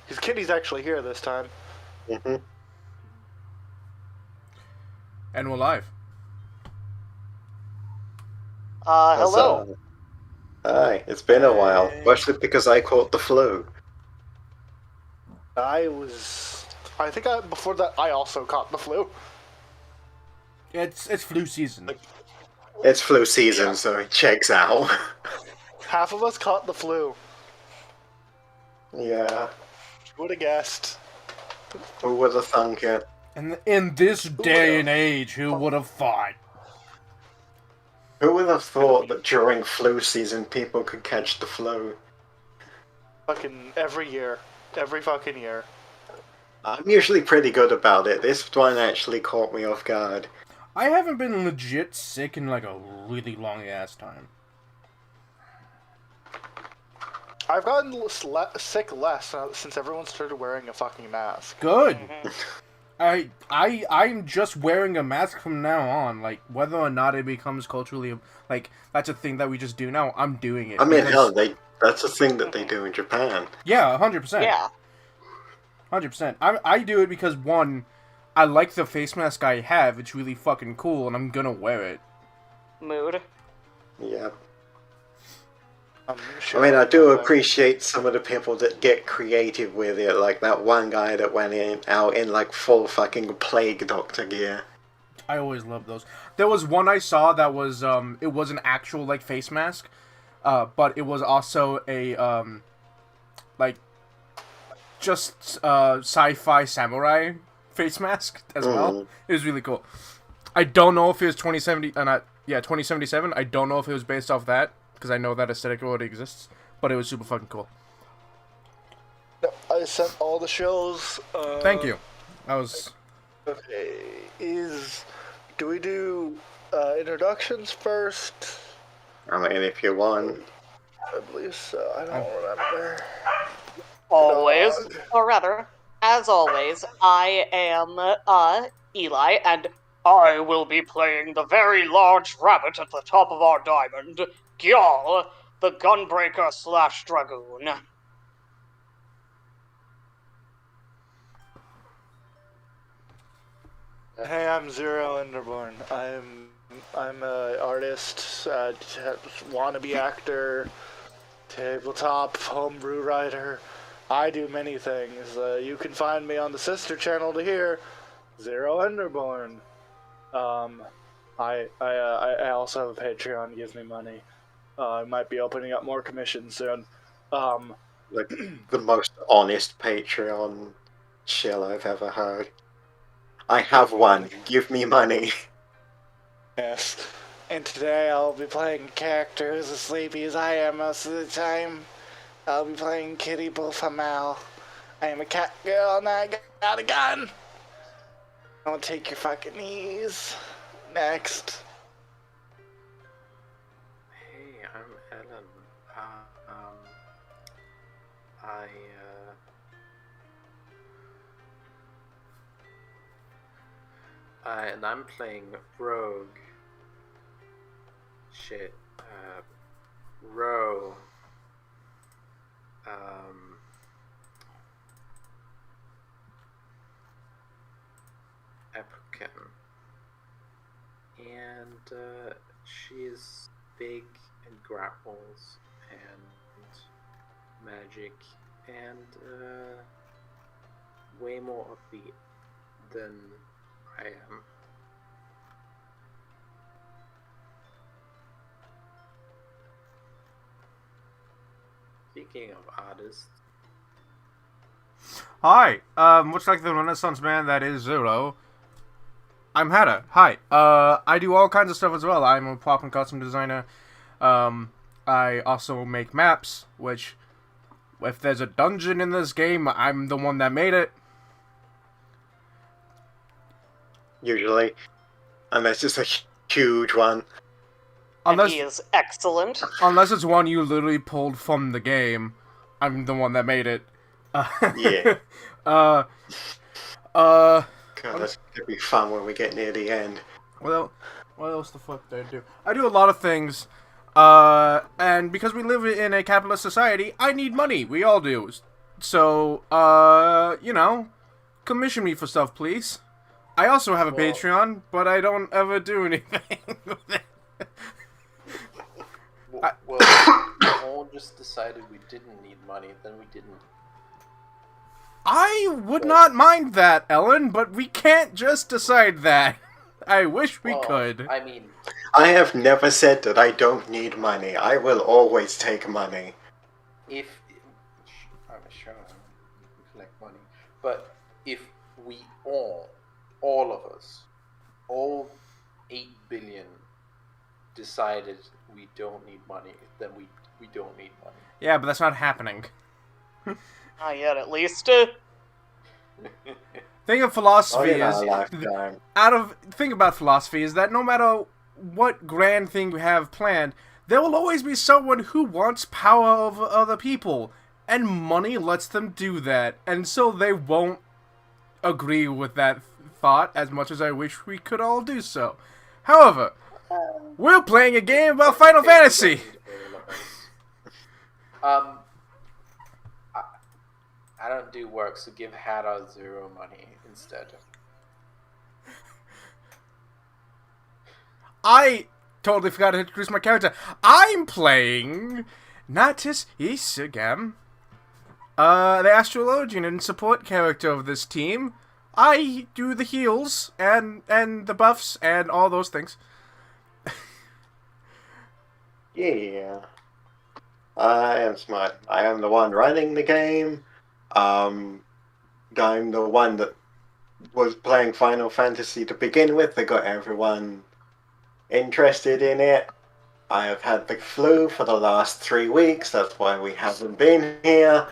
Because Kitty's actually here this time. Mm-hmm. And we're live. Hello. Hi, it's been a while. Mostly because I caught the flu. Before that, I also caught the flu. It's flu season. It's flu season, Yeah. so it checks out. Half of us caught the flu. Yeah, Who would have guessed? who would have thunk it? And in this day and age, who would have thought? Who would have thought that during flu season people could catch the flu? Fucking every year. Every fucking year. I'm usually pretty good about it. This one actually caught me off guard. I haven't been legit sick in like a really long ass time. I've gotten sick less since everyone started wearing a fucking mask. Good. Mm-hmm. I'm just wearing a mask from now on. Like whether or not it becomes culturally like that's a thing that we just do now. I'm doing it. I mean, because- hell, that's a thing that they do in Japan. Yeah, 100%. Yeah. 100%. I do it because one, I like the face mask I have. It's really fucking cool, and I'm gonna wear it. Mood. Yeah. Sure I mean, I do that. appreciate some of the people that get creative with it, like that one guy that went out in like full fucking plague doctor gear. I always love those. There was one I saw that was it was an actual like face mask, but it was also a like just sci-fi samurai face mask as well. It was really cool. I don't know if it was 2077. I don't know if it was based off that because I know that aesthetic already exists, but it was super fucking cool. I sent all the shows. Thank you. That was Okay, do we do introductions first? I mean, if you want. I believe so. I don't remember. Always. Or rather, as always, I am, Eli, and I will be playing the very large rabbit at the top of our diamond, Gyal, the gunbreaker / dragoon. Hey, I'm Zero Enderborn. I'm a artist, wannabe actor, tabletop homebrew writer. I do many things. You can find me on the sister channel to hear Zero Enderborn. I also have a Patreon. Gives me money. I might be opening up more commissions soon. Like the most honest Patreon shill I've ever heard. I have one. Give me money. Yes. And today I'll be playing a character who's as sleepy as I am most of the time. I'll be playing Kitty Bullfamal. I am a cat girl and I got a gun. I'll take your fucking knees. Next. Hey, I'm Ellen. And I'm playing Rogue. Row. Epican. And she's big and grapples and magic and way more upbeat than I am. Speaking of artists, hi. Much like the Renaissance man that is Zero. I'm Hada. Hi. I do all kinds of stuff as well. I'm a pop and custom designer. I also make maps, which, if there's a dungeon in this game, I'm the one that made it. Usually. Unless it's a huge one. Unless, And he is excellent. unless it's one you literally pulled from the game, I'm the one that made it. Yeah. Uh, God, that's gonna be fun when we get near the end. Well, what else the fuck do I do? I do a lot of things. And because we live in a capitalist society, I need money. We all do. So, commission me for stuff, please. I also have a Well- Patreon, but I don't ever do anything with it. Well, we all just decided we didn't need money, then we didn't. I would not mind that, Ellen, but we can't just decide that. I wish we Well, could. I mean, I have never said that I don't need money. I will always take money. if I'm sure you can collect money, but if we all of us, all 8 billion, decided we don't need money, then we don't need money. Yeah, but that's not happening. Not yet, at least. Thing of philosophy in our is lifetime. thing about philosophy is that no matter what grand thing we have planned, there will always be someone who wants power over other people, and money lets them do that, and so they won't agree with that thought as much as I wish we could all do so. However, we're playing a game about Final Fantasy. I don't do work, so give Hada 0 money instead. I totally forgot to introduce my character. I'm playing Natis Isugam, the astrologian and support character of this team. I do the heals and the buffs and all those things. Yeah. I am smart. I am the one running the game. I'm the one that was playing Final Fantasy to begin with. They got everyone interested in it. I have had the flu for the last 3 weeks. That's why we haven't been here.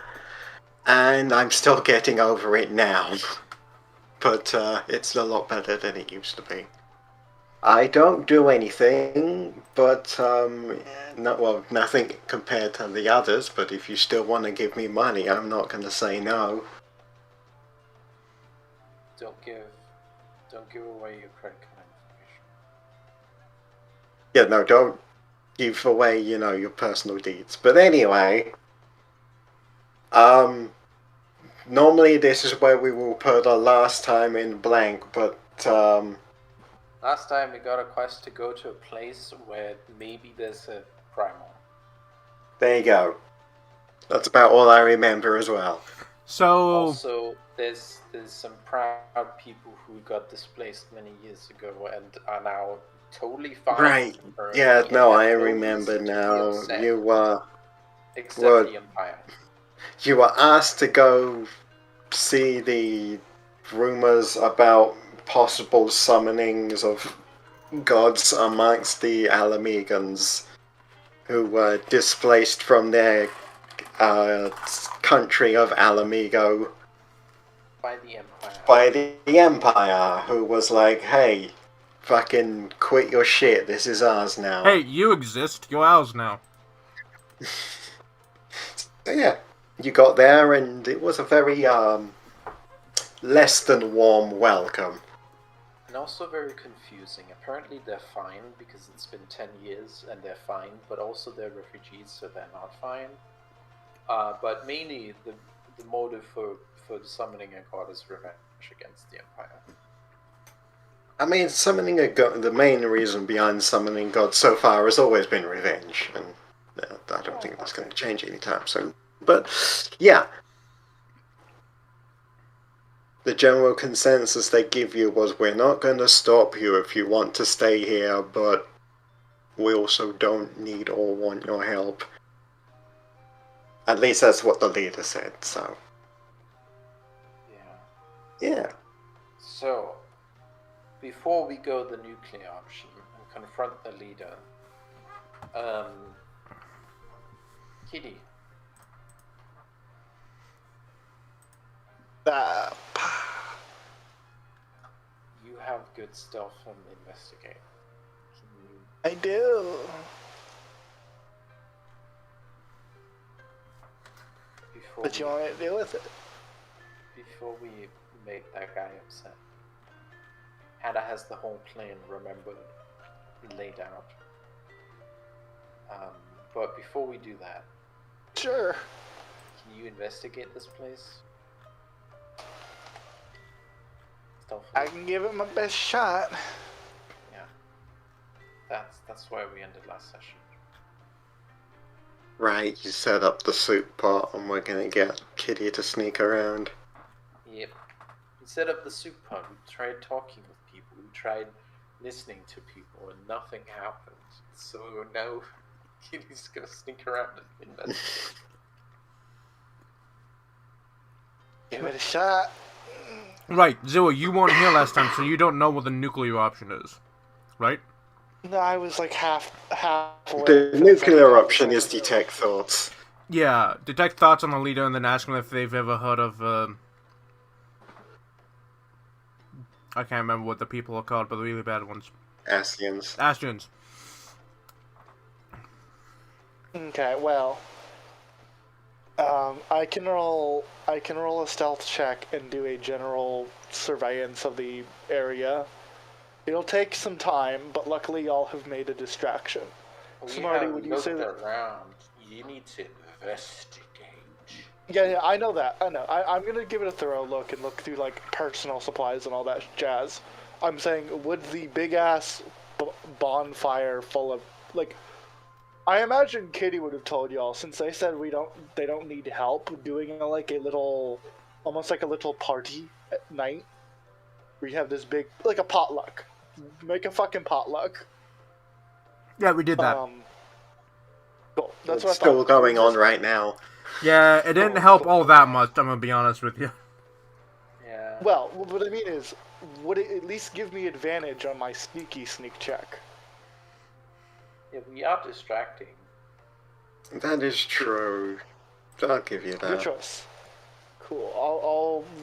And I'm still getting over it now. But it's a lot better than it used to be. I don't do anything, but nothing compared to the others. But if you still want to give me money, I'm not going to say no. Don't give away your credit card information. Yeah, no, don't give away, your personal deeds. But anyway, normally this is where we will put our last time in blank, but Last time we got a quest to go to a place where maybe there's a primal. there you go. That's about all I remember as well. So Also, there's some proud people who got displaced many years ago and are now totally fine. Right. currently Yeah, and no, have I no remember reason to be now. upset, except were- the Empire. You were asked to go see the rumors about possible summonings of gods amongst the Alamegans who were displaced from their country of Alamigo By the Empire. by the Empire, who was like, hey, fucking quit your shit, this is ours now. hey, you exist. You're ours now. So yeah, you got there and it was a very less than warm welcome. And also very confusing. Apparently they're fine because it's been 10 years and they're fine, but also they're refugees, so they're not fine. But mainly the motive for summoning a god is revenge against the Empire. I mean, summoning a god, the main reason behind summoning gods so far has always been revenge, and I don't think that's going to change anytime soon. But yeah, the general consensus they give you was, we're not going to stop you if you want to stay here, but we also don't need or want your help. At least that's what the leader said, so Yeah. yeah. So, before we go the nuclear option and confront the leader, Kitty, you have good stuff from investigate. Can you I do. before What you want me to do with it? before we make that guy upset? Hannah has the whole plan remembered, laid out. But before we do that, Sure. Can you investigate this place? Stealthily? I can give it my best shot. Yeah. That's where we ended last session. Right, you set up the soup pot and we're gonna get Kitty to sneak around. Yep. We set up the soup pot. We tried talking with people. We tried listening to people, and nothing happened. So now Kitty's gonna sneak around and investigate. Give it a shot. Right, Zilla, you weren't here last time, so you don't know what the nuclear option is, right? No, I was like half away. The nuclear option is detect thoughts. Yeah, detect thoughts on the leader and then ask them if they've ever heard of, I can't remember what the people are called, but the really bad ones. Asians. Astrians. Okay, well, I can roll a stealth check and do a general surveillance of the area. It'll take some time, but luckily y'all have made a distraction. Smarty, would you say that? Around. You need to investigate. Yeah, I know that. I know. I'm gonna give it a thorough look and look through like personal supplies and all that jazz. I'm saying, would the big ass bonfire full of like? I imagine Kitty would have told y'all, since they said they don't need help doing like a little, almost like a little party at night. We have this big, like a potluck. Make a fucking potluck. Yeah, we did that. Cool. That's It's what I still thought. going on right now. Yeah, it didn't help all that much, I'm gonna be honest with you. Yeah. Well, what I mean is, would it at least give me advantage on my sneak check? Yeah, we are distracting. That is true. I'll give you Good that. choice. Cool.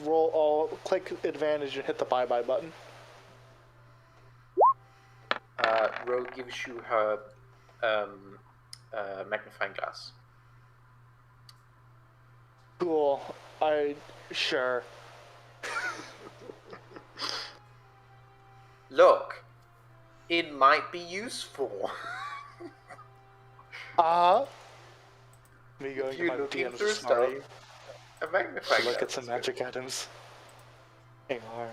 I'll click advantage and hit the bye button. Ro gives you her magnifying glass. Cool. Sure. Look, it might be useful. Me going If to you're my looking DM's through smarty. A magnifying To look glass. at some magic items. Hang on.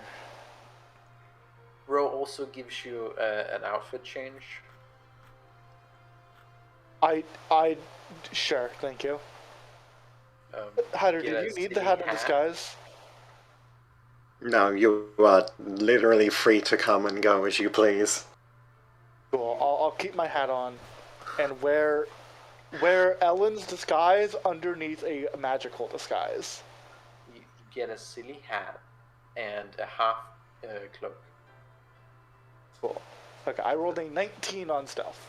Ro also gives you an outfit change. Sure, thank you. Um, Hatter, get did a you need the silly Hatter hat. disguise? No, you are literally free to come and go as you please. Cool. I'll keep my hat on, and wear Ellen's disguise underneath a magical disguise. You get a silly hat and a half cloak. Cool. Okay, I rolled a 19 on stealth.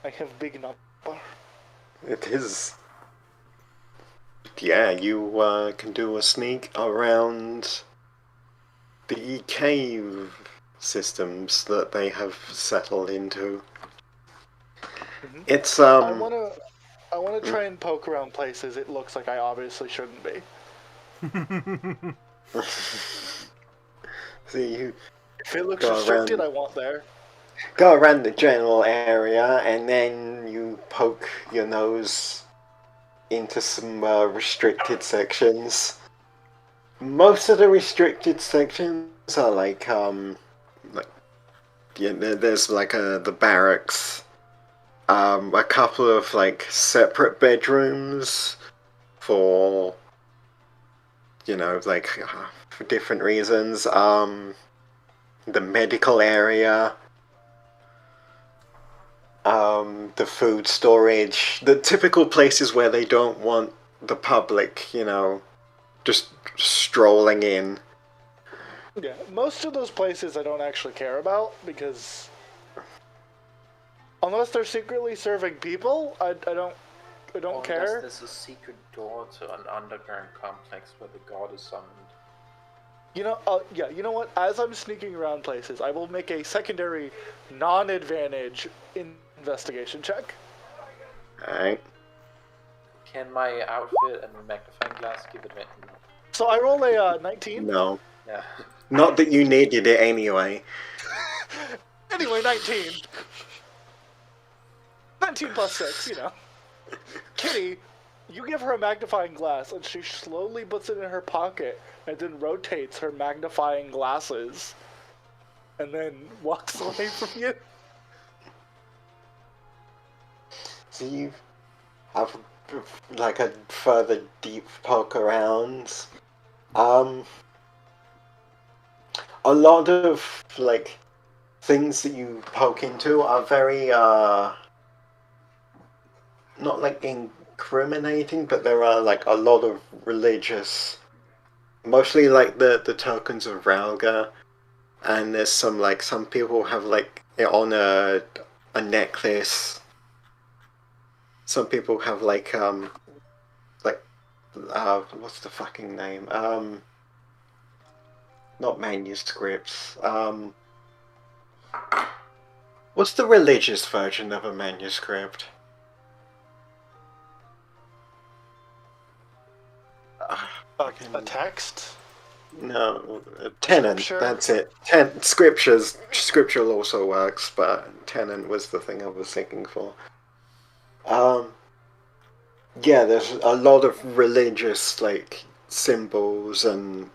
I have big number. It is. Yeah, you can do a sneak around the cave systems that they have settled into. Mhm. It's I wanna try and poke around places it looks like I obviously shouldn't be. See, you If it looks Go restricted, around. I want there. go around the general area and then you poke your nose into some restricted sections. Most of the restricted sections are like yeah, there's like the barracks, a couple of like separate bedrooms for like for different reasons. The medical area, the food storage, the typical places where they don't want the public, just strolling in. Yeah, most of those places I don't actually care about because unless they're secretly serving people, I don't Unless care. there's a secret door to an underground complex where the god is summoned. You know what? As I'm sneaking around places, I will make a secondary non-advantage investigation check. Alright. Can my outfit and magnifying glass give it? So I roll a 19. No. Yeah. Not that you needed it anyway. Anyway, 19. 19 plus 6, Kitty You give her a magnifying glass, and she slowly puts it in her pocket, and then rotates her magnifying glasses, and then walks away from you. So you have like a further deep poke around. A lot of like things that you poke into are very not like incriminating, but there are like a lot of religious, mostly like the tokens of Ralga, and there's some people have like it on a necklace. Some people have like what's the fucking name? Not manuscripts. What's the religious version of a manuscript? A text? No, tenant. Scripture? That's it. Scripture also works, but tenant was the thing I was thinking for. Yeah, there's a lot of religious like symbols and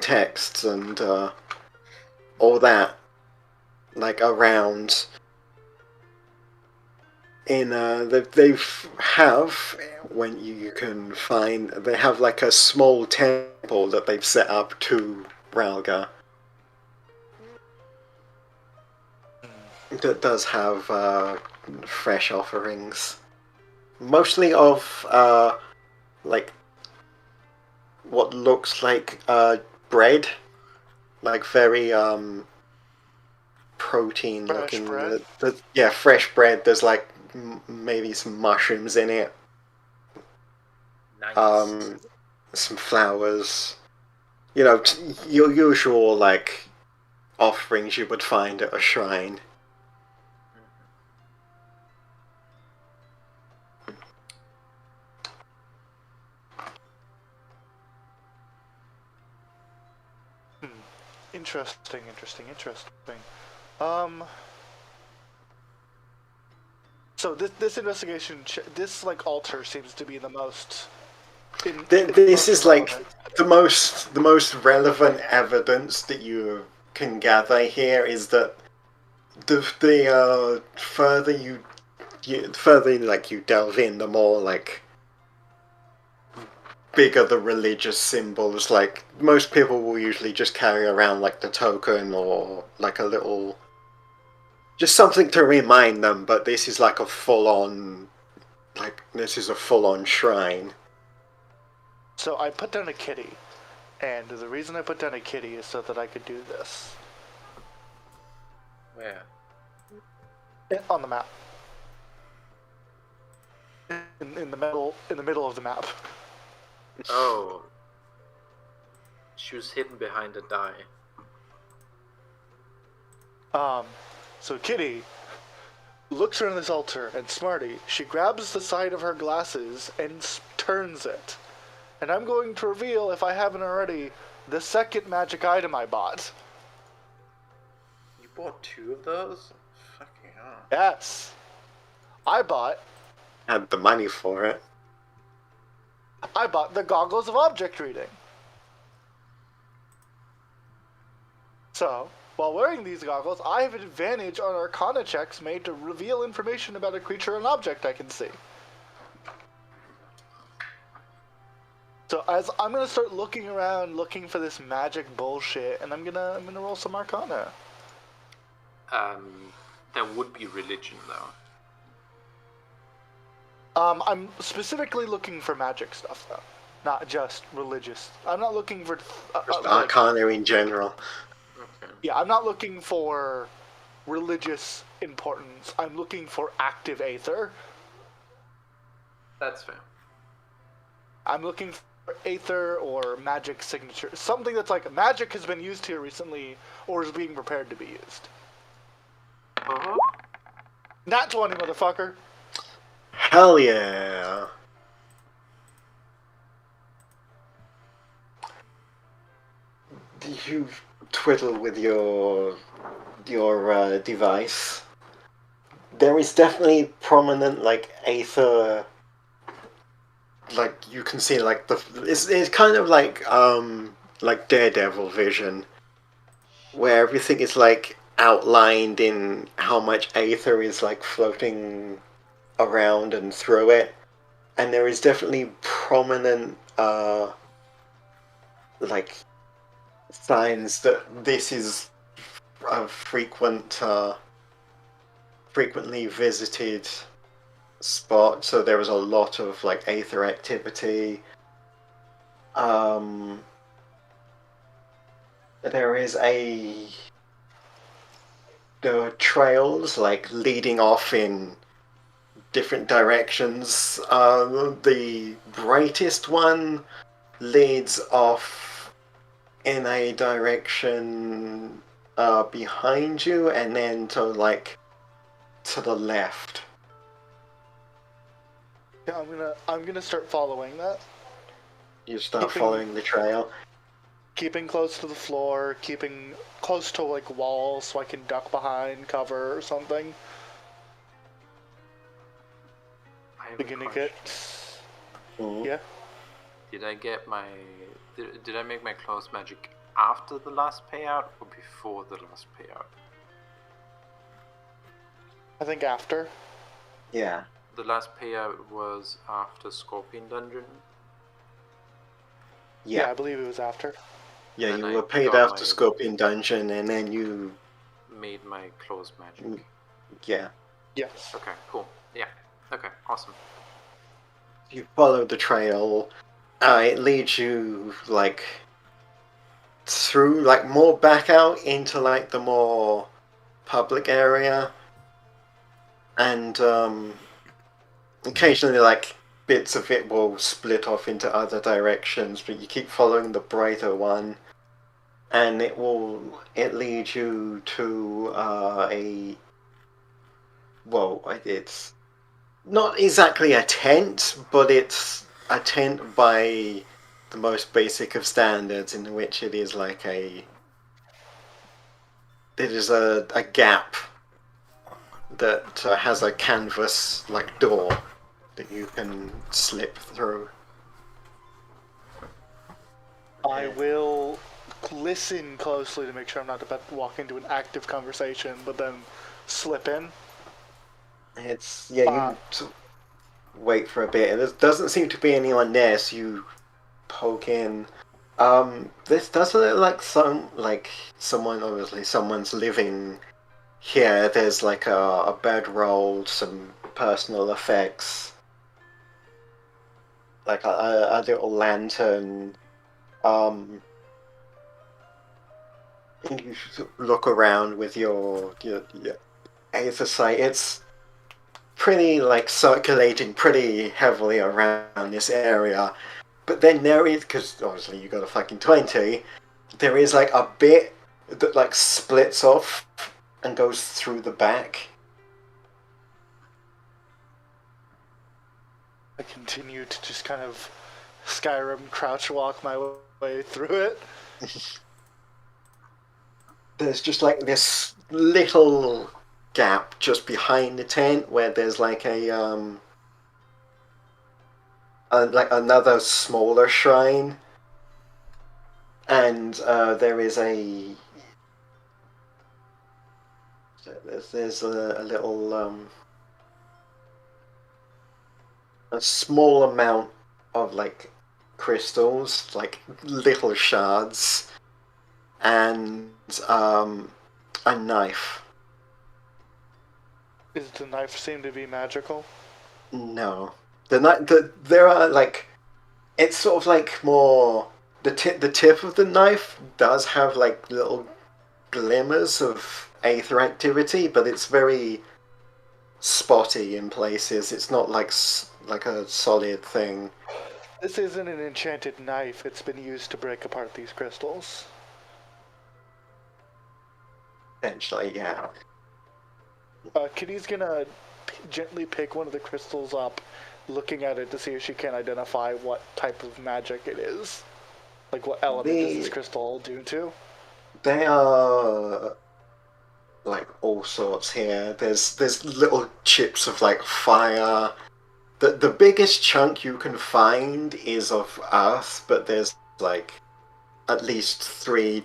texts and all that like around. In they have when you can find they have like a small temple that they've set up to Ralga that does have fresh offerings, mostly of like what looks like bread, like very protein Fresh looking. bread? Yeah, fresh bread. There's like maybe some mushrooms in it. Nice. Some flowers. You know, your usual like offerings you would find at a shrine. Interesting. So this investigation, this like altar seems to be the most. This is like relevant. the most relevant evidence that you can gather here is that the further further like you delve in, the more like bigger the religious symbols. Like most people will usually just carry around like the token or like a little, just something to remind them. But this is like a full on, like this is a full on shrine. So I put down a kitty, and the reason I put down a kitty is so that I could do this Where? on the map. In the middle of the map. Oh. She was hidden behind a die. So Kitty looks around this altar, and Smarty, she grabs the side of her glasses and turns it. And I'm going to reveal, if I haven't already, the second magic item I bought. You bought 2 of those? Fucking hell. Yes. I bought Had the money for it. the goggles of object reading. So, while wearing these goggles, I have an advantage on Arcana checks made to reveal information about a creature or an object I can see. So as I'm gonna start looking around, looking for this magic bullshit, and I'm gonna roll some Arcana. There would be religion though. I'm specifically looking for magic stuff though, not just religious. I'm not looking for Just Arcana in general. Okay. yeah, I'm not looking for religious importance. I'm looking for active aether. That's fair. I'm looking for aether or magic signature, something that's like magic has been used here recently or is being prepared to be used. Uh-huh. Nat 20, motherfucker. Hell yeah! You twiddle with your device. There is definitely prominent like aether like you can see like it's kind of like Daredevil vision, where everything is like outlined in how much aether is like floating around and through it, and there is definitely prominent like signs that this is a frequently visited spot. So there was a lot of like aether activity. There is there are trails like leading off in different directions. The brightest one leads off in a direction behind you, and then to the left. Yeah, I'm gonna start following that. You start following the trail. Keeping close to the floor, keeping close to like walls so I can duck behind cover or something. I have a Beginning to question. get. Mhm. Yeah. Did I get my? Did I make my close magic after the last payout or before the last payout? I think after. Yeah. The last payout was after Scorpion Dungeon. Yeah, Yeah. I believe it was after. Yeah, Then you I were paid got after my- Scorpion Dungeon, and then you. Made my close magic. Mm. Yeah. Yes. Okay, cool. Yeah. Okay, awesome. You follow the trail. It leads you like through like more back out into like the more public area, and occasionally like bits of it will split off into other directions, but you keep following the brighter one, and it leads you to it's not exactly a tent, but it's a tent by the most basic of standards, in which it is like a gap that has a canvas like door that you can slip through. I will listen closely to make sure I'm not about to walk into an active conversation, but then slip in. It's you wait for a bit, and there doesn't seem to be anyone there, so you poke in. This does look like someone's living here. There's like a bedroll, some personal effects, like a little lantern. You look around with your aether sight. It's pretty like circulating pretty heavily around this area. But then there is, because obviously you got a fucking 20, there is like a bit that like splits off and goes through the back. I continue to just kind of Skyrim crouch walk my way through it. There's just like this little gap just behind the tent where there's like like another smaller shrine, and there is there's a little a small amount of like crystals, like little shards, and a knife. Does the knife seem to be magical? No, there are like, it's sort of like more the tip of the knife does have like little glimmers of aether activity, but it's very spotty in places. It's not like a solid thing. This isn't an enchanted knife. It's been used to break apart these crystals. Essentially, yeah. Kitty's gonna gently pick one of the crystals up, looking at it to see if she can identify what type of magic it is. Like, what element does this crystal do to? They are like all sorts here. There's little chips of like fire. the biggest chunk you can find is of earth, but there's like at least 3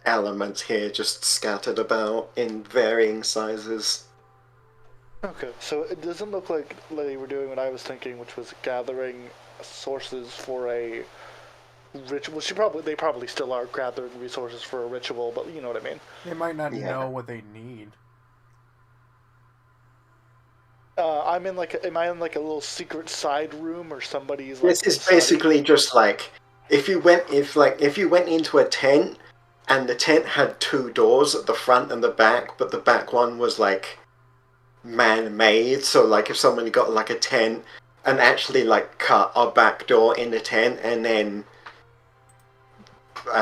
elements here just scattered about in varying sizes. Okay, so it doesn't look like they were doing what I was thinking, which was gathering sources for a ritual. They probably still are gathering resources for a ritual, but you know what I mean. They might not Yeah. know what they need. Am I in like a little secret side room or somebody's like? This is basically just like if you went into a tent and the tent had 2 doors at the front and the back, but the back one was like man-made. So like if somebody got like a tent and actually like cut a back door in the tent and then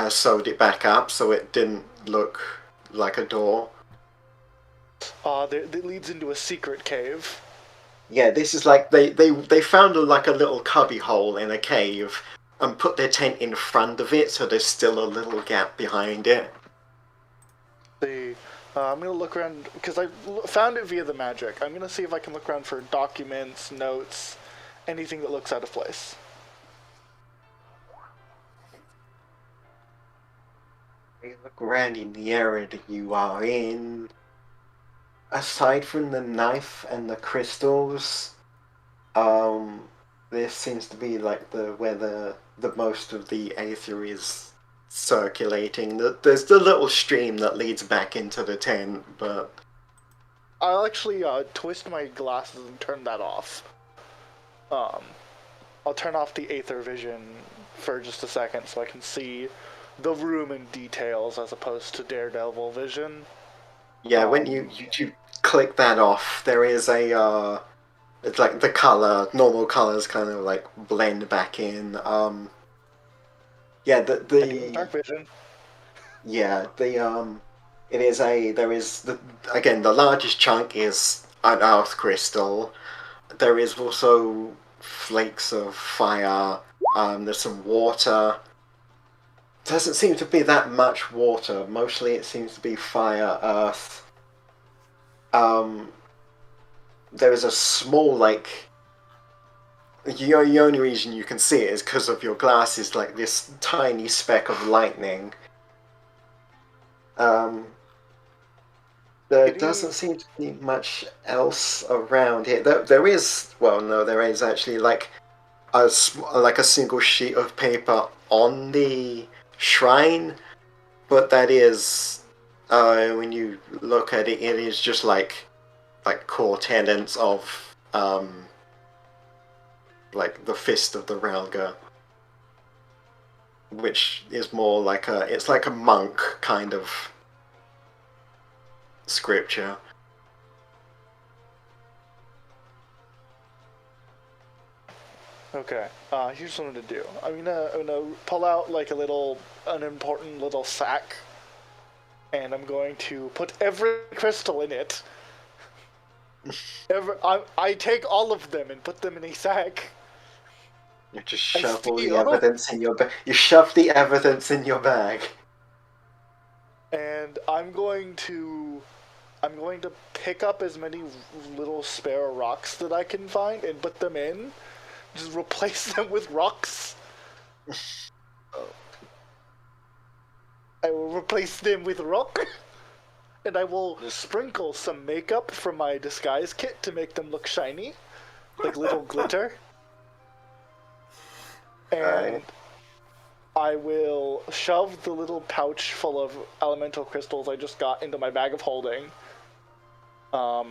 sewed it back up so it didn't look like a door. That leads into a secret cave. Yeah, this is like they found like a little cubby hole in a cave and put their tent in front of it, so there's still a little gap behind it. I'm gonna look around because I found it via the magic. I'm gonna see if I can look around for documents, notes, anything that looks out of place. You look around in the area that you are in. Aside from the knife and the crystals, this seems to be like where the most of the aether is circulating. There's the little stream that leads back into the tent, but I'll actually twist my glasses and turn that off. I'll turn off the aether vision for just a second so I can see the room in details as opposed to Daredevil vision. yeah, when you click that off, there is a it's like the normal colors kind of like blend back in. Yeah, Dark vision. yeah, there is the largest chunk is an earth crystal. There is also flakes of fire. There's some water. Doesn't seem to be that much water. Mostly it seems to be fire, earth. There is a small, like, the only reason you can see it is because of your glasses, like this tiny speck of lightning. There doesn't seem to be much else around here. There is, well, no, there is actually like a single sheet of paper on the shrine, but that is, when you look at it, it is just like core tenets of like the Fist of the Ralga, which is more like it's like a monk kind of scripture. Okay. Here's what I'm gonna do. I'm gonna pull out like an unimportant little sack, and I'm going to put every crystal in it. I take all of them and put them in a sack. You just shove all the evidence in your bag. You shove the evidence in your bag. And I'm going to pick up as many little spare rocks that I can find and put them in. Just replace them with rocks. I will replace them with rock. And I will sprinkle some makeup from my disguise kit to make them look shiny. Like little glitter. And I will shove the little pouch full of elemental crystals I just got into my bag of holding. Were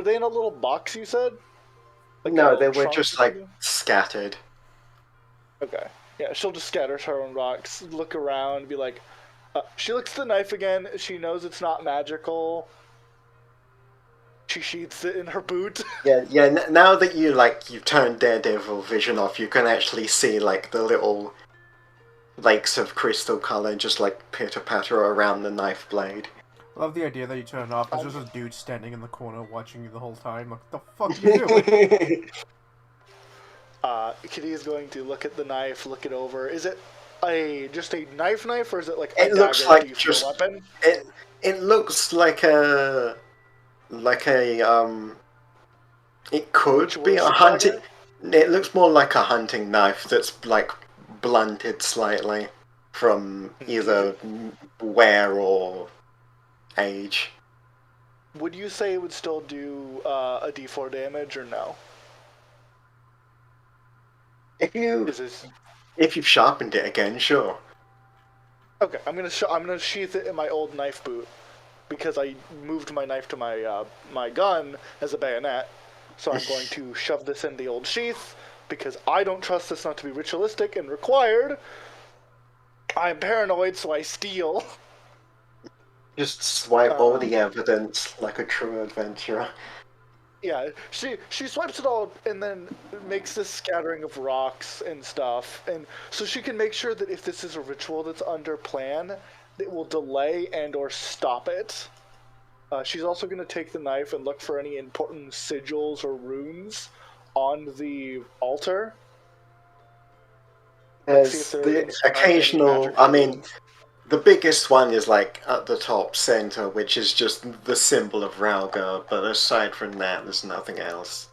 they in a little box, you said? Like no, they were just like scattered. Okay. Yeah, she'll just scatter her own rocks, look around, be like, she looks at the knife again, she knows it's not magical. She sheaths it in her boot. Yeah. Now that you've turned Daredevil vision off, you can actually see like the little flakes of crystal color just like pitter patter around the knife blade. I love the idea that you turn it off. There's just a dude standing in the corner watching you the whole time. Like, what the fuck are you doing? Kitty is going to look at the knife, look it over. Is it just a knife, or is it like it a looks dagger? like Do you feel just weapon? it looks like a It could Which be works a the hunting. dagger? It looks more like a hunting knife that's like blunted slightly from either wear or age. Would you say it would still do a D4 damage or no? If you Is this if you've sharpened it again, sure. okay? I'm gonna sheath it in my old knife boot because I moved my knife to my gun as a bayonet. So I'm going to shove this in the old sheath because I don't trust this not to be ritualistic and required. I'm paranoid, so I steal. Just swipe all Um, the evidence like a true adventurer. Yeah, she swipes it all and then makes this scattering of rocks and stuff, and so she can make sure that if this is a ritual that's under plan, it will delay and or stop it. She's also going to take the knife and look for any important sigils or runes on the altar. Like, see if There's they're the inscribed any occasional. magical I mean, runes. the biggest one is like at the top center, which is just the symbol of Ralga. But aside from that, there's nothing else.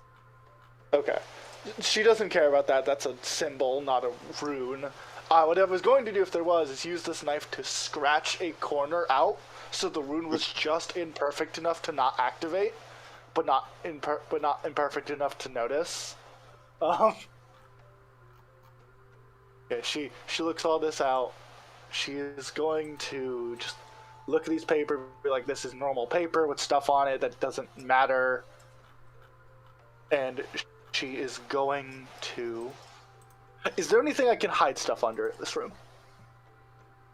Okay. She doesn't care about that. That's a symbol, not a rune. What I was going to do if there was is use this knife to scratch a corner out so the rune was just imperfect enough to not activate, but not imperfect enough to notice. Um, yeah, she looks all this out. She is going to just look at these paper, be like, this is normal paper with stuff on it that doesn't matter. And she is going to... Is there anything I can hide stuff under in this room?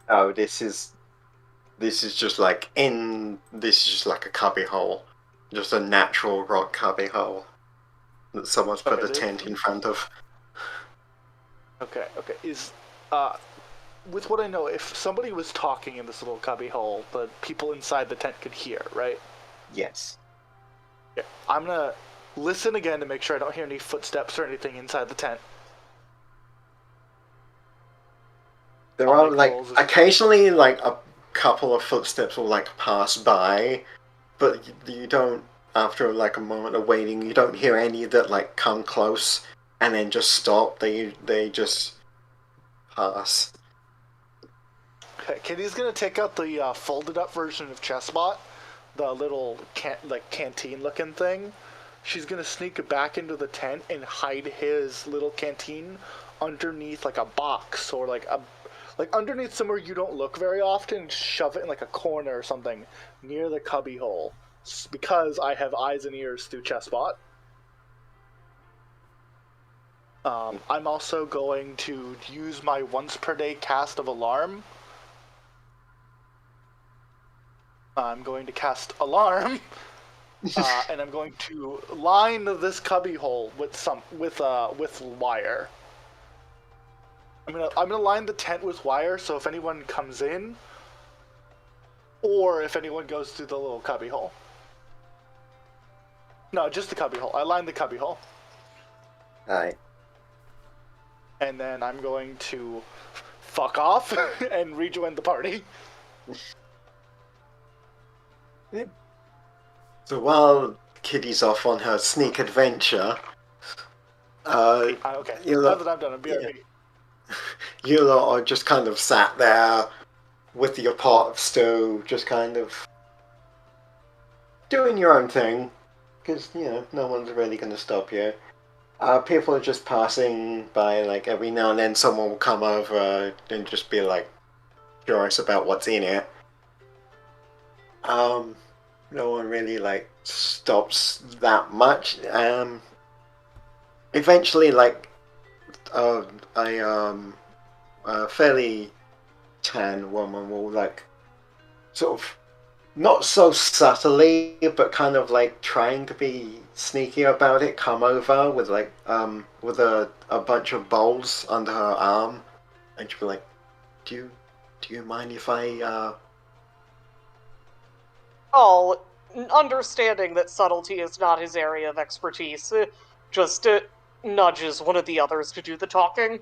Oh, this is just like this is just like a cubby hole, just a natural rock cubby hole that someone's put a tent in front of. Okay. Is with what I know, if somebody was talking in this little cubby hole, the people inside the tent could hear, right? Yes. Yeah. I'm gonna listen again to make sure I don't hear any footsteps or anything inside the tent. There I'll are make like rolls. occasionally like a couple of footsteps will like pass by, but you don't. After like a moment of waiting, you don't hear any that like come close and then just stop. They just pass. Okay, Kitty's gonna take out the folded up version of Chessbot, the little canteen looking thing. She's gonna sneak back into the tent and hide his little canteen underneath like a box or like underneath somewhere you don't look very often. And shove it in like a corner or something near the cubby hole because I have eyes and ears through Chessbot. I'm also going to use my once per day cast of alarm. I'm going to cast alarm, and I'm going to line this cubby hole with wire. I'm gonna line the tent with wire, so if anyone comes in, or if anyone goes through the little cubby hole. No, just the cubby hole. I lined the cubby hole. Alright. And then I'm going to fuck off and rejoin the party. So while Kitty's off on her sneak adventure, Okay, you now lot, that I'm done, I'm BRB. you lot are just kind of sat there with your pot of stew, just kind of doing your own thing, because, you know, no one's really going to stop you. People are just passing by, like, every now and then someone will come over and just be, like, curious about what's in it. No one really, like, stops that much. Eventually, like, a fairly tan woman will, like, sort of not so subtly, but kind of like trying to be sneaky about it, come over with like with a bunch of bowls under her arm, and she'll be like, do you mind if I Oh, understanding that subtlety is not his area of expertise, just nudges one of the others to do the talking.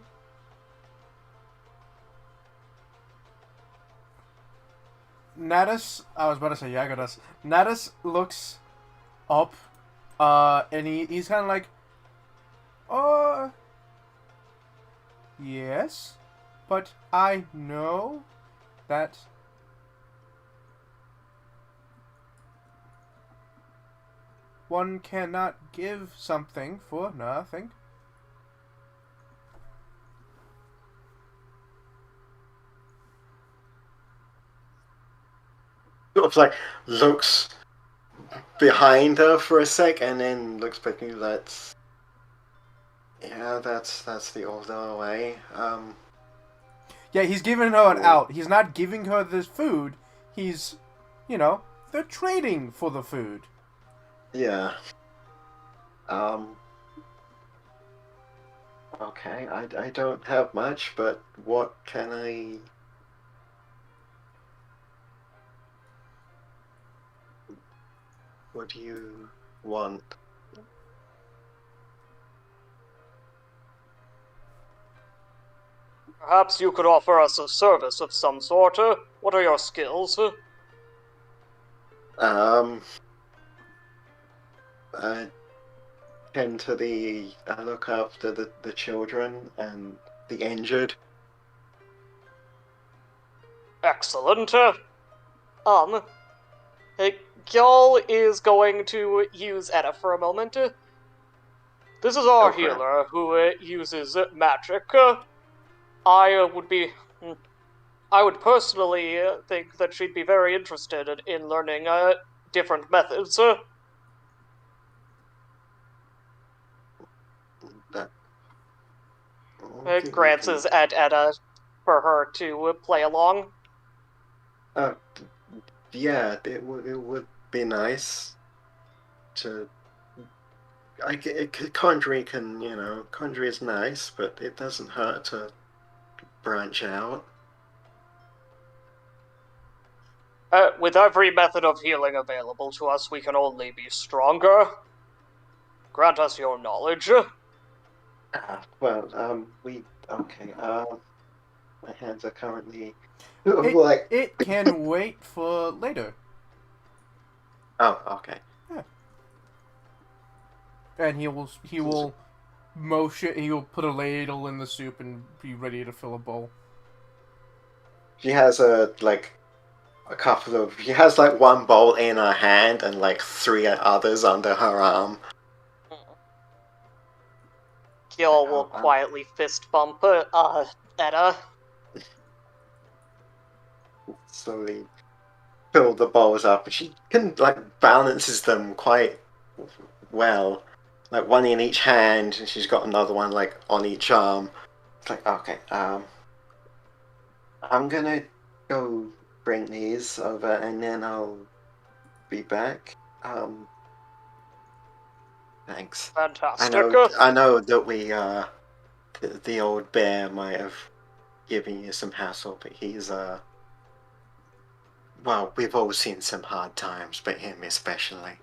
Natus, I was about to say Yagadas. Natus looks up And he's kind of like, uh, yes, but I know that one cannot give something for nothing. Sort of like looks behind her for a sec and then looks back at you. That's the older way. Yeah, he's giving her an out. He's not giving her this food. He's, they're trading for the food. Yeah. Okay, I don't have much, but what can I... What do you want? Perhaps you could offer us a service of some sort. What are your skills? I tend to I look after the children and the injured. Excellent. Gil is going to use Etta for a moment. This is our Okay. healer who uses magic. I would personally think that she'd be very interested in learning different methods. That Glances at Etta for her to play along. Yeah, it would be nice to. Conjuring conjuring is nice, but it doesn't hurt to branch out. With every method of healing available to us, we can only be stronger. Grant us your knowledge. My hands are currently It can wait for later. Oh, okay. Yeah. And he will motion. He will put a ladle in the soup and be ready to fill a bowl. She has She has like one bowl in her hand and like three others under her arm. Gil will quietly fist bump Etta. Slowly fill the bowls up, and she can balances them quite well, like one in each hand, and she's got another one on each arm. It's like, okay, I'm gonna go bring these over, and then I'll be back. Thanks. Fantastic. I know that we the old bear might have given you some hassle, but he's well, we've all seen some hard times, but him especially.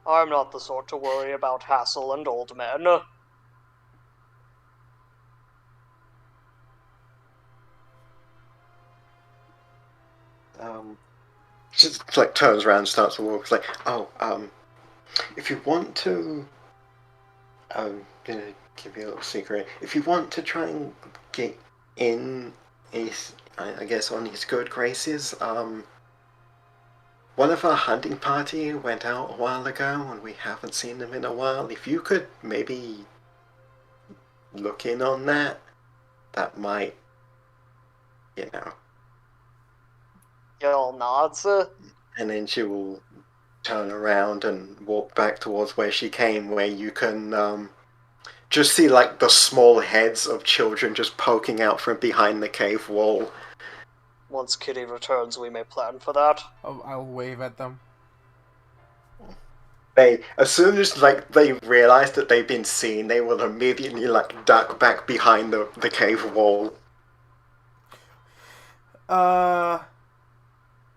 I'm not the sort to worry about hassle and old men. Just turns around and starts to walk. It's like, if you want to, I'm gonna give you a little secret. If you want to try and get in I guess on his good graces, one of our hunting party went out a while ago and we haven't seen them in a while. If you could maybe look in on that, that might, Gil nods. And then she will turn around and walk back towards where she came, where you can just see the small heads of children just poking out from behind the cave wall. Once Kitty returns, we may plan for that. I'll wave at them. As soon as they realize that they've been seen, they will immediately duck back behind the cave wall.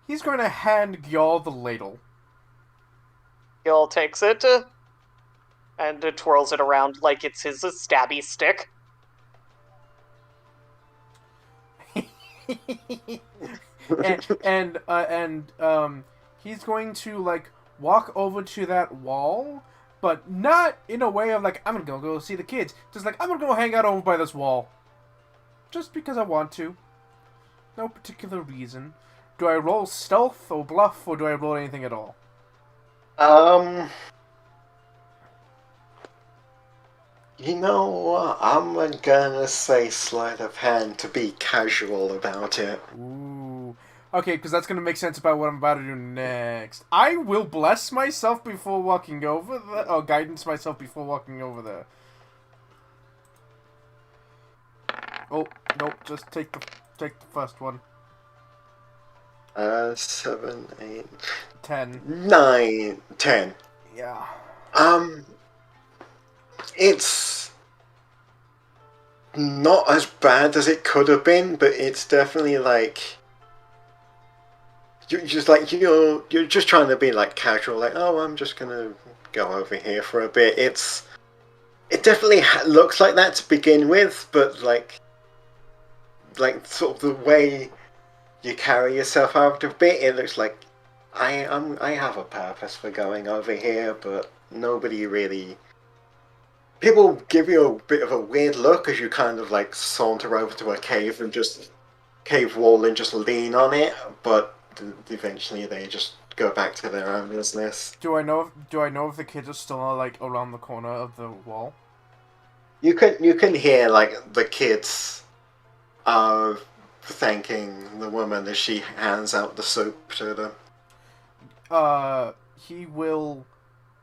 He's going to hand Gyal the ladle. Gil takes it and twirls it around like it's his stabby stick. and he's going to walk over to that wall, but not in a way of like, I'm gonna go see the kids. Just like, I'm gonna go hang out over by this wall. Just because I want to. No particular reason. Do I roll stealth or bluff, or do I roll anything at all? You know what? I'm gonna say sleight of hand to be casual about it. Ooh. Okay, because that's going to make sense about what I'm about to do next. I will bless myself before walking over there, or guidance myself before walking over there. Oh, nope, just take the first one. 7, 8, 10. 9, 10. Yeah. It's not as bad as it could have been, but it's definitely like you're just trying to be like casual, like, oh, I'm just gonna go over here for a bit. It definitely looks like that to begin with, but like sort of the way you carry yourself out a bit, it looks like I have a purpose for going over here, but nobody really. People give you a bit of a weird look as you kind of like saunter over to a cave and just cave wall and just lean on it, but eventually they just go back to their own business. Do I know if the kids are still like around the corner of the wall? You can hear like the kids thanking the woman as she hands out the soup to them. He will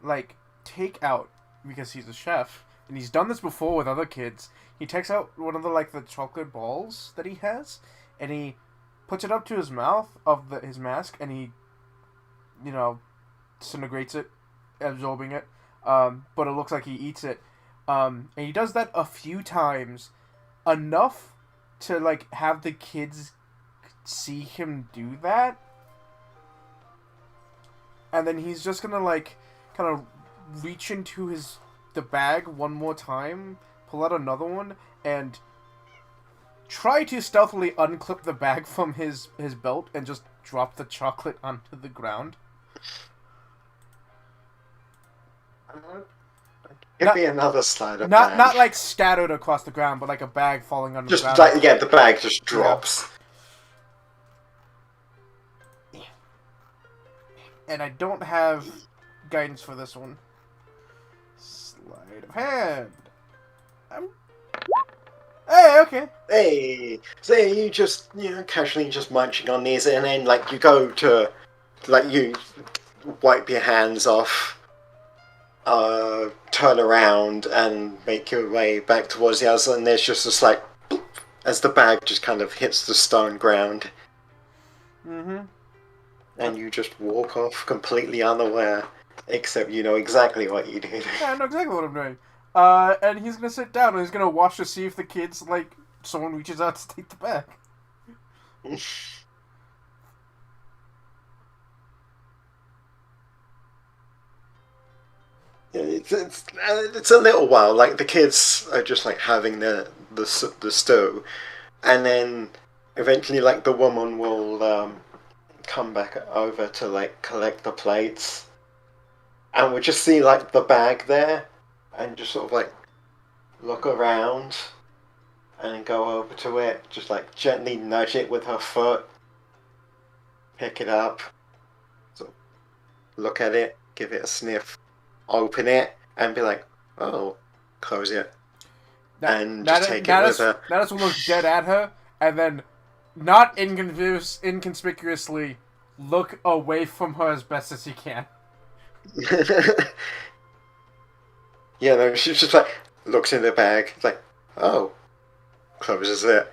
like take out, because he's a chef and he's done this before with other kids. He takes out one of the chocolate balls that he has, and he puts it up to his mouth of his mask, and he, disintegrates it, absorbing it. But it looks like he eats it. And he does that a few times, enough to like have the kids see him do that, and then he's just gonna like kind of reach into the bag one more time, pull out another one, and try to stealthily unclip the bag from his belt and just drop the chocolate onto the ground. Give me another slide of Not bag. like scattered across the ground, but like a bag falling on the Just ground. like, yeah, the bag just drops. Yeah. And I don't have guidance for this one. Sleight of hand. Hey, okay. Hey, so you just casually just munching on these, and then like you go to like you wipe your hands off, turn around and make your way back towards the other, and there's just this like boop, as the bag just kind of hits the stone ground. Mm-hmm. And you just walk off completely unaware, except you know exactly what you did. Yeah, I know exactly what I'm doing. And he's gonna sit down and he's gonna watch to see if the kids, like, someone reaches out to take the bag. Yeah, it's a little while. Like the kids are just like having the stew, and then eventually, like the woman will come back over to like collect the plates, and we'll just see like the bag there, and just sort of like look around, and go over to it, just like gently nudge it with her foot, pick it up, sort of look at it, give it a sniff, open it, and be like, "Oh," close it, and just take it with her. Now this will look dead at her, and then, not inconspicuously, look away from her as best as he can. Yeah, no, she's just like looks in the bag, like, "Oh," closes it,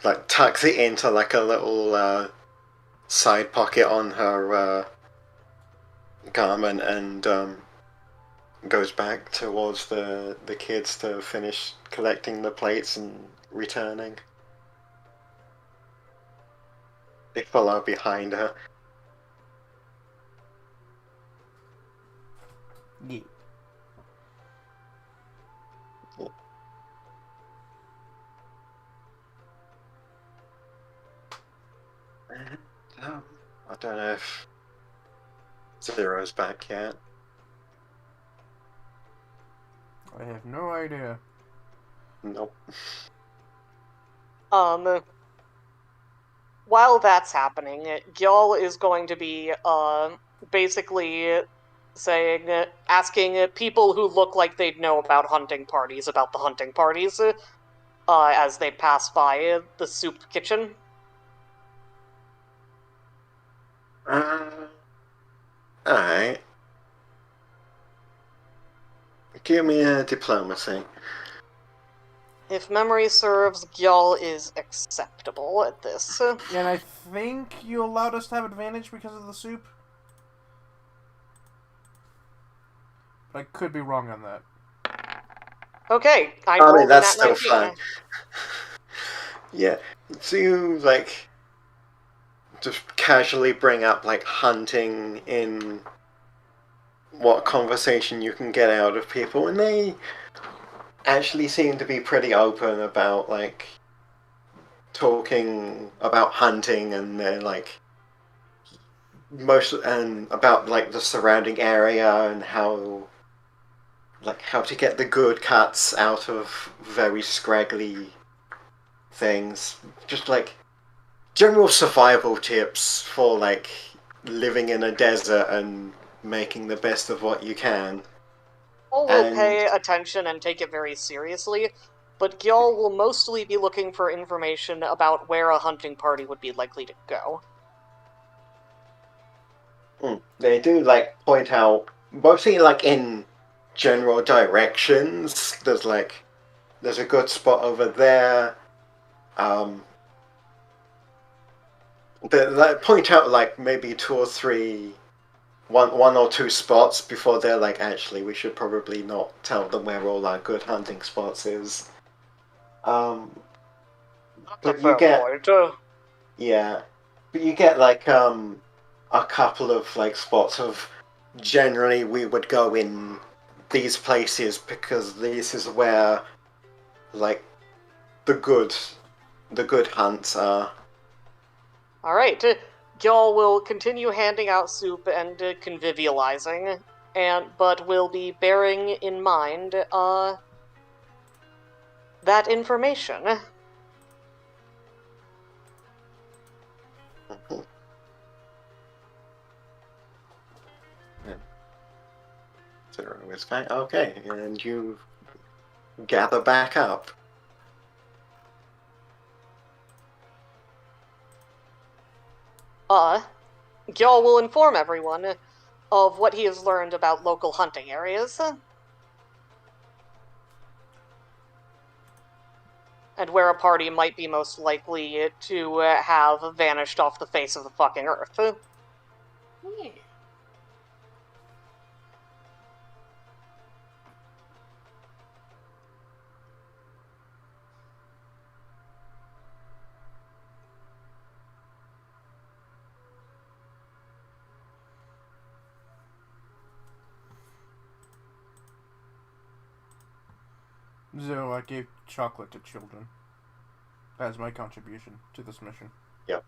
like tucks it into like a little side pocket on her garment, and goes back towards the kids to finish collecting the plates and returning. They follow behind her. Yeah. I don't know if Zero's back yet. I have no idea. Nope. While that's happening, Gyal is going to be, basically asking people who look like they'd know about hunting parties about the hunting parties, as they pass by the soup kitchen. Alright. Give me a diplomacy. If memory serves, Gyal is acceptable at this. And I think you allowed us to have advantage because of the soup. But I could be wrong on that. Okay, I mean, rolled that's that still 19. fun. Yeah. So you, like, just casually bring up, like, hunting in what conversation you can get out of people, and they actually seem to be pretty open about, like, talking about hunting, and they're, like, and about, like, the surrounding area and how to get the good cuts out of very scraggly things. Just, like, general survival tips for, like, living in a desert and making the best of what you can. Gyal will pay attention and take it very seriously, but Gyal will mostly be looking for information about where a hunting party would be likely to go. They do, like, point out, mostly, like, in general directions. There's a good spot over there. They point out, like, maybe one or two spots before they're like, actually, we should probably not tell them where all our good hunting spots is. But you get, yeah, but you get, like, a couple of, like, spots of, generally we would go in these places because this is where, like, the good hunts are. Alright, Gyal will continue handing out soup and convivializing, but will be bearing in mind, that information. Zero is fine. Okay, and you gather back up. Gyal will inform everyone of what he has learned about local hunting areas. And where a party might be most likely to have vanished off the face of the fucking earth. Yeah. So I gave chocolate to children. As my contribution to this mission. Yep.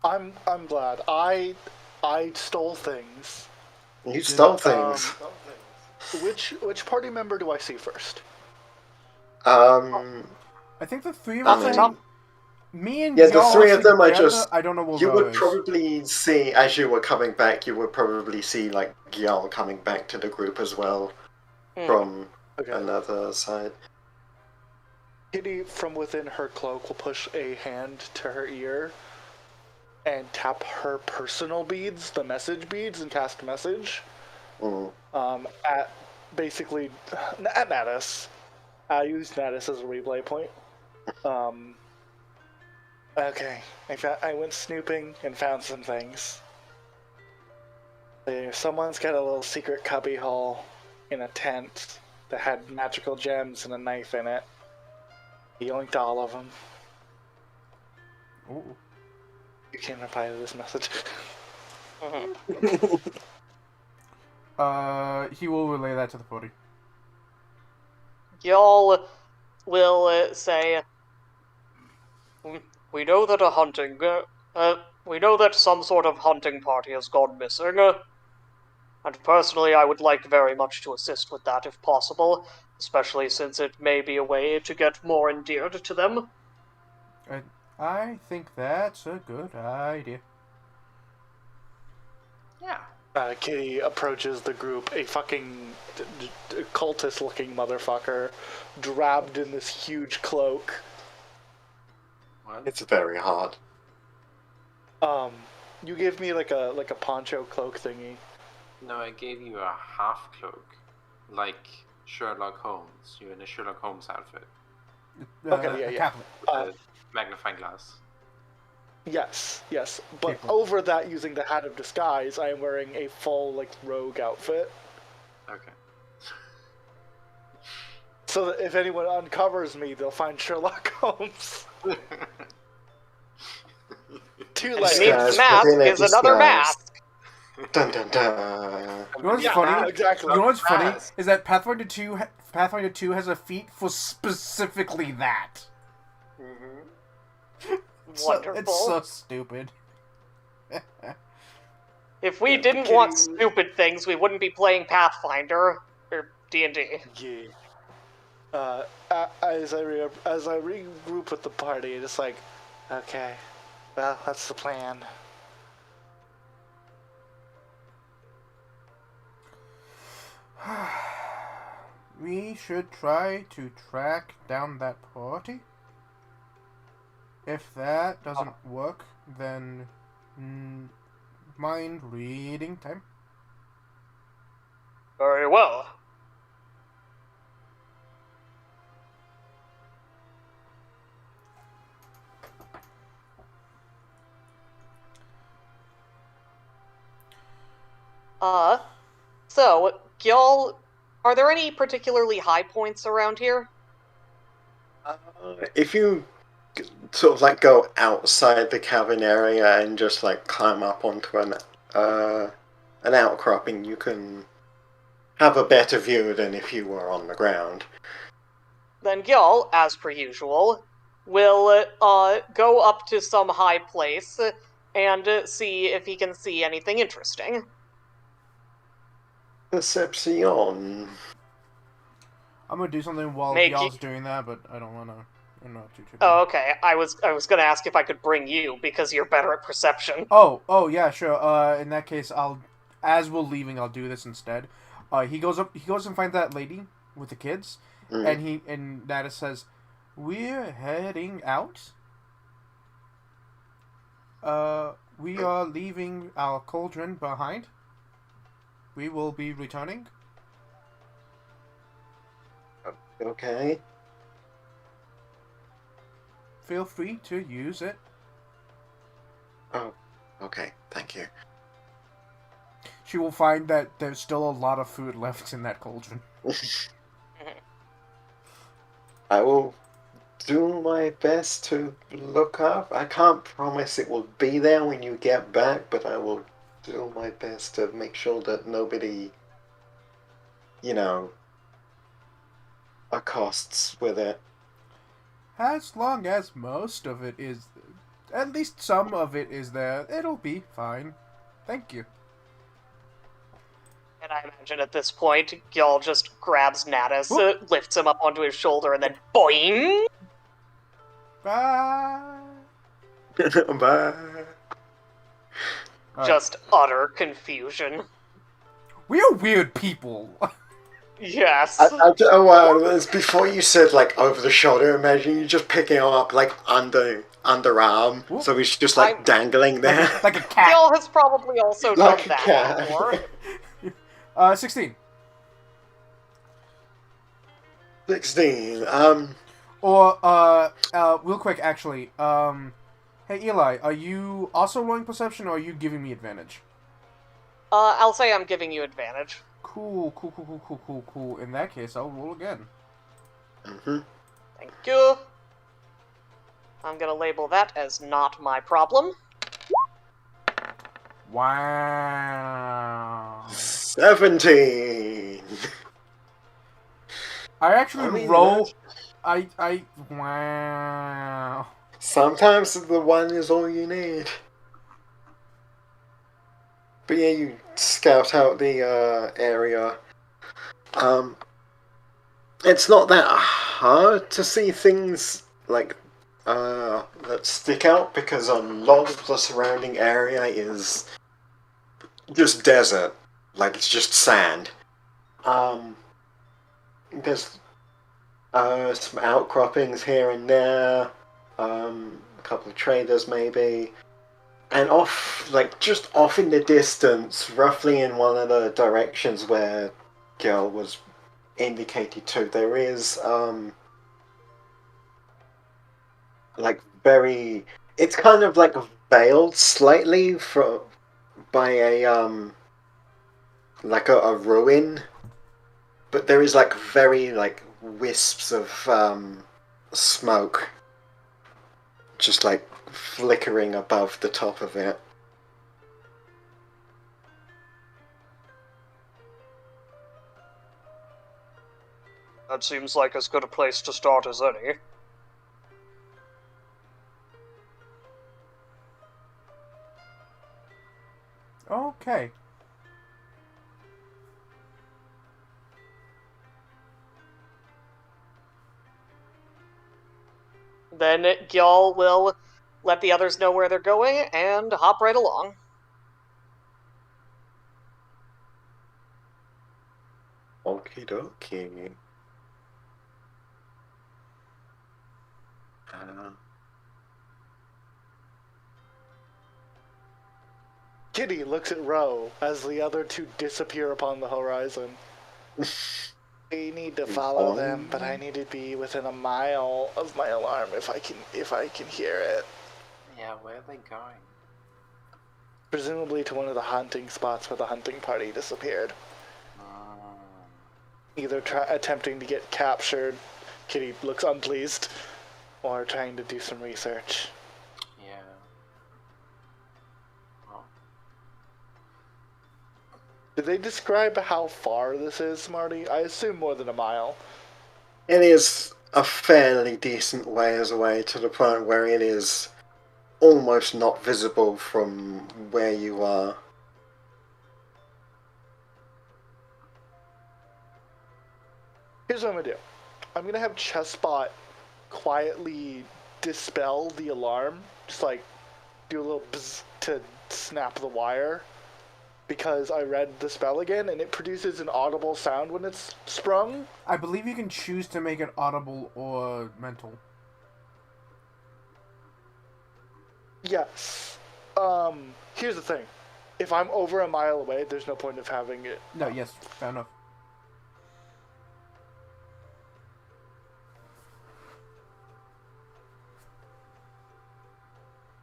I'm glad. I stole things. You stole things. Which party member do I see first? I think the three of us. Me and yeah, the y'all three of them together, are just. I don't know what you Ro would is. probably see, as you were coming back, you would probably see, like, Gyal coming back to the group as well from another side. Kitty, from within her cloak, will push a hand to her ear and tap her personal beads, the message beads, and cast a message. At basically at Natus. I used Natus as a replay point. Okay, I went snooping and found some things. Someone's got a little secret cubby hole in a tent that had magical gems and a knife in it. He yoinked all of them. Ooh. You can't reply to this message. He will relay that to the party. Y'all will say, we know that we know that some sort of hunting party has gone missing. And personally, I would like very much to assist with that if possible, especially since it may be a way to get more endeared to them. I think that's a good idea. Yeah. Kitty approaches the group, a fucking cultist-looking motherfucker, draped in this huge cloak. What? It's very hard. You give me like a poncho cloak thingy. No, I gave you a half cloak, like Sherlock Holmes. You're in a Sherlock Holmes outfit. Okay, yeah. Catholic. The magnifying glass. Yes. But People. over that, using the hat of disguise, I am wearing a full like rogue outfit. Okay. So that if anyone uncovers me, they'll find Sherlock Holmes. Too late. Sneak's mask within a is another disguise. mask. Dun dun dun. You know what's Yeah, funny? exactly. You know what's funny Fast. is that Pathfinder 2 has a feat for specifically that. Wonderful. It's so stupid. If we didn't Kitty- want stupid things, we wouldn't be playing Pathfinder or D&D. Yeah. As I regroup with the party, it's like, okay, well, that's the plan. We should try to track down that party. If that doesn't work, then mind reading time. Very well. So, y'all, are there any particularly high points around here? If you sort of like go outside the cavern area and just like climb up onto an outcropping, you can have a better view than if you were on the ground. Then y'all, as per usual, will go up to some high place and see if he can see anything interesting. Perception. I'm gonna do something while Make y'all's it- doing that, but I don't wanna. I'm not too. Oh, okay. I was gonna ask if I could bring you because you're better at perception. Oh, yeah, sure. In that case, as we're leaving, I'll do this instead. He goes and finds that lady with the kids, and Nada says, "We're heading out. We are leaving our cauldron behind. We will be returning." Okay. Feel free to use it. Oh, okay. Thank you. She will find that there's still a lot of food left in that cauldron. I will do my best to look up. I can't promise it will be there when you get back, but I will do my best to make sure that nobody, accosts with it. As long as most of it is, at least some of it is there, it'll be fine. Thank you. And I imagine at this point, y'all just grabs Natus, Whoop. lifts him up onto his shoulder, and then boing! Bye. Bye. Alright. Just utter confusion. We are weird people. Yes. It's before you said like over the shoulder. Imagine you just picking him up like underarm, Whoop. so he's just like dangling there. like a cat. Y'all has probably also done Like a that cat. before. 16. 16. Or, real quick, actually, hey Eli, are you also rolling perception, or are you giving me advantage? I'll say I'm giving you advantage. Cool. In that case, I'll roll again. Thank you. I'm gonna label that as not my problem. Wow. 17. I actually I mean, roll. Wow. Sometimes the one is all you need. But yeah, you scout out the area. It's not that hard to see things like that stick out because a lot of the surrounding area is just desert, like it's just sand. There's some outcroppings here and there, a couple of traders maybe, and off, like just off in the distance, roughly in one of the directions where Gil was indicated to, there is like very, it's kind of like veiled slightly by a like a ruin, but there is like very like wisps of smoke just like flickering above the top of it. That seems like as good a place to start as any. Okay. Then Gyal will let the others know where they're going and hop right along. Okie dokie. Kitty looks at Ro as the other two disappear upon the horizon. I need to follow them, but I need to be within a mile of my alarm if I can hear it. Yeah, where are they going? Presumably to one of the hunting spots where the hunting party disappeared. Either attempting to get captured, Kitty looks unpleased, or trying to do some research. Yeah. Oh. Did they describe how far this is, Smarty? I assume more than a mile. It is a fairly decent ways away to the point where it is almost not visible from where you are. Here's what I'm gonna do. I'm gonna have Chessbot quietly dispel the alarm. Just like do a little bzz to snap the wire. Because I read the spell again and it produces an audible sound when it's sprung. I believe you can choose to make it audible or mental. Yes. Here's the thing. If I'm over a mile away, there's no point of having it. No, yes, fair enough.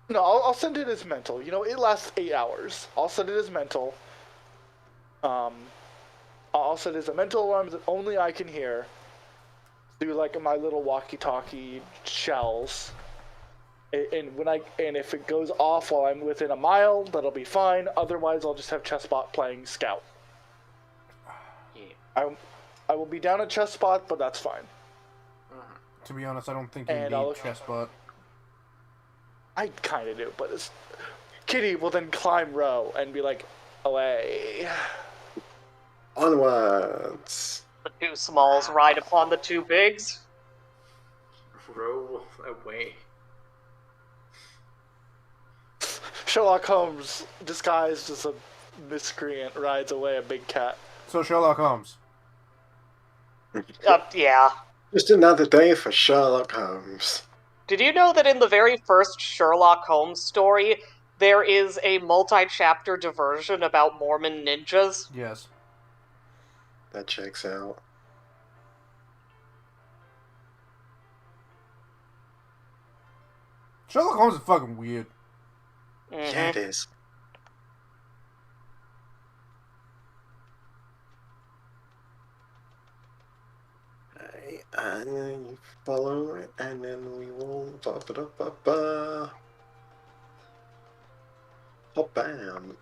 No, I'll send it as mental. You know, it lasts 8 hours. I'll send it as mental. I'll set it as a mental alarm that only I can hear through like my little walkie-talkie shells. And if it goes off while I'm within a mile, that'll be fine. Otherwise, I'll just have Chessbot playing Scout. Yeah. I will be down at Chessbot, but that's fine. To be honest, I don't think you And need I'll- Chessbot. I kind of do, but Kitty will then climb Ro and be like, away. Onwards! The two smalls ride upon the two bigs. Roll away. Sherlock Holmes, disguised as a miscreant, rides away a big cat. So Sherlock Holmes. Yeah. Just another day for Sherlock Holmes. Did you know that in the very first Sherlock Holmes story, there is a multi-chapter diversion about Mormon ninjas? Yes. That checks out. Sherlock Holmes is fucking weird. Mm-hmm. Yeah, it is. Right, and then you follow it, and then we will ba-ba-da-ba-ba. Hop bam.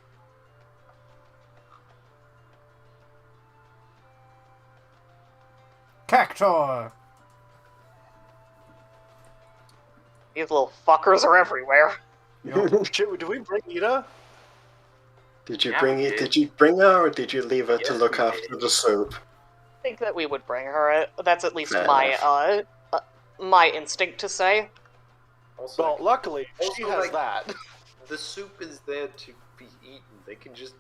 Cactuar! These little fuckers are everywhere. Yep. Shit, do we bring Ida? Did you Yeah, bring we it? did. Did you bring her, or did you leave her to Yes, look we after did. the soup? I think that we would bring her. That's at least Fair my enough. my instinct to say. Also, Well, luckily, she also, has like- that. the soup is there to be eaten. They can just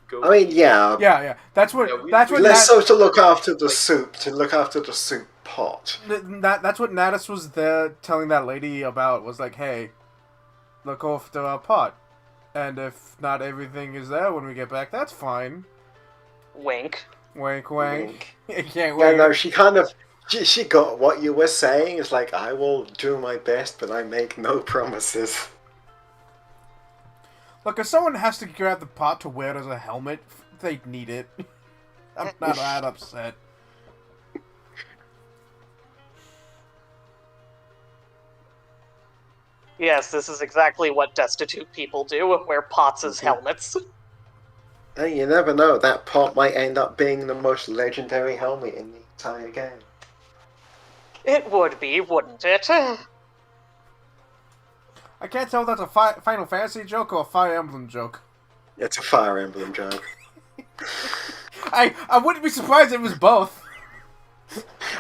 go. I mean, eat. yeah. Yeah. That's what. Yeah, we- that's what. Less Nat, so to look after the soup, to look after the soup pot. that's what Natus was there telling that lady about. Was like, hey, look after our pot, and if not everything is there when we get back, that's fine. Wink. Wink, wink. I can't Yeah, wait. no, she kind of she got what you were saying. It's like, I will do my best, but I make no promises. Look, if someone has to grab the pot to wear it as a helmet, they need it. I'm not that upset. Yes, this is exactly what destitute people do, wear pots as helmets. Hey, you never know. That pot might end up being the most legendary helmet in the entire game. It would be, wouldn't it? I can't tell if that's a Final Fantasy joke or a Fire Emblem joke. It's a Fire Emblem joke. I wouldn't be surprised if it was both.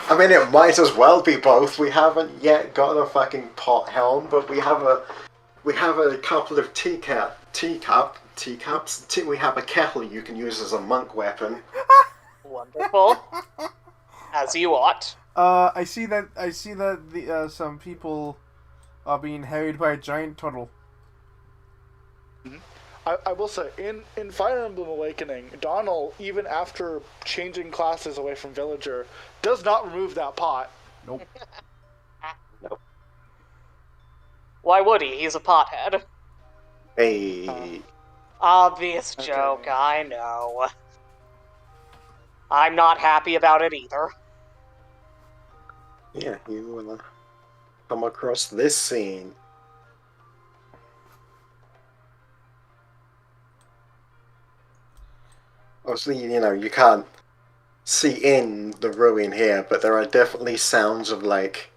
I mean, it might as well be both. We haven't yet got a fucking pot helm, but we have a couple of teacups. We have a kettle you can use as a monk weapon. Wonderful. As you ought. I see that the some people are being harried by a giant turtle. I will say, in Fire Emblem Awakening, Donald, even after changing classes away from Villager, does not remove that pot. Nope. Why would he? He's a pothead. Hey. Obvious Okay. joke, I know. I'm not happy about it either. Yeah, you wanna come across this scene. Obviously, you know, you can't see in the ruin here, but there are definitely sounds of, like,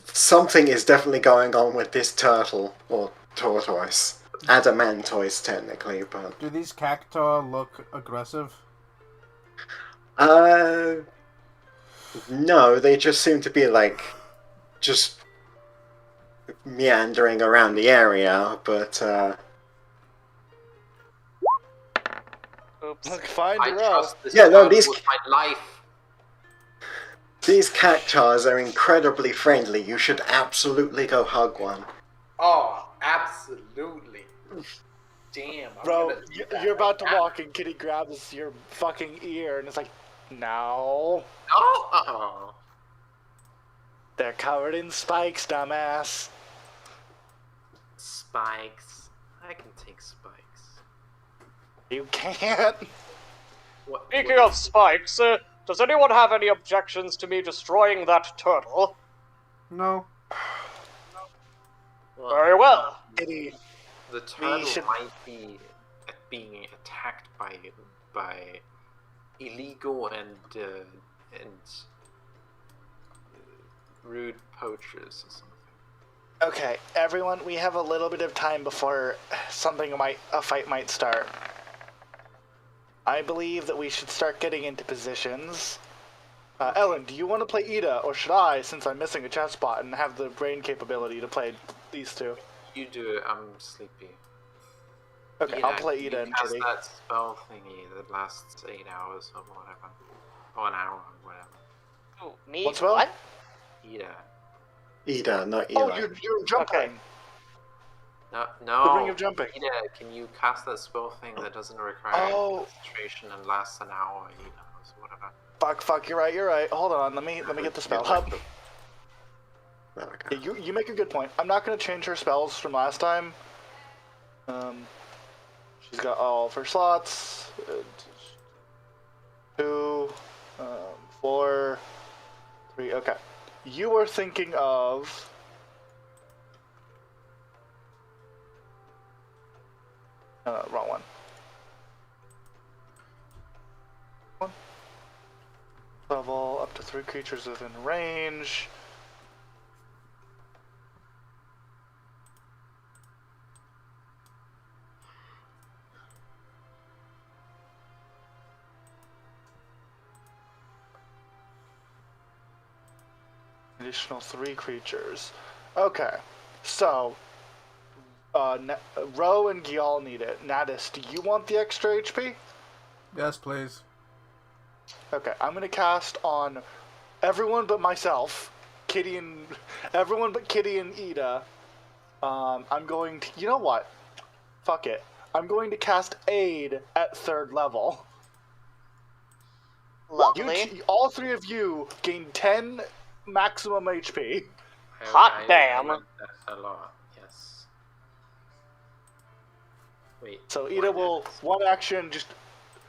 something is definitely going on with this turtle, or tortoise. Adamantoise, technically, but... Do these cacti look aggressive? No, they just seem to be, like, just meandering around the area, but, Oops. Look, find I her out. trust this Yeah, no, turtle these- with my life. these cactuars are incredibly friendly. You should absolutely go hug one. Oh, absolutely. Damn. I'm Bro, gonna do that you're about to right now. walk and Kitty grabs your fucking ear and it's like, no. Oh, They're covered in spikes, dumbass. spikes. I can take spikes. You can't. What? Speaking of spikes, does anyone have any objections to me destroying that turtle? No. Well, Very well. Kitty. the turtle should- might be being attacked by illegal and rude poachers or something. Okay, everyone, we have a little bit of time before a fight might start. I believe that we should start getting into positions. Ellen, do you want to play Ida, or should I, since I'm missing a chat spot and have the brain capability to play these two? You do it. I'm sleepy. Okay, Ida, I'll play can Ida you and cast Kitty. that spell thingy that lasts 8 hours or whatever, or an hour or whatever. Ooh, me? What spell? What? Ida. Ida, not Oh, Eli. you're jumping. Okay. No, The no. Ring of Jumping. Ida, can you cast that spell thing that doesn't require Oh. concentration and lasts an hour, 8 hours, whatever? Fuck, you're right. Hold on, let me get the spell up. There we go. Yeah, you make a good point. I'm not gonna change her spells from last time. She's got all of her slots. 2, 4, 3. Okay, you were thinking of. Wrong one. Level up to 3 creatures within range. additional 3 creatures. Okay, so Ro and Gyal need it. Natus, do you want the extra HP? Yes, please. Okay, I'm gonna cast on everyone but myself, everyone but Kitty and Ida. I'm going to, you know what? Fuck it. I'm going to cast Aid at 3rd level. Lovely. All 3 of you gain 10 maximum HP. Hot damn. I like that a lot. Yes. Wait. So Ida why will, not? one action,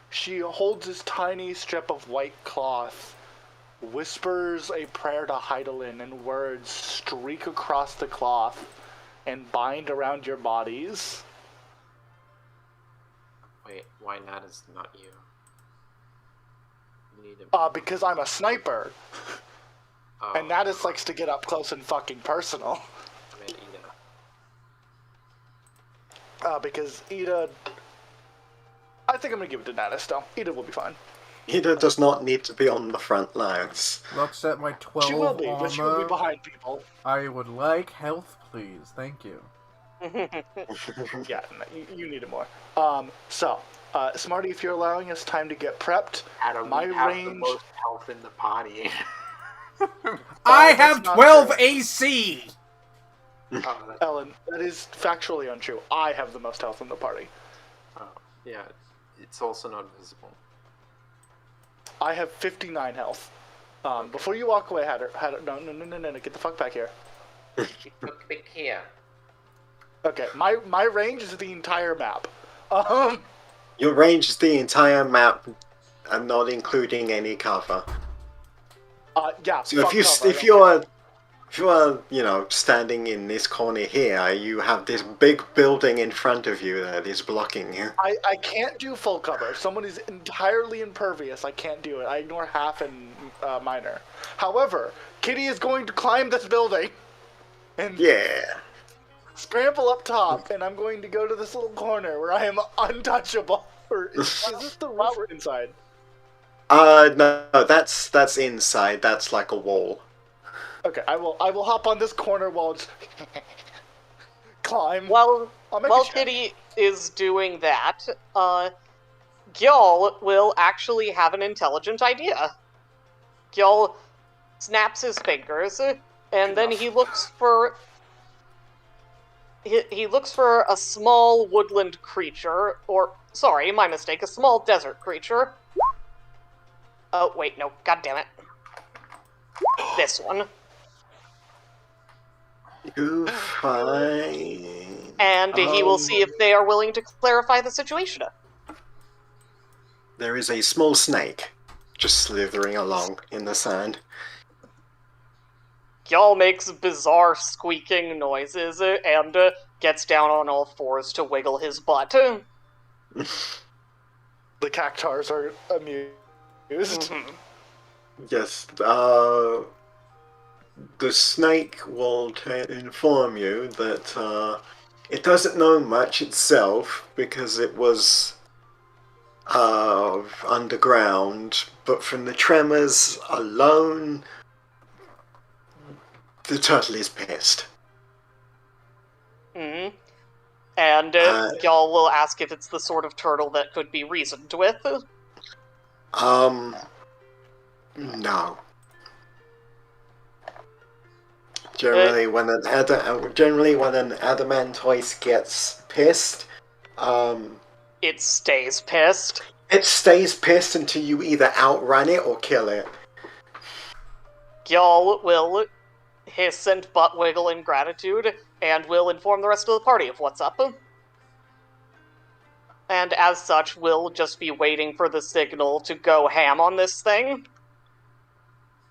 she holds this tiny strip of white cloth, whispers a prayer to Heidelin, and words streak across the cloth and bind around your bodies. Wait, why not is not you? You need a... Because I'm a sniper, Oh, and Natus likes to get up close and fucking personal. I meant Ida. Because Ida... I think I'm gonna give it to Natus, though. Ida will be fine. Ida does not need to be on the front lines. Looks at my 12 She will be, armor. but she will be behind people. I would like health, please. Thank you. Yeah, no, you need it more. Smarty, if you're allowing us time to get prepped, Adam, my we have range... the most health in the party. I that's have not 12 true. AC! Oh, that's... Ellen, that is factually untrue. I have the most health in the party. oh, yeah, it's also not visible. I have 59 health. Before you walk away, Hatter, no, get the fuck back here. Look back here. Okay, my range is the entire map. Your range is the entire map, and not including any cover. Yeah. So fuck cover, if you are, you know, standing in this corner here, you have this big building in front of you that is blocking you. I can't do full cover. If someone is entirely impervious, I can't do it. I ignore half and minor. However, Kitty is going to climb this building and Yeah. scramble up top, and I'm going to go to this little corner where I am untouchable. Or is this the roof or inside? No, that's inside. That's like a wall. Okay, I will hop on this corner while it's climb. While I'll make while a check. Kitty is doing that, Gil will actually have an intelligent idea. Gil snaps his fingers, and then he looks for he looks for a small woodland creature, or sorry, my mistake, a small desert creature. Oh wait, no, god damn it. This one. You fine. And he will see if they are willing to clarify the situation. There is a small snake just slithering along in the sand. Y'all makes bizarre squeaking noises and gets down on all fours to wiggle his butt. The cactars are amused. Mhm. Yes, the snake will inform you that it doesn't know much itself because it was underground, but from the tremors alone, the turtle is pissed. Mhm. And y'all will ask if it's the sort of turtle that could be reasoned with. No. Generally, when an adamantoise gets pissed, It stays pissed. it stays pissed until you either outrun it or kill it. Y'all will hiss and butt wiggle in gratitude, and will inform the rest of the party of what's up. And as such, we'll just be waiting for the signal to go ham on this thing.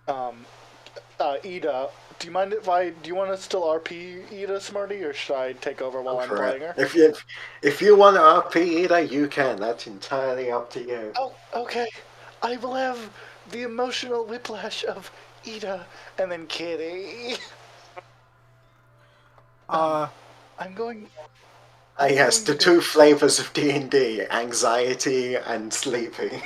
Ida, do you mind do you want to still RP Ida, Smarty, or should I take over while I'm For playing it. her? If you want to RP Ida, you can. That's entirely up to you. Oh, okay. I will have the emotional whiplash of Ida and then Kitty. I'm going... Yes, the two flavors of D&D, anxiety and sleeping.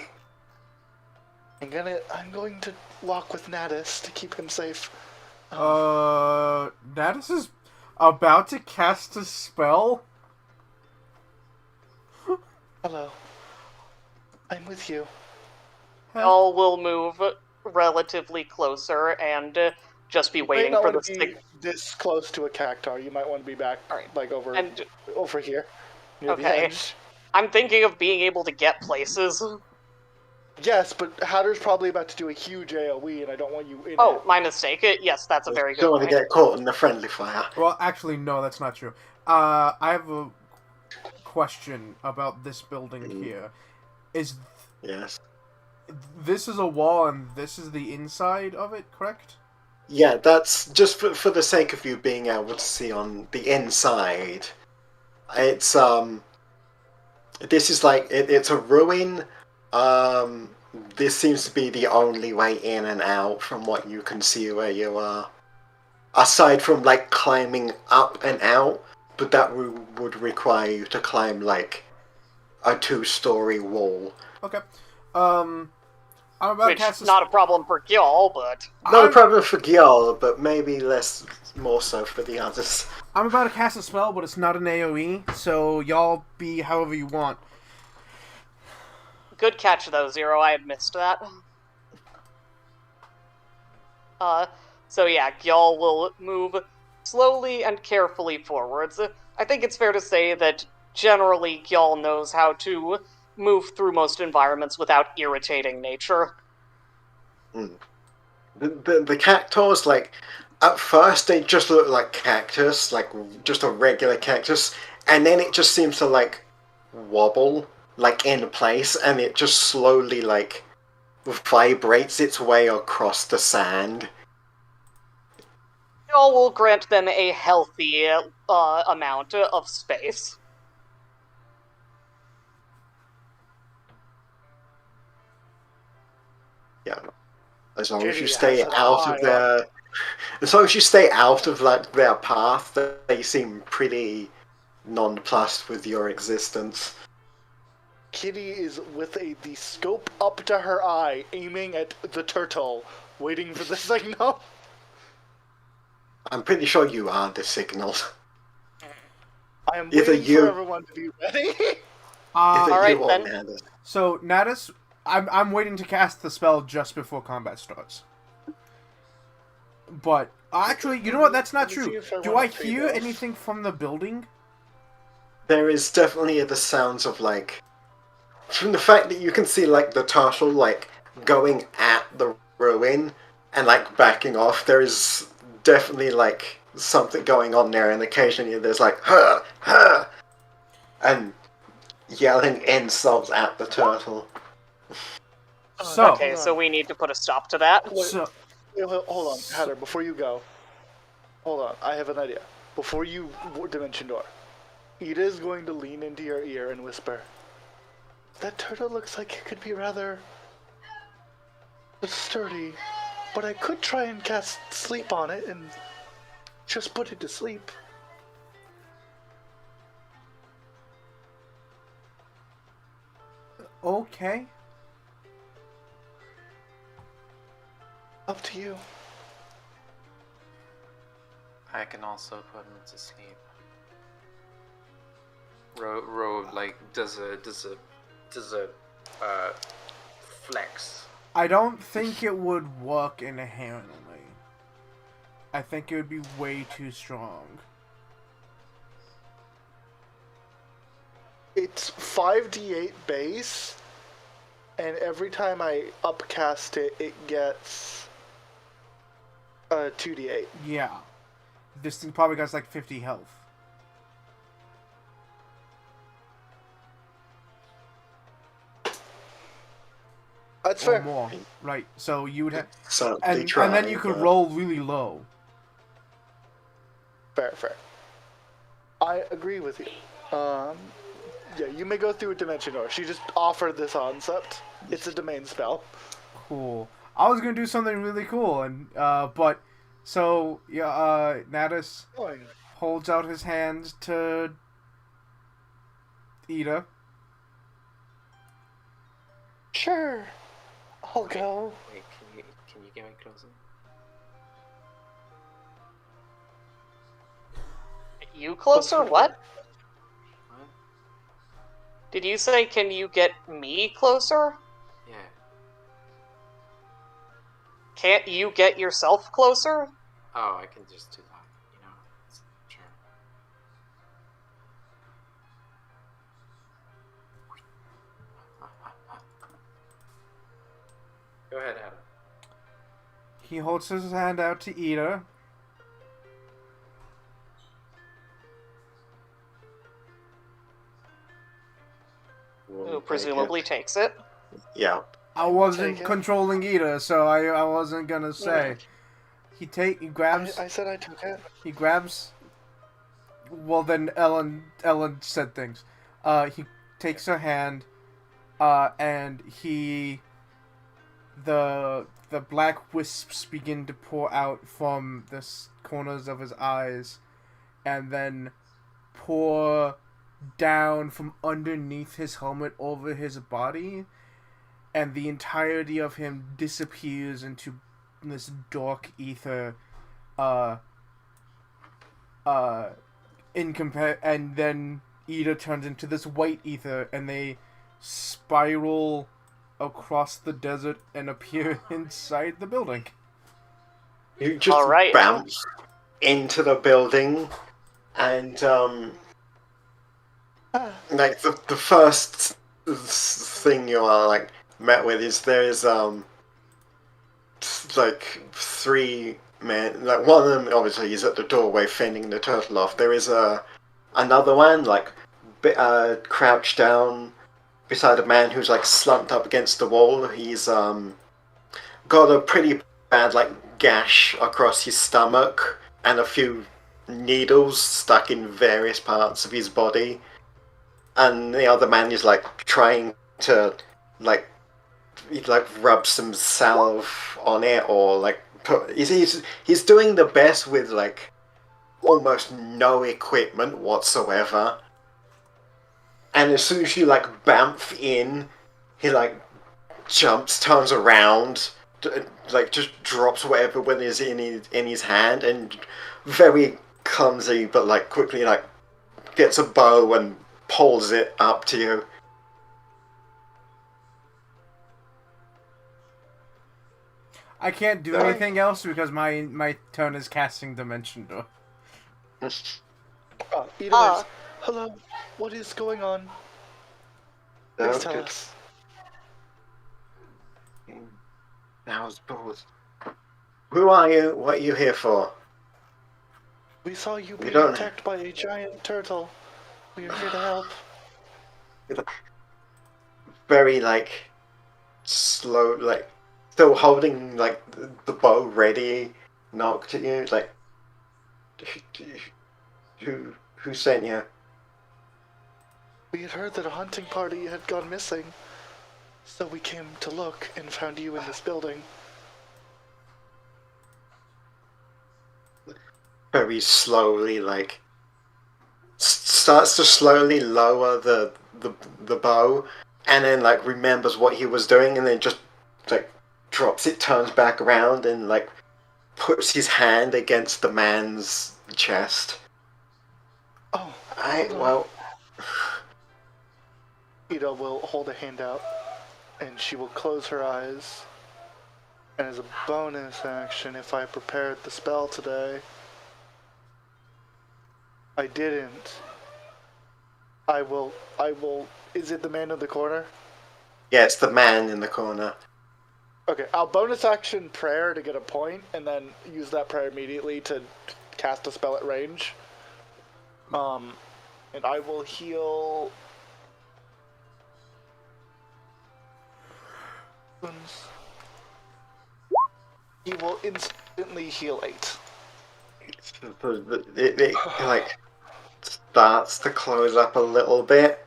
I'm going to lock with Natus to keep him safe. Natus is about to cast a spell. Hello. I'm with you. Y'all will move relatively closer and just be You might waiting not for want the to be sig- this close to a cactar. You might want to be back, Alright. like over And here, near the okay, edge. I'm thinking of being able to get places. Yes, but Hatter's probably about to do a huge AoE, and I don't want you in Oh, it. my mistake. Yes, that's a very good Don't want to point. get caught in the friendly fire. Well, actually, no, that's not true. I have a question about this building here. Is Yes. this is a wall and this is the inside of it, correct? Yeah, that's just for the sake of you being able to see on the inside. It's this is like it's a ruin. This seems to be the only way in and out from what you can see where you are. Aside from like climbing up and out, but that would require you to climb like a 2-story wall. Okay. I'm about Which to cast a not a problem for y'all, but No problem for Gyal, but maybe more so for the others. I'm about to cast a spell, but it's not an AoE, so y'all be however you want. good catch though, Zero. I had missed that. So yeah, y'all will move slowly and carefully forwards. I think it's fair to say that generally y'all knows how to move through most environments without irritating nature. The cactus, like, at first they just look like cactus, like just a regular cactus, and then it just seems to like wobble, like in place, and it just slowly like vibrates its way across the sand. Y'all will grant them a healthy amount of space. Yeah. As long as you Kitty stay has an out eye of their, as long as you stay out of like their path, they seem pretty nonplussed with your existence. Kitty is with the scope up to her eye, aiming at the turtle, waiting for the signal. I'm pretty sure you are the signal. I am Either waiting you- for everyone to be ready. Either alright you or then. Natus. So Natus, I'm waiting to cast the spell just before combat starts. But actually, you know what? That's not Let me see true. if I Do wanna I see hear this. anything from the building? There is definitely the sounds of like, from the fact that you can see like the turtle like going at the ruin and like backing off. There is definitely like something going on there, and occasionally there's like huh, and yelling insults at the turtle. So, Okay, so we need to put a stop to that. Wait, so hold on, Hatter, before you go. Hold on, I have an idea. Before you Dimension Door, Ida is going to lean into your ear and whisper, "That turtle looks like it could be rather sturdy, but I could try and cast sleep on it and just put it to sleep." okay. Up to you. I can also put him to sleep. Ro like does a flex. I don't think it would work inherently. I think it would be way too strong. It's 5d8 base, and every time I upcast it, it gets 2d8. Yeah. This thing probably got like 50 health. That's Or fair. more. Right. So you would have... So they And try. then you could but- roll really low. Fair. I agree with you. Yeah, you may go through a Dimension Door. She just offered this concept. It's a domain spell. Cool. I was gonna do something really cool, and but so yeah, Natus Going. holds out his hand to Ida. Sure. I'll go. Wait, can you get me closer? You closer? What? What? Did you say, can you get me closer? Yeah. Can't you get yourself closer? Oh, I can just do that, you know. Sure. Go ahead, Adam. He holds his hand out to Ida. Who presumably takes it. Yeah. I wasn't controlling Ida, so I wasn't gonna say. He grabs. I said I took it. He grabs. Well, then Ellen said things. He takes her hand, and the black wisps begin to pour out from the corners of his eyes, and then pour down from underneath his helmet over his body, and the entirety of him disappears into this dark ether. And then Ida turns into this white ether, and they spiral across the desert and appear inside the building. You just Alright. bounce into the building, and like the first thing you are like met with is there's like three men. Like one of them obviously is at the doorway fending the turtle off. There is another one like crouched down beside a man who's like slumped up against the wall. He's got a pretty bad like gash across his stomach and a few needles stuck in various parts of his body. And the other man is like trying to like rub some salve on it, or like he's doing the best with like almost no equipment whatsoever. And as soon as you like bamf in, he like jumps, turns around, like just drops whatever when is in his hand, and very clumsy but like quickly like gets a bow and pulls it up to you. I can't do anything else because my turn is casting Dimension Door. Anyways, hello. What is going on? Please tell Okay. us. Now it's both. Who are you? What are you here for? We saw you being don't- attacked by a giant turtle. We are here to help. Very like slow, like still holding like the bow ready, knocked at you. Like who sent you? We had heard that a hunting party had gone missing, so we came to look and found you in this building. Very slowly, like starts to slowly lower the bow, and then like remembers what he was doing, and then just like drops it, turns back around, and like puts his hand against the man's chest. Oh, Well, Ida will hold a hand out, and she will close her eyes. And as a bonus action, if I prepared the spell today, I didn't. I will, is it the man in the corner? yeah, it's the man in the corner. Okay, I'll bonus action prayer to get a point, and then use that prayer immediately to cast a spell at range. And I will heal... He will instantly heal 8. It like starts to close up a little bit,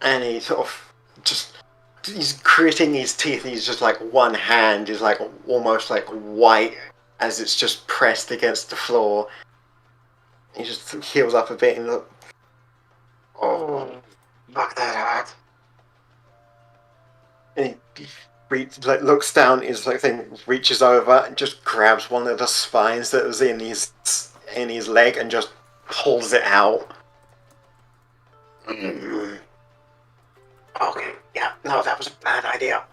and he sort of just he's gritting his teeth, and he's just like one hand is like almost like white as it's just pressed against the floor. He just heals up a bit and look. Oh, fuck, that hurt. And he looks down, his like thing reaches over and just grabs one of the spines that was in in his leg and just pulls it out. Okay, yeah, no, that was a bad idea.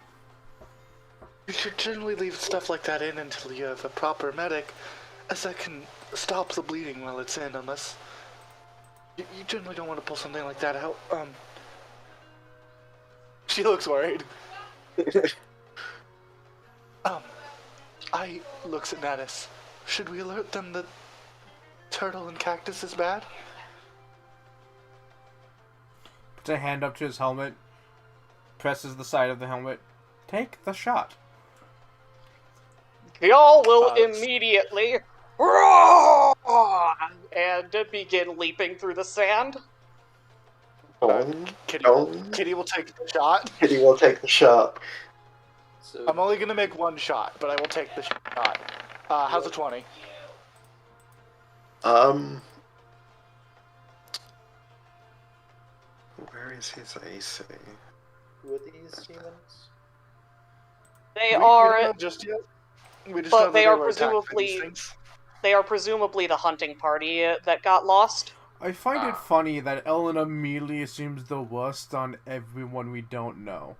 You should generally leave stuff like that in until you have a proper medic, as that can stop the bleeding while it's in, unless... You generally don't want to pull something like that out. She looks worried. I looks at Natus. Should we alert them that turtle and cactus is bad? Puts a hand up to his helmet, presses the side of the helmet. Take the shot. Y'all will immediately roar and begin leaping through the sand. Kitty will take the shot. Kitty will take the shot. So, I'm only gonna make one shot, but I will take the shot. How's a 20? Where is his AC? Who are these demons? They We don't are, know just yet. We just but know that they are were attacked by these presumably things. the hunting party that got lost. I find it funny that Ellen immediately assumes the worst on everyone we don't know.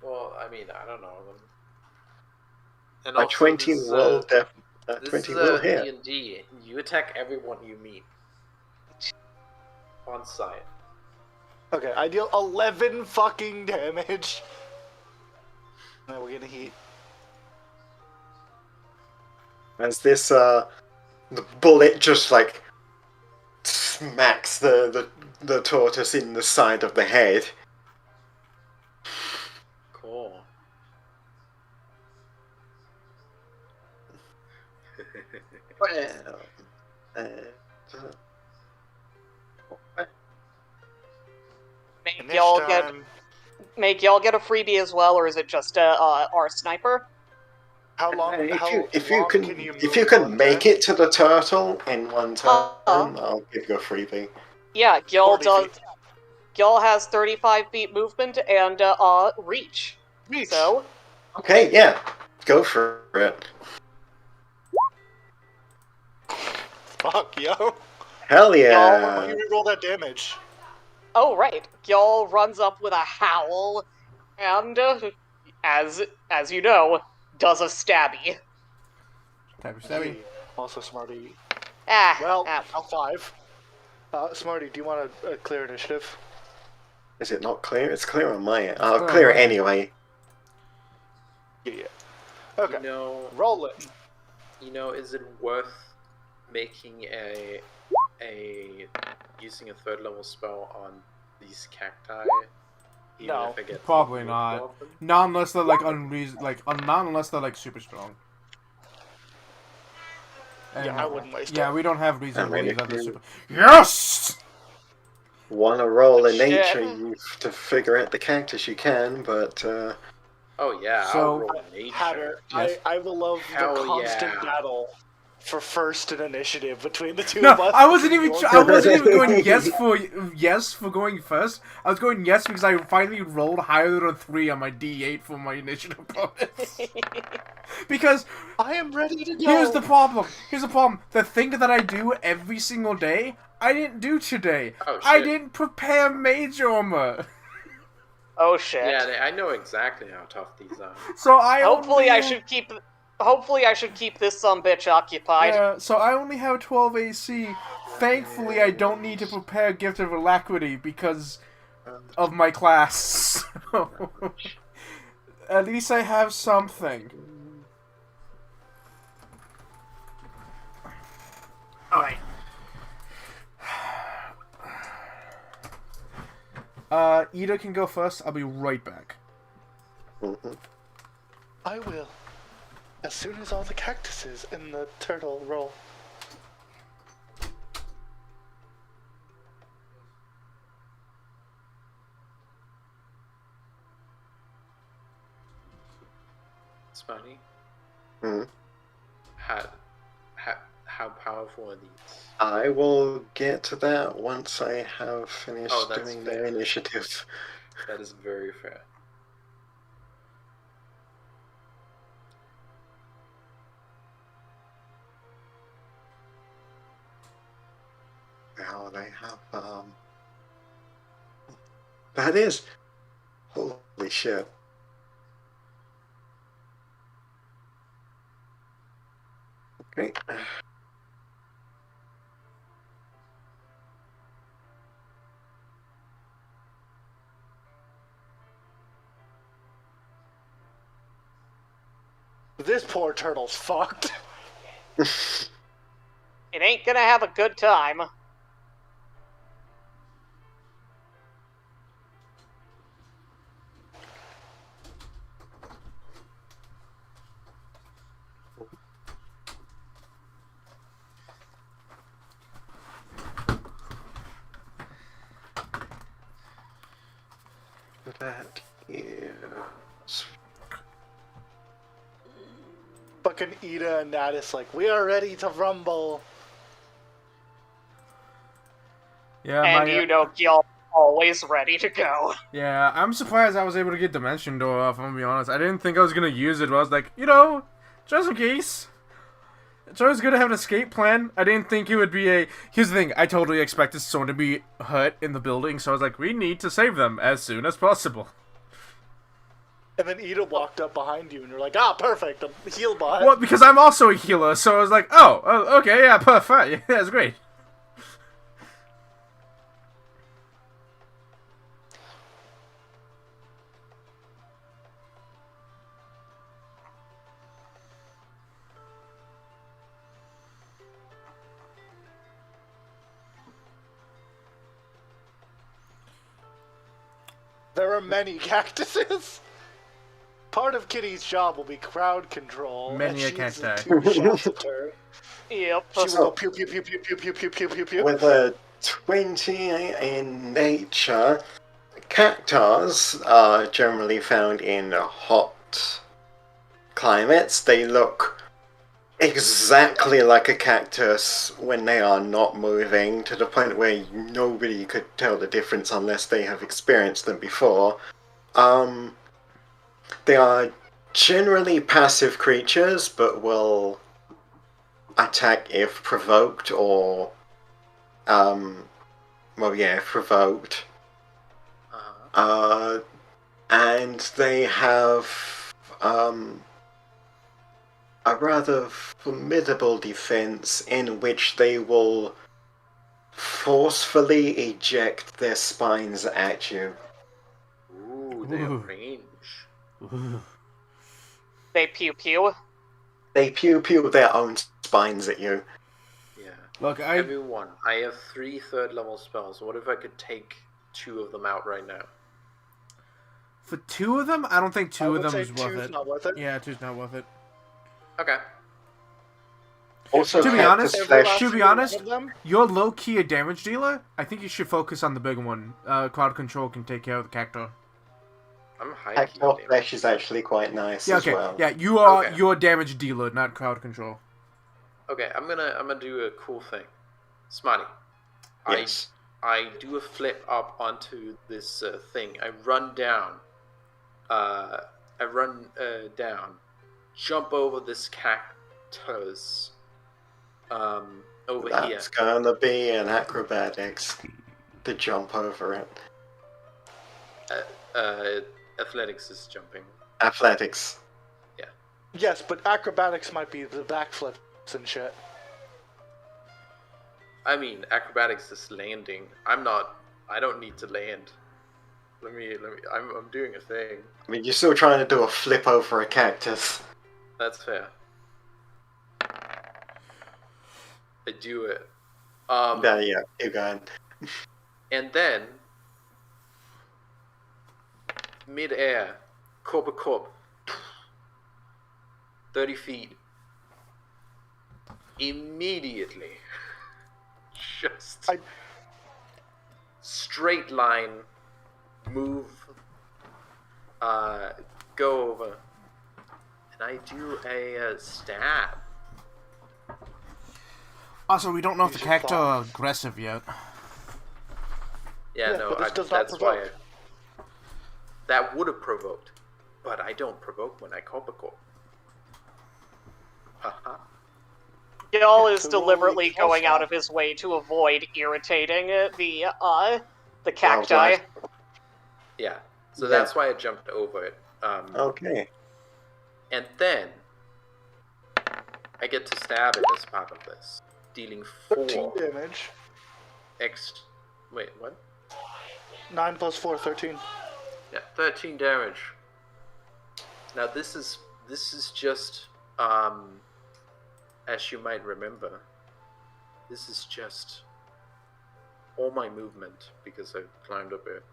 well, I mean, I don't know them. And A also, 20 this is will this 20 is will a hit. D&D. You attack everyone you meet. On site. Okay, I deal 11 fucking damage. Now we're gonna heat. As this, the bullet just like smacks the tortoise in the side of the head. Cool. Well, Make y'all get a freebie as well, or is it just our sniper? How long? if you can move make turn? it to the turtle in one turn, I'll give you a freebie. Yeah, Gil 40 does. feet. Gil has 35 feet movement and reach. Reach. So Okay, yeah, go for it. Fuck, yo. Hell Why yeah! do you roll that damage? oh right, Gil runs up with a howl, and as you know, does a stabby. Type of stabby. Also, Smarty. Ah, Well, ah. I'll 5. Smarty, do you want a clear initiative? Is it not clear? It's clear on my end. I'll clear on clear it my end. anyway. Yeah. Okay. Roll it. Is it worth making using a 3rd level spell on these cacti? Even No, if I get Probably multiple not. of them? Not unless they're like not unless they're like super strong. Yeah, I wouldn't waste Yeah, it. we don't have reason I to mean, believe if that they're you- super. Yes. Wanna roll in Shit. nature to figure out the cactus, you can, but Oh yeah, So- I'll roll nature. Hatter, Yes. I will love Hell the constant yeah. battle for first in initiative between the two No, of us. I wasn't even. Your- I wasn't even going yes for going first. I was going yes because I finally rolled higher than a 3 on my D8 for my initiative bonus. Because I am ready to go. here's the problem. The thing that I do every single day, I didn't do today. Oh, I shit. didn't prepare mage armor. Oh shit. Yeah, I know exactly how tough these are. So I Hopefully, only, I should keep. Hopefully, I should keep this sumbitch occupied. Yeah, so I only have 12 AC. Thankfully, I don't need to prepare Gift of Alacrity because of my class. At least I have something. Alright. Ida can go first. I'll be right back. I will. As soon as all the cactuses and the turtle roll. It's funny. Hmm. How powerful are these? I will get to that once I have finished Oh, that's doing fair. their initiative. That is very fair. now they have that is holy shit. Okay. This poor turtle's fucked. It ain't gonna have a good time. That is Fucking Ida and Natus like, we are ready to rumble. Yeah, And you know Gil always ready to go. Yeah, I'm surprised I was able to get Dimension Door off, I'm gonna be honest. I didn't think I was gonna use it, but I was like, just in case. It's always good to have an escape plan. I didn't think it would be a... Here's the thing, I totally expected someone to be hurt in the building, so I was like, we need to save them as soon as possible. And then Ida walked up behind you and you're like, perfect, a heal bot. Well, because I'm also a healer, so I was like, oh okay, yeah, perfect. Yeah, that's great. There are many cactuses. Part of Kitty's job will be crowd control. Many a and she uses cacti. 2 shots a turn. Yep. She will go pew pew pew pew pew pew pew pew pew pew. with a 20 in nature. Cactus are generally found in hot climates. They look exactly like a cactus when they are not moving, to the point where nobody could tell the difference unless they have experienced them before. They are generally passive creatures, but will attack if provoked, or if provoked. And they have a rather formidable defense in which they will forcefully eject their spines at you. Ooh, they have range. They pew pew. They pew pew their own spines at you. Yeah. Look, Everyone, I have 3 third level spells. What if I could take 2 of them out right now? For 2 of them, I don't think 2 I of would them say is worth 2's it. not worth it. Yeah, 2's not worth it. Okay. Also, To be cactus honest- flesh. To be honest, you're low-key a damage dealer. I think you should focus on the bigger one. Crowd control can take care of the cactus. I'm high key Cactus damage. flesh is actually quite nice Yeah, as okay. well. Yeah, you're Okay. a damage dealer, not crowd control. Okay, I'm gonna do a cool thing. Smarty. Yes. I do a flip up onto this thing. I run down. Down. Jump over this cactus. Over here. That's gonna be an acrobatics to jump over it. Athletics is jumping. Athletics. Yes, but acrobatics might be the backflips and shit. I mean, acrobatics is landing. I don't need to land. Let me. I'm doing a thing. I mean, you're still trying to do a flip over a cactus. That's fair. I do it. Yeah, keep going. And then, mid-air, corp, 30 feet. Immediately. Just straight line, move, go over, and I do a stab. Also, we don't know if the Use your cactus are claws. aggressive yet. Yeah, Yeah, no, but this does not that's why provoke. that would have provoked, but I don't provoke when I corp. Haha. Gil is Holy deliberately going cow. out of his way to avoid irritating the Well, cacti. Yeah. So Yeah. that's why I jumped over it. Okay. And then I get to stab it as part of this, dealing 13 4 damage. Wait, what? 9 plus 4, 13. Yeah, 13 damage. Now this is just as you might remember, this is just all my movement because I climbed up it,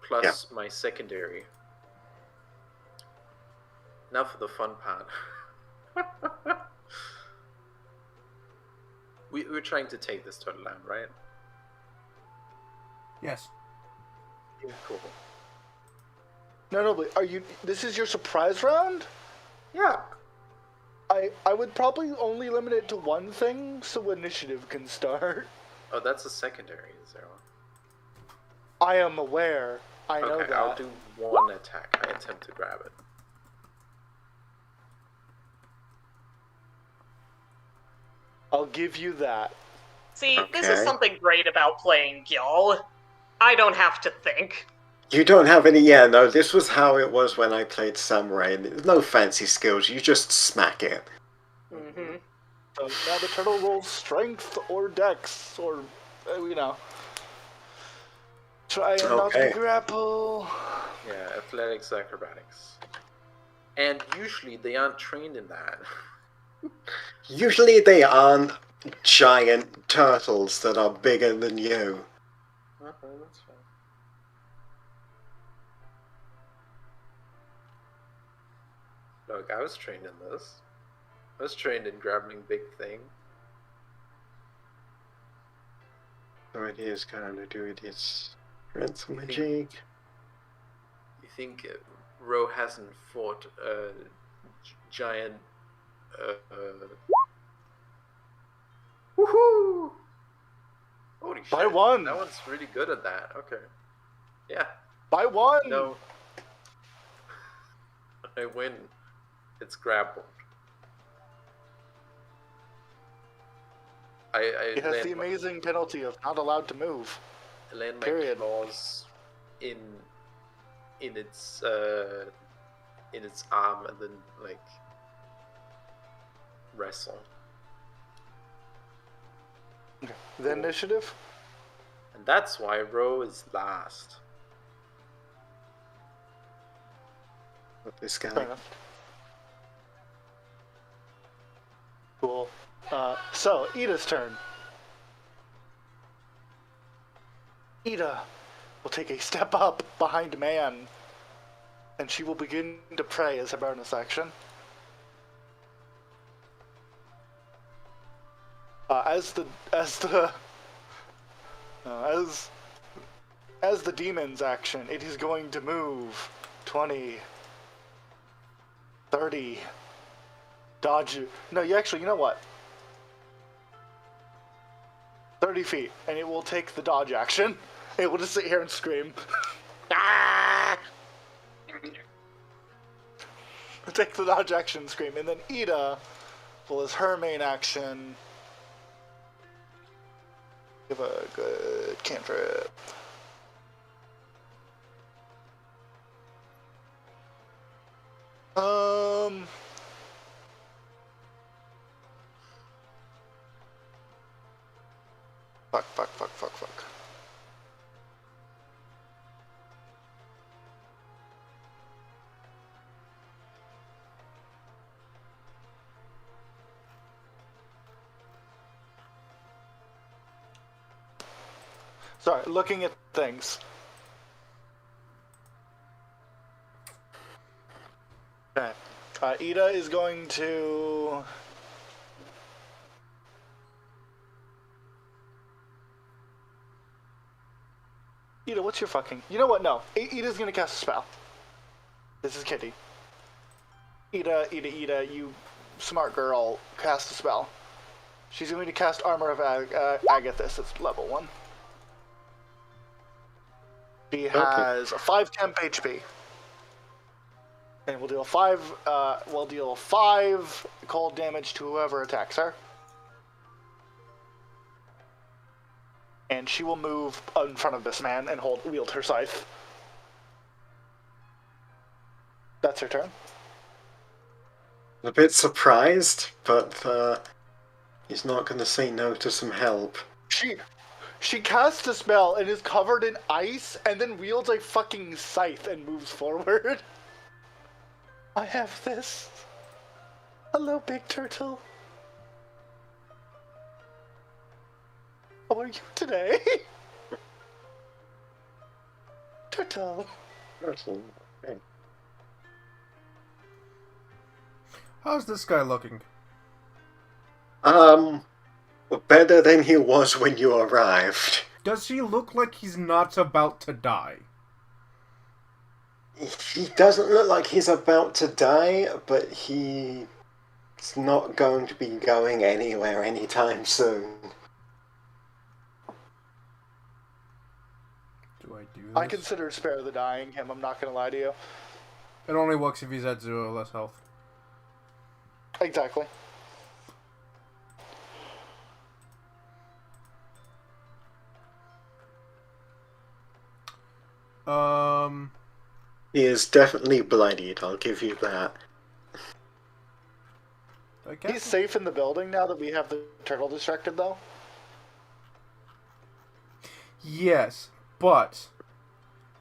plus my secondary. Now for the fun part. We're trying to take this turtle down, right? Yes. Cool. No, but are you? This is your surprise round? Yeah. I would probably only limit it to one thing so initiative can start. Oh, that's a secondary, Zero. I am aware. I know Okay, that. I'll do one attack. I attempt to grab it. I'll give you that. See, this is Okay. something great about playing Gil. I don't have to think. You don't have any. Yeah, no. This was how it was when I played Samurai. No fancy skills. You just smack it. Mm-hmm. So now the turtle rolls strength or dex or, try and not Okay. grapple. Yeah, athletics, acrobatics. And usually they aren't trained in that. Usually they aren't giant turtles that are bigger than you. Okay, that's fine. Look, I was trained in this. I was trained in grappling big thing. So it is going to do its strength magic. You think Ro hasn't fought a giant... Woohoo! Holy shit. By one. That one's really good at that. Okay. Yeah. By one. No. I win. It's grappled. It has land the amazing penalty of not allowed to move. I land my period. claws in its arm and then like wrestle. The initiative? And that's why Ro is last. But this Fair guy. enough. Cool. So, Ida's turn. Ida will take a step up behind Man, and she will begin to pray as a bonus action. As the demon's action, it is going to move 20, 30, dodge. No, you know what? 30 feet, and it will take the dodge action. It will just sit here and scream. Ah! Take the dodge action and scream, and then Ida will, as her main action, give a good cantrip. Fuck. Sorry, looking at things. Okay. Ida is going to... Ida, what's your fucking... You know what? No. Ida's gonna cast a spell. This is Kitty. Ida, you smart girl, cast a spell. She's going to cast Armor of Agathis. It's level 1. She has 5 temp HP. And we'll deal 5. We'll deal 5 cold damage to whoever attacks her. And she will move in front of this man and wield her scythe. That's her turn. A bit surprised, but he's not going to say no to some help. She casts a spell and is covered in ice, and then wields a fucking scythe and moves forward. I have this. Hello, big turtle. How are you today? Turtle. Okay. How's this guy looking? Better than he was when you arrived. Does he look like he's not about to die? He doesn't look like he's about to die, but he's not going to be going anywhere anytime soon. Do I do this? I consider spare the dying him, I'm not gonna lie to you. It only works if he's at 0 or less health. Exactly. He is definitely bloodied, I'll give you that. He's safe in the building now that we have the turtle distracted, though? Yes, but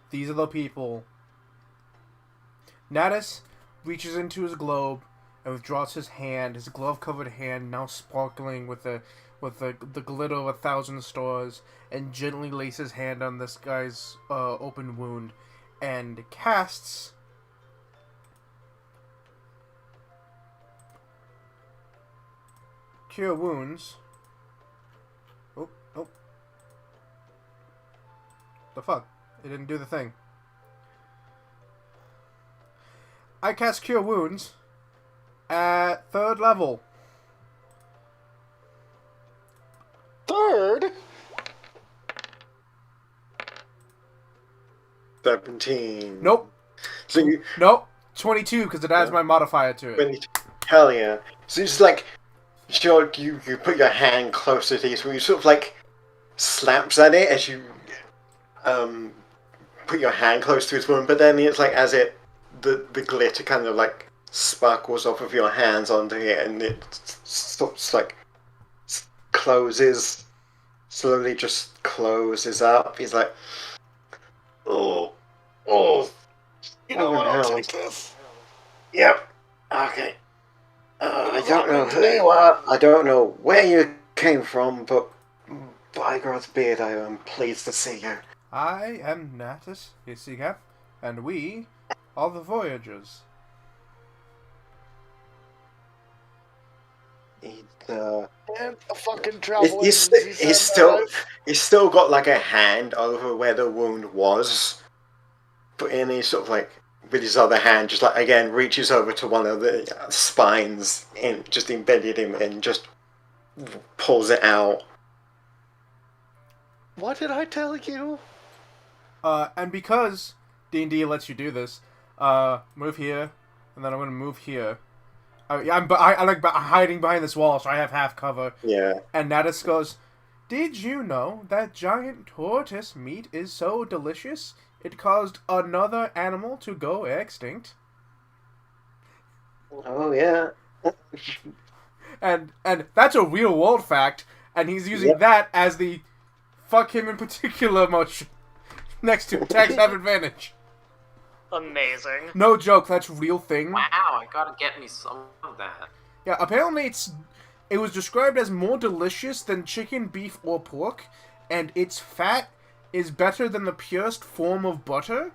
these are the people. Natus reaches into his globe and withdraws his hand, his glove-covered hand now sparkling with the glitter of 1,000 stars, and gently lays his hand on this guy's open wound and casts Cure Wounds. Oh. The fuck? It didn't do the thing. I cast Cure Wounds at 3rd level. 3rd? 17. Nope. So you... Nope. 22, because it adds my modifier to it. 22. Hell yeah. So it's like... Sure, you put your hand closer to his wound, you sort of like... slaps at it as you... put your hand close to his wound, but then it's like as it... The glitter kind of like... sparkles off of your hands onto it, and it sort of like... closes... slowly just closes up. He's like... Oh... You know what, I'll hell. take this. Yep. Okay. I don't know who you are. I don't know where you came from, but by God's beard, I am pleased to see you. I am Natus Hissigap, and we are the Voyagers. And a fucking traveling. He's still got like a hand over where the wound was, but in he sort of like with his other hand, just like again reaches over to one of the spines and just embedded him and just pulls it out. What did I tell you? And because D&D lets you do this, move here, and then I'm gonna move here. I'm like hiding behind this wall, so I have half cover. Yeah. And Natus goes, "Did you know that giant tortoise meat is so delicious? It caused another animal to go extinct." Oh yeah. And that's a real world fact, and he's using that as the fuck him in particular motion next to attacks have advantage. Amazing. No joke, that's a real thing. Wow, I gotta get me some of that. Yeah, apparently it was described as more delicious than chicken, beef, or pork, and its fat is better than the purest form of butter.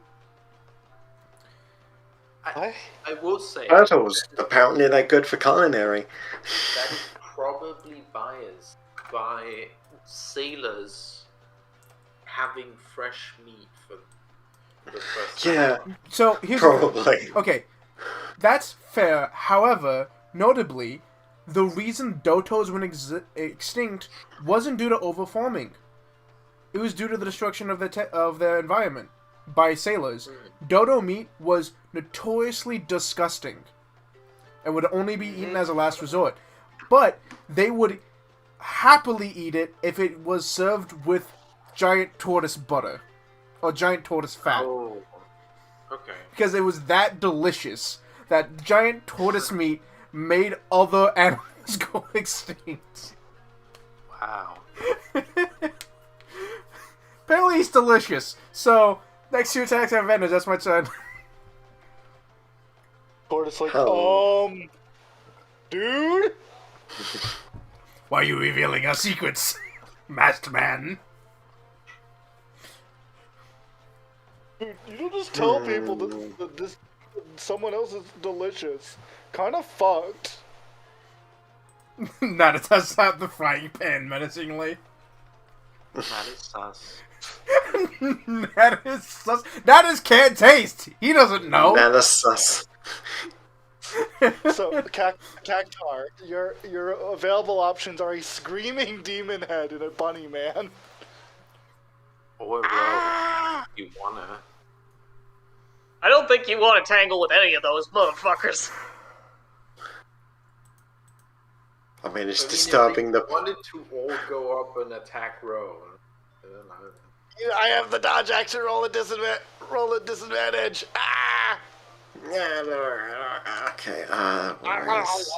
I will say Turtles. Apparently they're good for culinary. that is probably biased by sailors having fresh meat for the first time. Yeah. So here's Probably. Okay, that's fair. However, notably, the reason dotos went extinct wasn't due to overfarming. It was due to the destruction of their environment. by sailors. Dodo meat was notoriously disgusting and would only be eaten as a last resort. But they would happily eat it if it was served with giant tortoise butter or giant tortoise fat. Oh, okay. Because it was that delicious that giant tortoise meat made other animals go extinct. Wow. Apparently it's delicious. So, next year Attacks on Vendors, that's my turn. Tortoise like, Oh. dude? Why are you revealing our secrets, masked man? Dude, you don't just tell people that this someone else is delicious. Kind of fucked. Naruto slapped the frying pan menacingly. That is sus. That is sus. That is can't taste. He doesn't know. Man, that's sus. So, Cactar, your available options are a screaming demon head and a bunny man. Or well, you wanna. I don't think you want to tangle with any of those motherfuckers. I mean, it's I mean, disturbing if the. they wanted to all go up and attack Row. I have the dodge action. Roll a disadvantage. Ah! Yeah, okay, where is...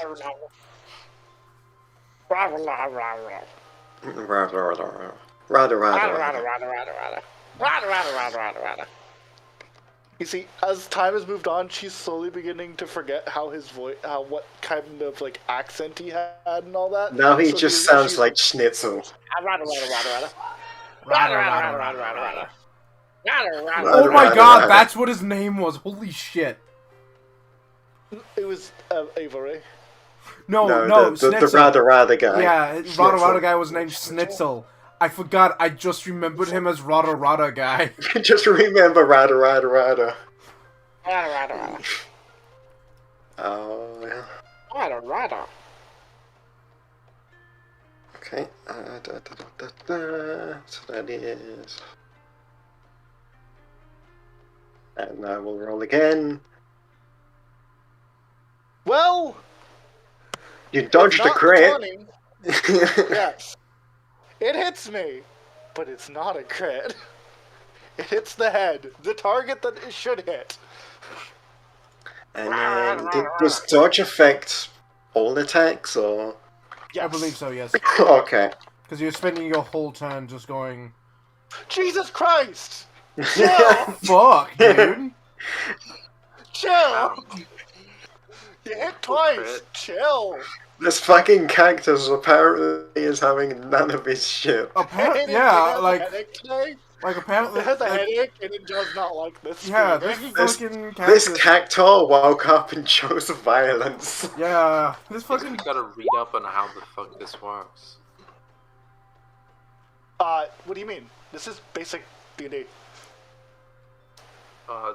Rather. You see, as time has moved on, she's slowly beginning to forget how his voice, what kind of like accent he had and all that. Now he So just sounds she's like Schnitzel. Oh my god, that's what his name was. Holy shit. It was Avery. No, the Snitzel. Rada guy. Yeah, Rada guy was named Snitzel. I forgot, I just remembered him as Rada guy. Just remember Rada. Oh, yeah. Okay. So that is. And I will roll again. Well, You dodged it's the not crit. 20. Yes. It hits me, but it's not a crit. It hits the head, the target that it should hit. And then, does dodge affect all attacks, or? Yes. I believe so, yes. Okay. Because you're spending your whole turn just going, Jesus Christ! fuck, dude. Chill! You hit twice! Chill! This fucking cactus apparently is having none of his shit. Apparently, It yeah, has a like headache today. apparently, It has a like, headache and it does not like this. yeah, this screaming. fucking This cactus. cactor woke up and chose violence. Yeah, this You fucking. gotta read up on how the fuck this works. What do you mean? This is basic D&D. Uh,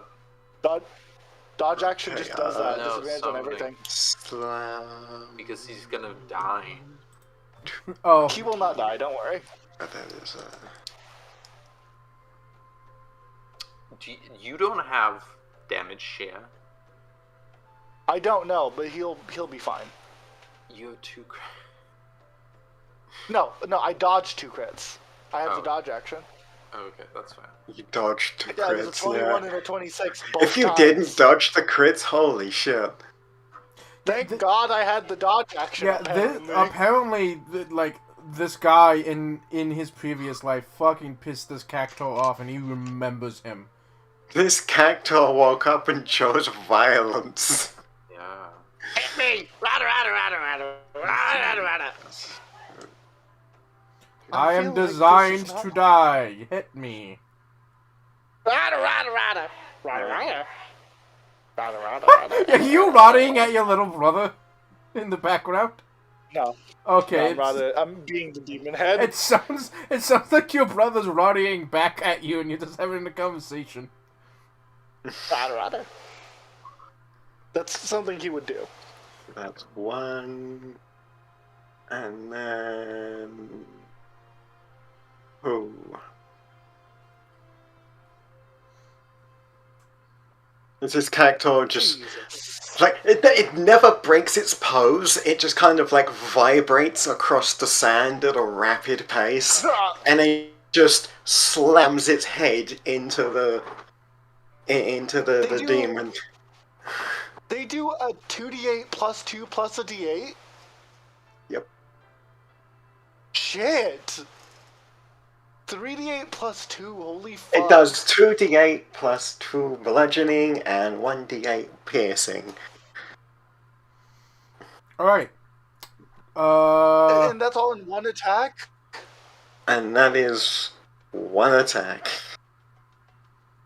Dodge action Okay, just does that. no, Disadvantage on summoning. everything. Slam. because he's gonna die. Oh, He will not die, don't worry. That is, You don't have damage share. I don't know, but he'll be fine. You have two. No, I dodged 2 crits. I have Oh. the dodge action. Okay, that's fine. You dodged 2 Yeah, it was a crits. 21 Yeah. and a 26 both If you times. didn't dodge the crits, holy shit. Thank God I had the dodge action. yeah. Apparently, like this guy in his previous life fucking pissed this cactor off, and he remembers him. This cactor woke up and chose violence. Yeah. Hit me! Rada. I am designed to die. Hit me. Rada. Are you rotting at your little brother in the background? No, Okay. I'm being the demon head. It sounds like your brother's rotting back at you, and you're just having a conversation. Rada. That's something he would do. That's 1. And then. Who? This character just Jesus. like it never breaks its pose. It just kind of like vibrates across the sand at a rapid pace, and it just slams its head into the They do- demon. They do a 2d8 plus 2 plus a d8? Yep. Shit! 3d8 plus 2, holy fuck. It does 2d8 plus 2 bludgeoning and 1d8 piercing. Alright. And that's all in one attack? And that is one attack.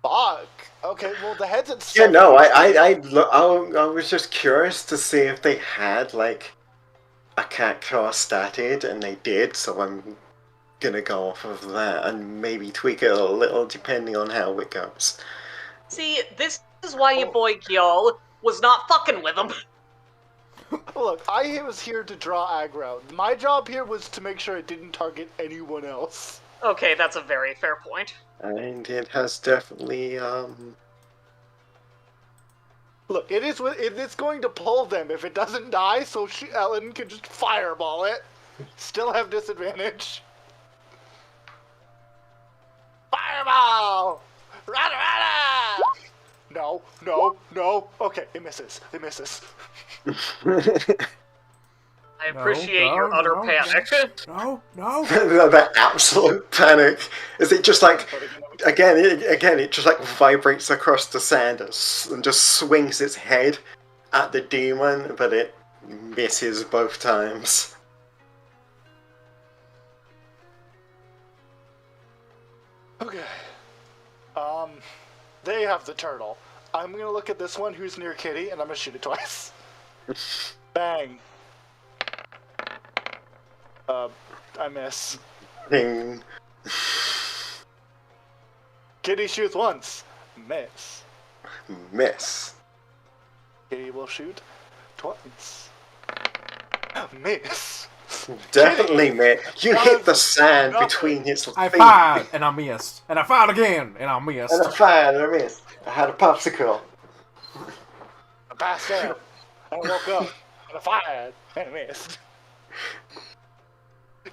Fuck. Okay, well the head's at Yeah, 7. no, I was just curious to see if they had like a character statted, and they did, so I'm gonna go off of that and maybe tweak it a little depending on how it goes. See, this is why your boy Gyo was not fucking with him. Look, I was here to draw aggro. My job here was to make sure it didn't target anyone else. Okay, that's a very fair point. And it has definitely Look, it's going to pull them if it doesn't die, so Ellen can just fireball it. Still have disadvantage. Fireball! Rada rada! No, no, no. Okay, it misses. It misses. I appreciate your utter panic. No. the absolute panic. Is it just like again? It just like vibrates across the sand and just swings its head at the demon, but it misses both times. Okay. They have the turtle. I'm gonna look at this one who's near Kitty, and I'm gonna shoot it twice. Bang. I miss. Ding. Kitty shoots once. Miss. Miss. Kitty will shoot twice. Miss. Definitely miss. You hit the sand nothing. between its feet. I fired and I missed. And I fired again and I missed. And I fired and I missed. I had a popsicle. I passed out. I woke up and I fired and I missed.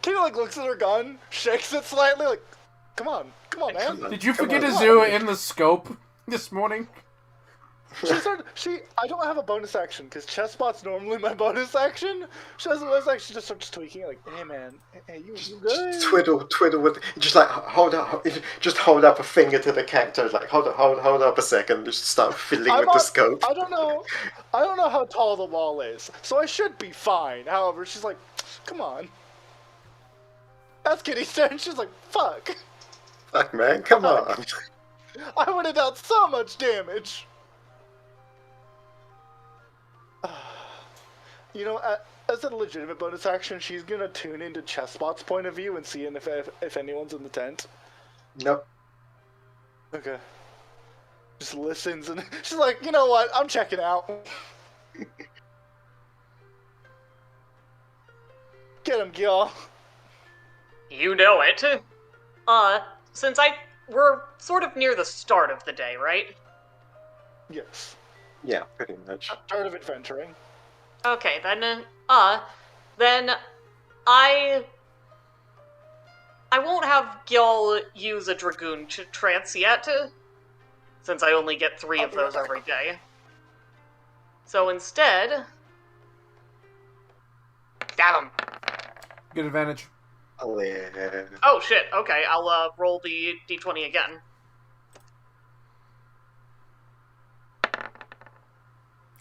Kitty like looks at her gun, shakes it slightly, like, come on, man. Did you Come forget on. to zoom in the scope this morning? I don't have a bonus action because chest spot's normally my bonus action. She has a bonus action, just starts tweaking it, like, hey man, hey you good? Just twiddle with, just like hold up a finger to the character, like hold up a second, just start fiddling with the scope. I don't know how tall the wall is, so I should be fine. However, she's like, come on. That's Kitty's turn. She's like, fuck. Fuck man, come on. I would have dealt so much damage. You know, as a legitimate bonus action, she's gonna tune into Chessbot's point of view and see if anyone's in the tent. Nope. Okay. Just listens and she's like, you know what? I'm checking out. Get him, Gil. You know it. Since we're sort of near the start of the day, right? Yes. Yeah, pretty much. Start of adventuring. Okay, then I won't have Gil use a Dragoon trance yet, since I only get 3 of those every day. So instead... Got him! Good advantage. Oh yeah. Oh shit, okay, I'll roll the d20 again.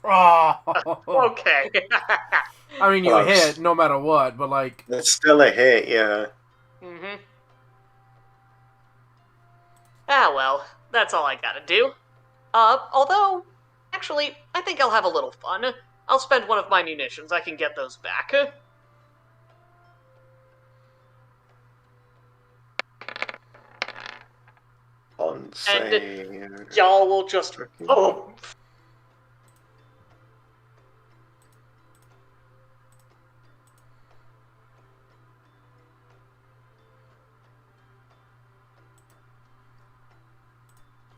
Oh. Okay. I mean, you Close. hit no matter what, but like... That's still a hit, yeah. Mm-hmm. Ah, well, that's all I gotta do. Although, actually, I think I'll have a little fun. I'll spend one of my munitions. I can get those back. On save. Y'all will just... Oh!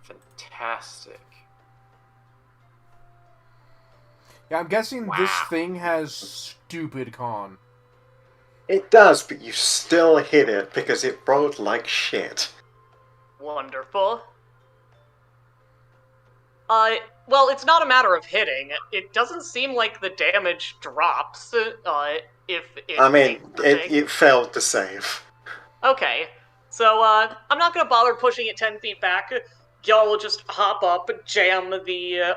Fantastic. Yeah, I'm guessing this thing has stupid con. It does, but you still hit it because it rolled like shit. Wonderful. Well, it's not a matter of hitting. It doesn't seem like the damage drops, if it I mean, takes the thing. it failed to save. Okay, so, I'm not gonna bother pushing it 10 feet back. Y'all will just hop up, jam the,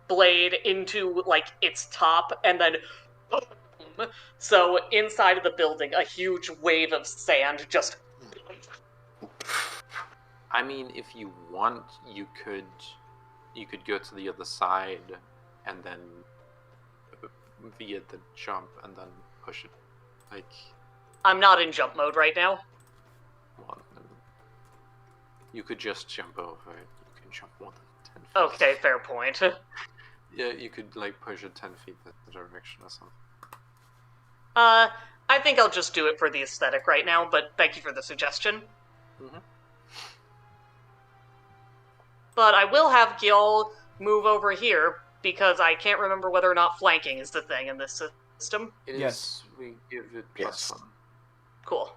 blade into, like, its top, and then boom. So, inside of the building, a huge wave of sand just... I mean, if you want, you could go to the other side, and then via the jump, and then push it. Like, I'm not in jump mode right now. well, you could just jump over it. You can jump more than 10 feet. Okay, fair point. Yeah, you could like push it 10 feet that direction or something. I think I'll just do it for the aesthetic right now, but thank you for the suggestion. Mhm. But I will have Gil move over here, because I can't remember whether or not flanking is the thing in this system. It is. Yes. We give it Yes. +1. Cool.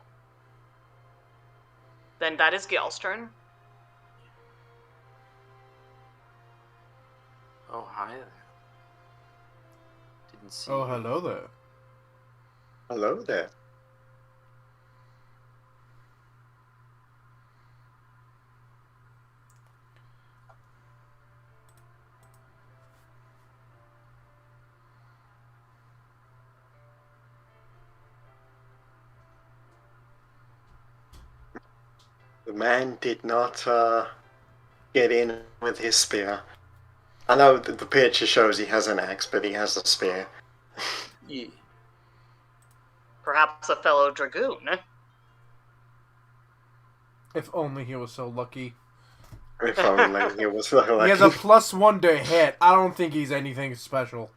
Then that is Gil's turn. Oh, hi there. Didn't see Oh, you. hello there. Hello there. The man did not get in with his spear. I know that the picture shows he has an axe, but he has a spear. Yeah. Perhaps a fellow dragoon. If only he was so lucky. If only he was so lucky. He has a +1 to hit. I don't think he's anything special.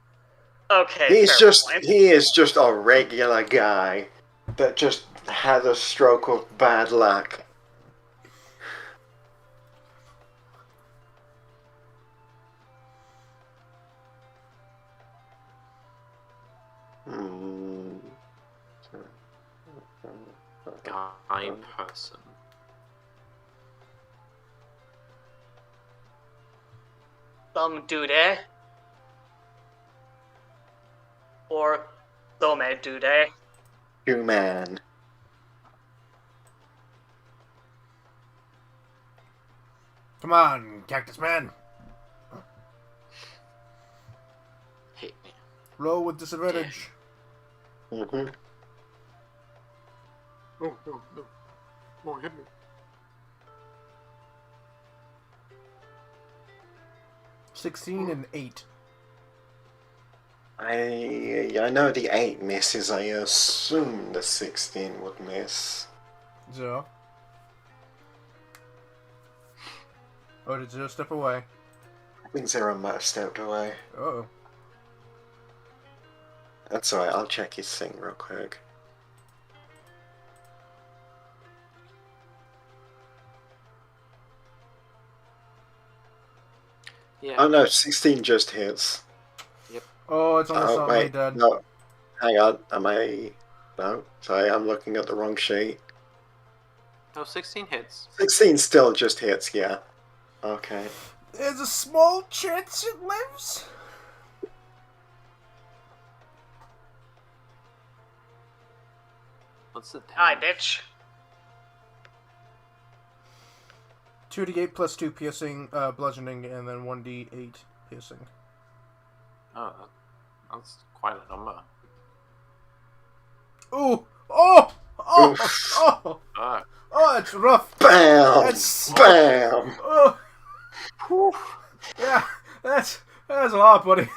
Okay, He's fair just point. he is just a regular guy that just had a stroke of bad luck. Hmm. Guy person. Some dude, eh? Or some dude, eh? Human. Come on, Cactus Man. Hit me. Roll with disadvantage. Mm-hmm. No, no, no. No, hit me. $16 and 8. I know the 8 misses. I assume the 16 would miss. 0. Oh, did 0 step away? I think Zero might have stepped away. Uh-oh. That's alright, I'll check his thing real quick. Yeah. Oh no, 16 just hits. Oh, it's almost Oh all the way wait, dead. no. Hang on, am I... No, sorry, I'm looking at the wrong sheet. No, 16 hits. 16 still just hits, yeah. Okay. There's a small chance it lives. What's the Hi, damage? bitch. 2d8 plus 2 piercing, bludgeoning, and then 1d8 piercing. Oh, that's quite a number. Ooh! Oh! Oh! Oof. Oh! Fuck. Oh, it's rough! BAM! That's... BAM! Oh! Yeah, that's a lot, buddy.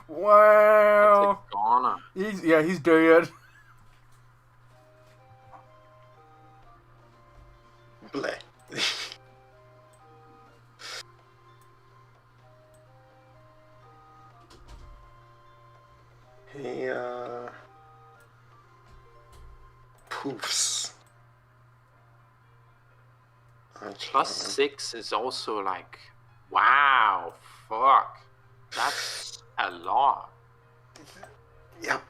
Wow. That's a goner. He's dead. Bleh. He, poofs. +6 is also like, wow, fuck. That's a lot. Yep.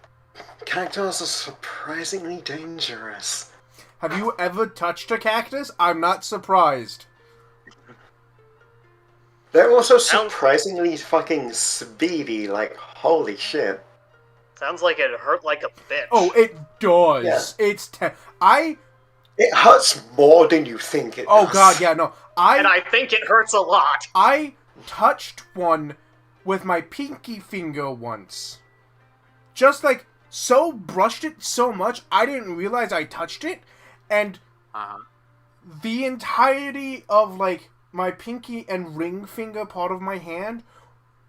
Cactuses are surprisingly dangerous. Have you ever touched a cactus? I'm not surprised. They're also Sounds- surprisingly fucking speedy, like, holy shit. Sounds like it hurt like a bitch. Oh, it does. It's It hurts more than you think it Oh does. god, yeah, no. and I think it hurts a lot. I touched one with my pinky finger once. Just like so brushed it so much I didn't realize I touched it, and the entirety of like my pinky and ring finger part of my hand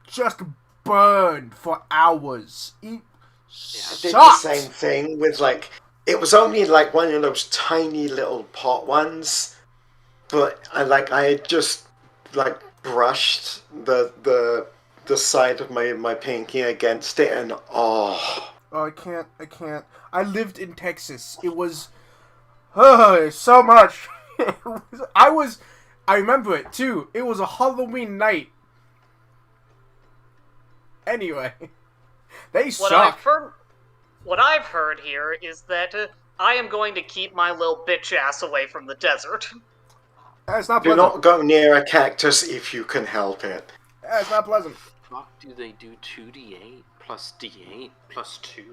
just burned for hours. It I did the sucked. same thing with, like, it was only like one of those tiny little pot ones, but I had just like brushed the side of my pinky against it, and Oh, I can't. I lived in Texas. It was so much. I remember it too. It was a Halloween night. Anyway, they suck. What I've heard here is that I am going to keep my little bitch ass away from the desert. It's not do pleasant. not go near a cactus if you can help it. It's not pleasant. Fuck, do they do 2d8 plus d8 plus 2?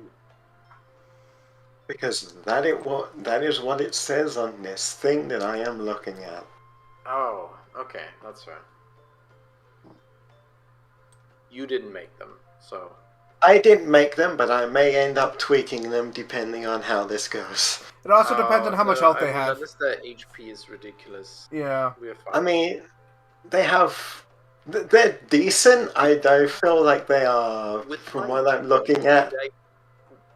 Because that is what it says on this thing that I am looking at. Oh, okay, that's right. You didn't make them, so... I didn't make them, but I may end up tweaking them depending on how this goes. It also depends on how much health they have. Unless their HP is ridiculous. Yeah. We're fine. I mean, they're decent. I feel like they are, from my what I'm looking at.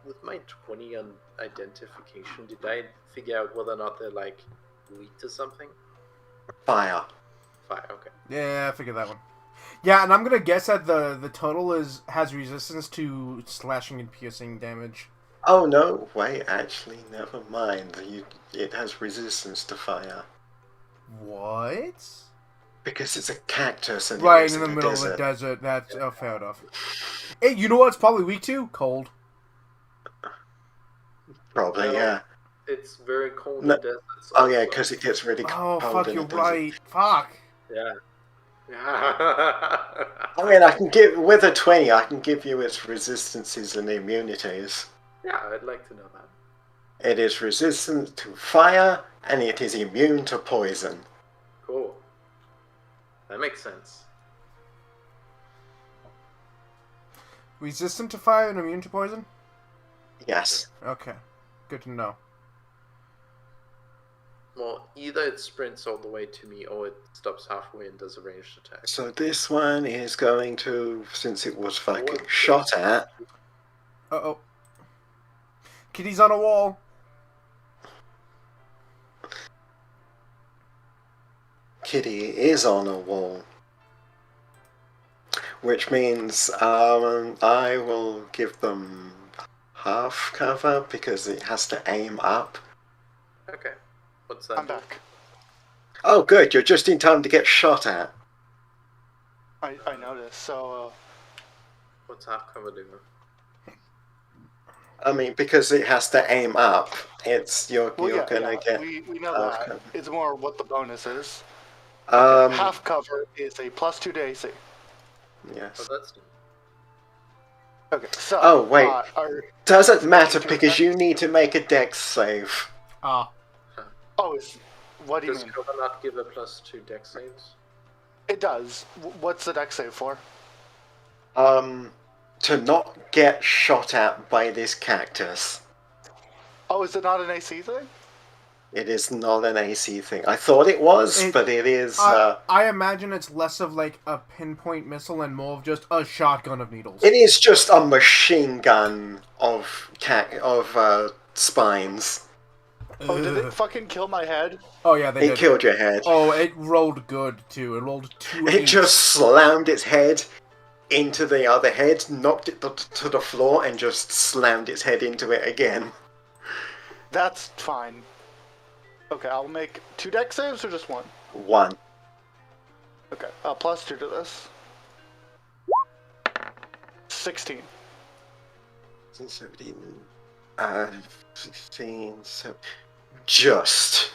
With my 20 on identification, did I figure out whether or not they're, like, weak to something? Fire. Fire, okay. Yeah, I figured that one. Yeah, and I'm gonna guess that the total has resistance to slashing and piercing damage. Oh no, wait, actually, never mind. It has resistance to fire. What? Because it's a cactus and Right it is in the a middle desert. of the desert. That's fair enough. Hey, you know what it's probably weak to? Cold. Probably, Well, yeah. It's very cold No- in deserts. Oh yeah, also. because it gets really Oh, cold fuck, in you're the desert. right. Fuck. Yeah. I mean, I can give with a 20. I can give you its resistances and immunities. Yeah, I'd like to know that. It is resistant to fire, and it is immune to poison. Cool. That makes sense. Resistant to fire and immune to poison? Yes. Okay. Good to know. Well, either it sprints all the way to me, or it stops halfway and does a ranged attack. So this one is going to, since it was fucking What? shot at, Uh-oh. Kitty's on a wall. Kitty is on a wall. Which means I will give them half cover because it has to aim up. Okay. What's that? I'm back. Oh good, you're just in time to get shot at. I noticed. So What's half cover do? I mean, because it has to aim up, you're gonna get we know half that. cover. It's more what the bonus is. Um, Half cover is a +2 to AC. yes. Oh, that's... Okay, so. Oh, wait. Doesn't matter to because attack? you need to make a dex save. Ah. Oh, what do you Does mean? cover not give a +2 dex saves? It does. What's the dex save for? To not get shot at by this cactus. Oh, is it not an AC thing? It is not an AC thing. I thought it was, but it is. I imagine it's less of like a pinpoint missile and more of just a shotgun of needles. It is just a machine gun of spines. Oh, did it fucking kill my head? Oh yeah, they It did. killed your head. Oh, it rolled good too. It rolled 2 It eights. just slammed its head into the other head, knocked it to the floor, and just slammed its head into it again. That's fine. Okay, I'll make 2 dex saves or just 1? 1. Okay, +2 to this. 16. 17, 16, 17. Just.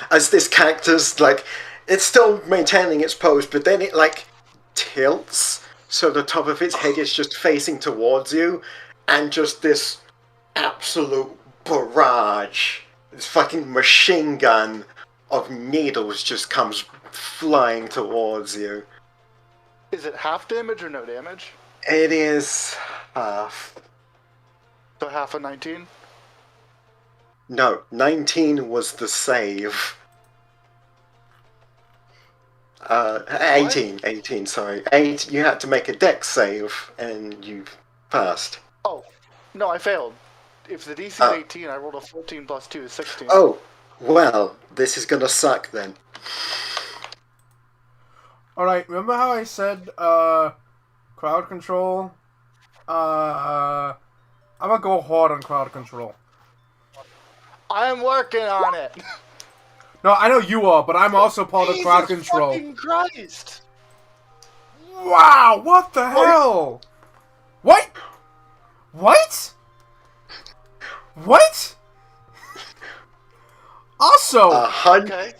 As this character's like, it's still maintaining its pose, but then it like tilts, so the top of its head is just facing towards you, and just this absolute barrage, this fucking machine gun of needles just comes flying towards you. Is it half damage or no damage? It is half. So half of 19? No, 19 was the save. 18, sorry. 8, you had to make a dex save, and you passed. Oh, no, I failed. If the DC is 18, I rolled a 14 plus 2 is 16. Oh, well, this is gonna suck then. Alright, remember how I said, crowd control? I'm gonna go hard on crowd control. I'm working on it! No, I know you are, but I'm also part of crowd control. Jesus fucking Christ! Wow, what the hell? What? What? What? Also, Okay.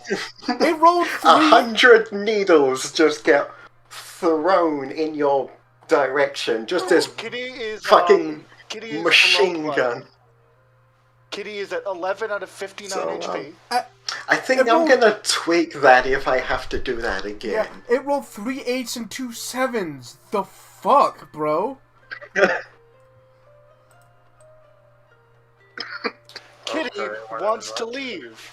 it rolled 3. 100 needles just get thrown in your direction, just this Kitty is fucking Kitty is machine low blood. gun. Kitty is at 11 out of 59 So, HP. I think It I'm rolled- gonna tweak that if I have to do that Yeah, again. it rolled 3 8s and 2 7s. The fuck, bro? Kitty wants to leave.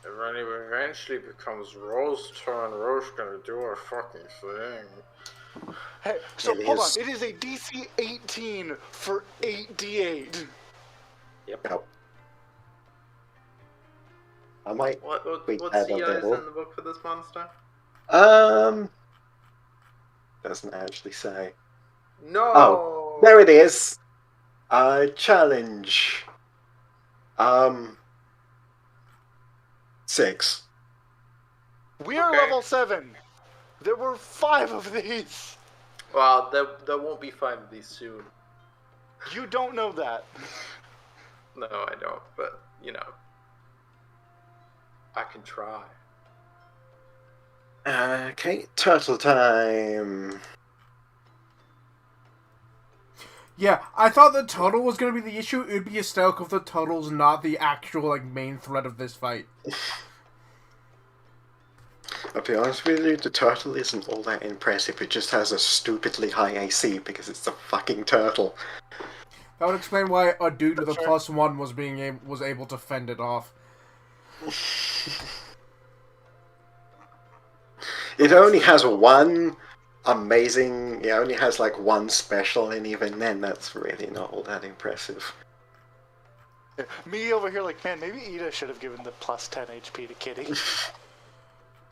When it eventually becomes Rose's turn, Rose's gonna do her fucking thing. Hey, so It hold is. on. It is a DC 18 for 8d8. Yep. I might What tweak CI that a is little. in the book for this monster? Doesn't actually say. No. Oh, there it is. Challenge. 6. We are Okay. level 7. There were 5 of these. Well, there won't be 5 of these soon. You don't know that. No, I don't. But you know, I can try. Okay, turtle time. Yeah, I thought the turtle was gonna be the issue. It would be hysterical if the turtle's not the actual, like, main threat of this fight. I'll be honest with you, the turtle isn't all that impressive. It just has a stupidly high AC because it's a fucking turtle. That would explain why a dude with a Sure. +1 was able to fend it off. It only has one amazing. It only has like one special, and even then, that's really not all that impressive. Me over here like, man, maybe Ida should have given the plus 10 HP to Kitty.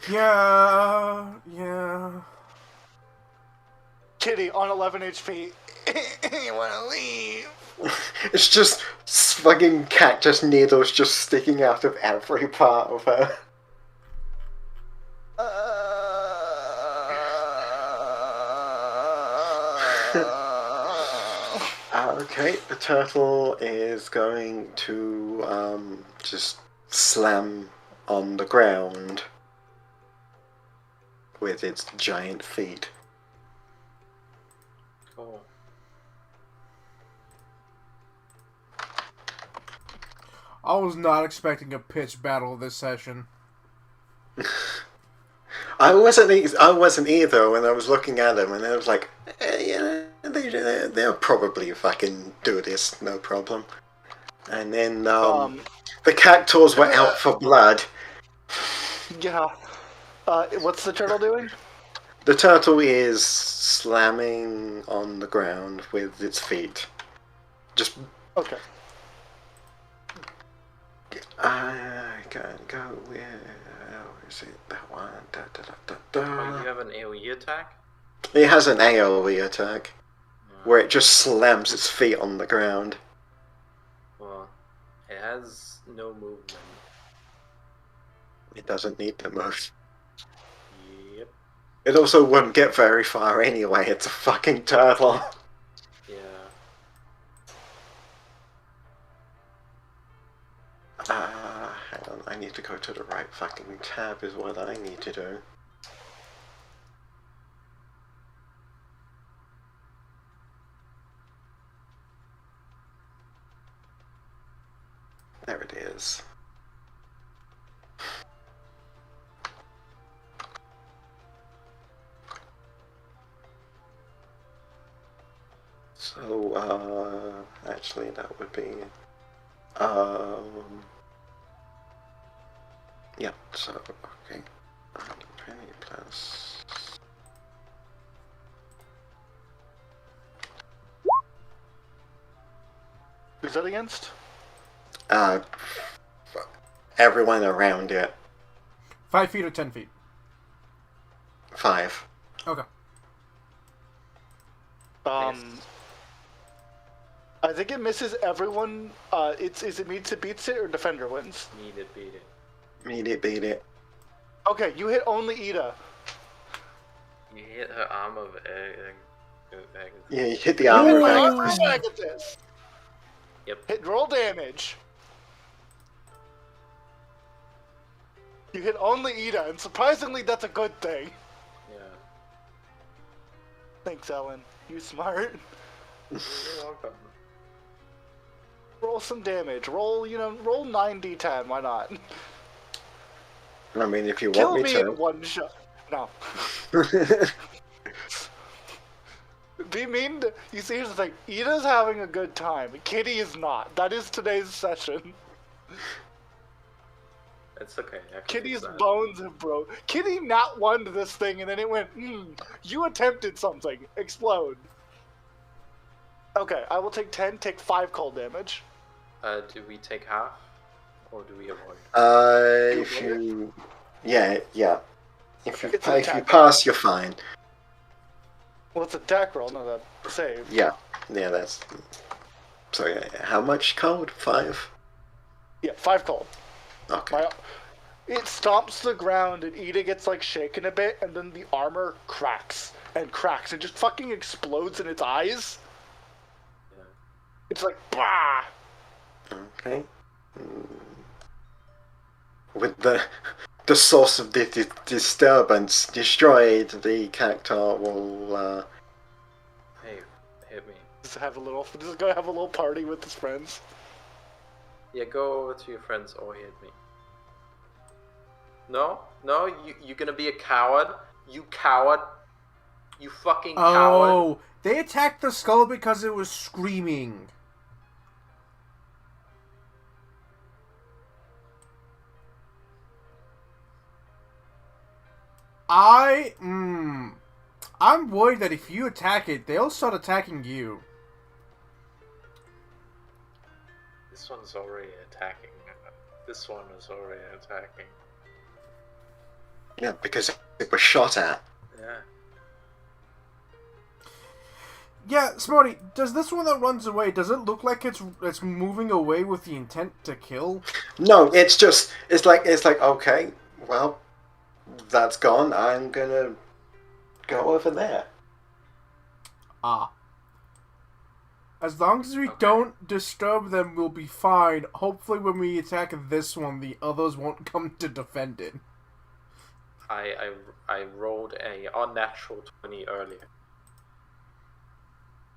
Yeah. Kitty on 11 HP. You wanna leave? It's just fucking cactus needles just sticking out of every part of her. Okay, the turtle is going to just slam on the ground with its giant feet. Cool. I was not expecting a pitched battle this session. I wasn't either when I was looking at them, and I was like, yeah, they'll probably fucking do this, no problem. And then the cactuars were out for blood. Yeah. What's the turtle doing? The turtle is slamming on the ground with its feet. Just Okay. I can go where is it? That one. Da, da, da, da, Oh, da. you have an AoE attack? It has an AoE attack where it just slams its feet on the ground. Well, it has no movement. It doesn't need to move. Yep. It also wouldn't get very far anyway. It's a fucking turtle. Yeah. Hang on. I need to go to the right fucking tab. Is what I need to do. There it is. So, actually, that would be, yeah, so, okay, 20 plus, Who's that against? everyone around it, 5 feet or 10 feet? 5. Okay. I think it misses everyone. Is it meets it beats it or defender wins? Need it, beat it. Meet it, beat it. Okay, you hit only Ida. You hit her arm of Yeah, you hit the armor My back. armor Agathis. Yep. Hit roll damage. You hit only Ida, and surprisingly, that's a good thing. Yeah. Thanks, Ellen. You smart. You're welcome. Roll some damage. Roll 9d10. Why not? I mean, if you Kill want me me in to. one shot. No. Be mean to... You see, here's the thing. Ida's having a good time. Kitty is not. That is today's session. It's okay. I can Kitty's fix that. bones have broke. Kitty not won this thing, and then it went, you attempted something. Explode. Okay, I will take 10, take 5 cold damage. Do we take half? Or do we avoid? If you... Yeah. If you, It's an if you attack. pass, you're fine. Well, it's a attack roll, not a save. Yeah, that's... So, yeah, how much cold? 5? Yeah, 5 cold. Okay. It stomps the ground, and Ida gets, shaken a bit, and then the armor cracks, and just fucking explodes in its eyes. Yeah. It's like, bah! Okay. With the source of the disturbance destroyed, the Cactar will, Hey, hit me. Just go have a little party with his friends. Yeah, go over to your friends or hit me. No, you gonna be a coward? You coward! You fucking coward! Oh, they attacked the skull because it was screaming. I'm worried that if you attack it, they'll start attacking you. This one's already attacking. This one is already attacking. yeah, because it was shot at. Yeah. Yeah, Smarty, does this one that runs away, does it look like it's moving away with the intent to kill? No, it's like, okay, well, that's gone, I'm gonna go over there. Ah. As long as we don't disturb them, we'll be fine. Hopefully when we attack this one, the others won't come to defend it. I rolled a unnatural 20 earlier.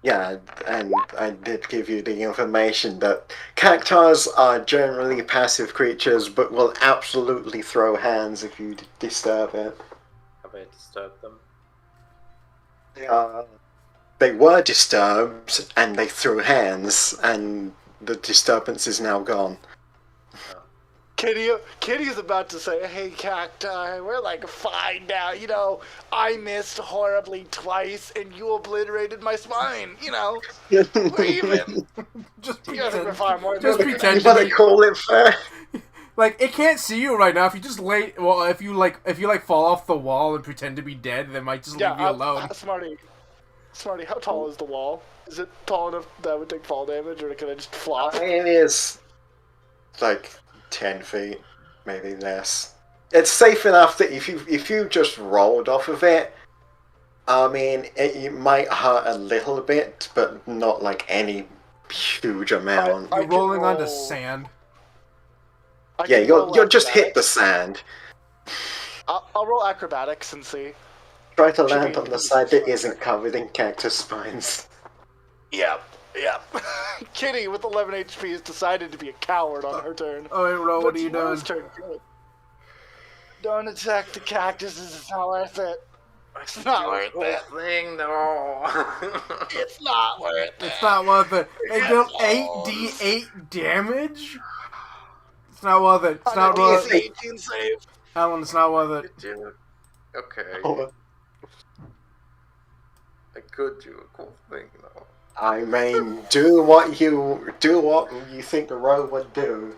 Yeah, and I did give you the information that cactars are generally passive creatures, but will absolutely throw hands if you disturb it. Have I disturbed them? They were disturbed, and they threw hands, and the disturbance is now gone. Kitty's about to say, hey, Cacti, we're fine now, I missed horribly twice, and you obliterated my spine, we're even. Just You guys think we're pretend. far more Just than pretend. You better call it fair. It can't see you right now. If you just if you fall off the wall and pretend to be dead, they might just leave you alone. Smarty, how tall is the wall? Is it tall enough that I would take fall damage, or can I just flop? It is 10 feet, maybe less. it's safe enough that if you just rolled off of it, I mean, it might hurt a little bit, but not like any huge amount. I You're can rolling onto roll- sand. I Yeah, can roll you'll just hit the acrobatics. sand. I'll roll acrobatics and see. Try to Should land be on the easy side that fun. isn't covered in cactus spines. Yep. Kitty with 11 HP has decided to be a coward on her turn. Oh, hey, Ro, what But are you it's Ro's doing? turn. Good. Don't attack the cactuses. It's not worth it. It's not worth it. Thing though. It's not worth it. It's not worth it. They deal 8d8 damage? It's not worth it. It's not On a worth DC it. 18 save. Alan, it's not worth it. Okay. I could do a cool thing though. I mean, do what you think a row would do.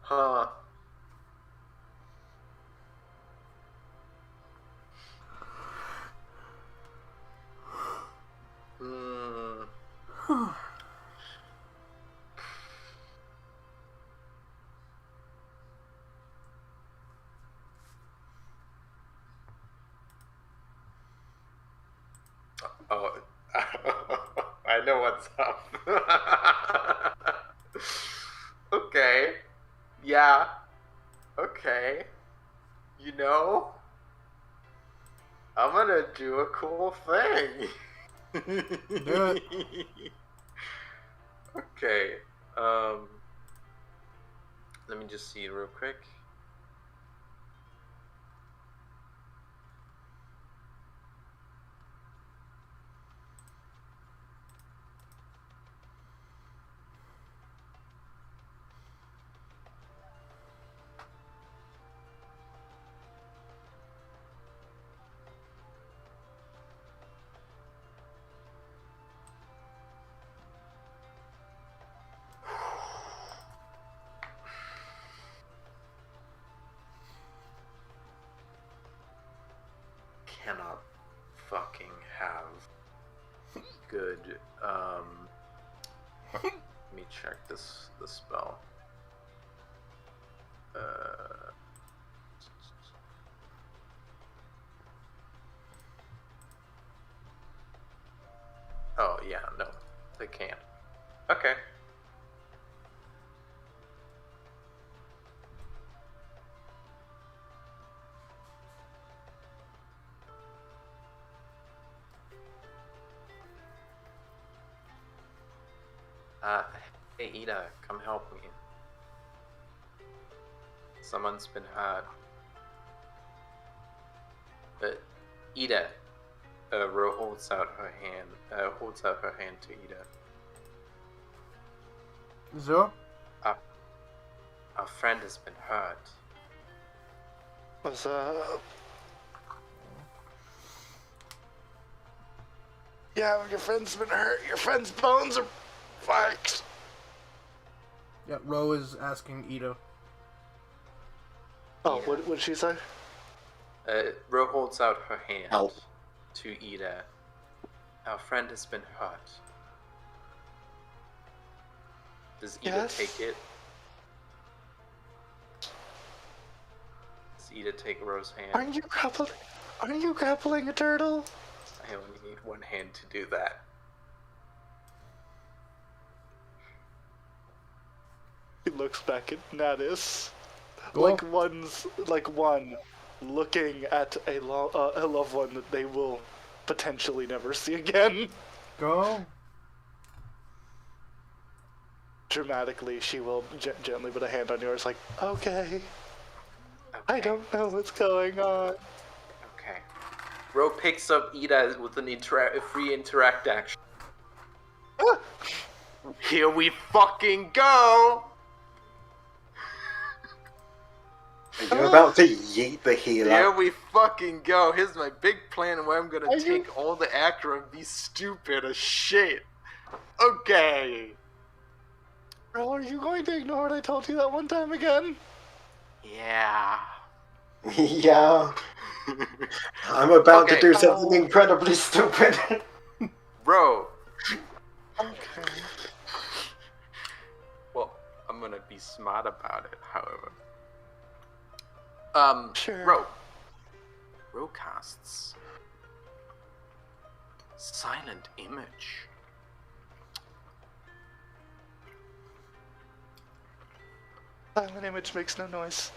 Huh. Hmm. Oh, I know what's up. Okay. Yeah. Okay. You know, I'm gonna do a cool thing. Do it. Okay. Let me just see it real quick. Cannot fucking have good let me check this spell. Oh yeah, no, they can't. Okay. Hey Ida, come help me. Someone's been hurt. But Ida, Ro holds out her hand. Holds out her hand to Ida. Zo? Our friend has been hurt. What's up? Yeah, your friend's been hurt. Your friend's bones are fucked. Yeah, Ro is asking Ito. Oh, Yeah. what did she say? Ro holds out her hand Help. to Ida. Our friend has been hurt. Does Ida Yes? take it? Does Ida take Ro's hand? Aren't you grappling a turtle? I only need one hand to do that. He looks back at Natus. Go. Like one looking at a loved one that they will potentially never see again. Go. Dramatically, she will gently put a hand on yours, like, okay, I Okay. don't know what's going on. Okay. Ro picks up Ida with a free interact action. Here we fucking go! Are you about to yeet the Here healer? we fucking go. Here's my big plan where I'm gonna Are you- take all the aggro and be stupid as shit. Okay. Bro, are you going to ignore what I told you that one time again? Yeah. Yeah. I'm about to Okay. do something incredibly stupid. Bro, Okay. Well, I'm gonna be smart about it, however. Sure. Ro casts silent image. Silent image makes no noise.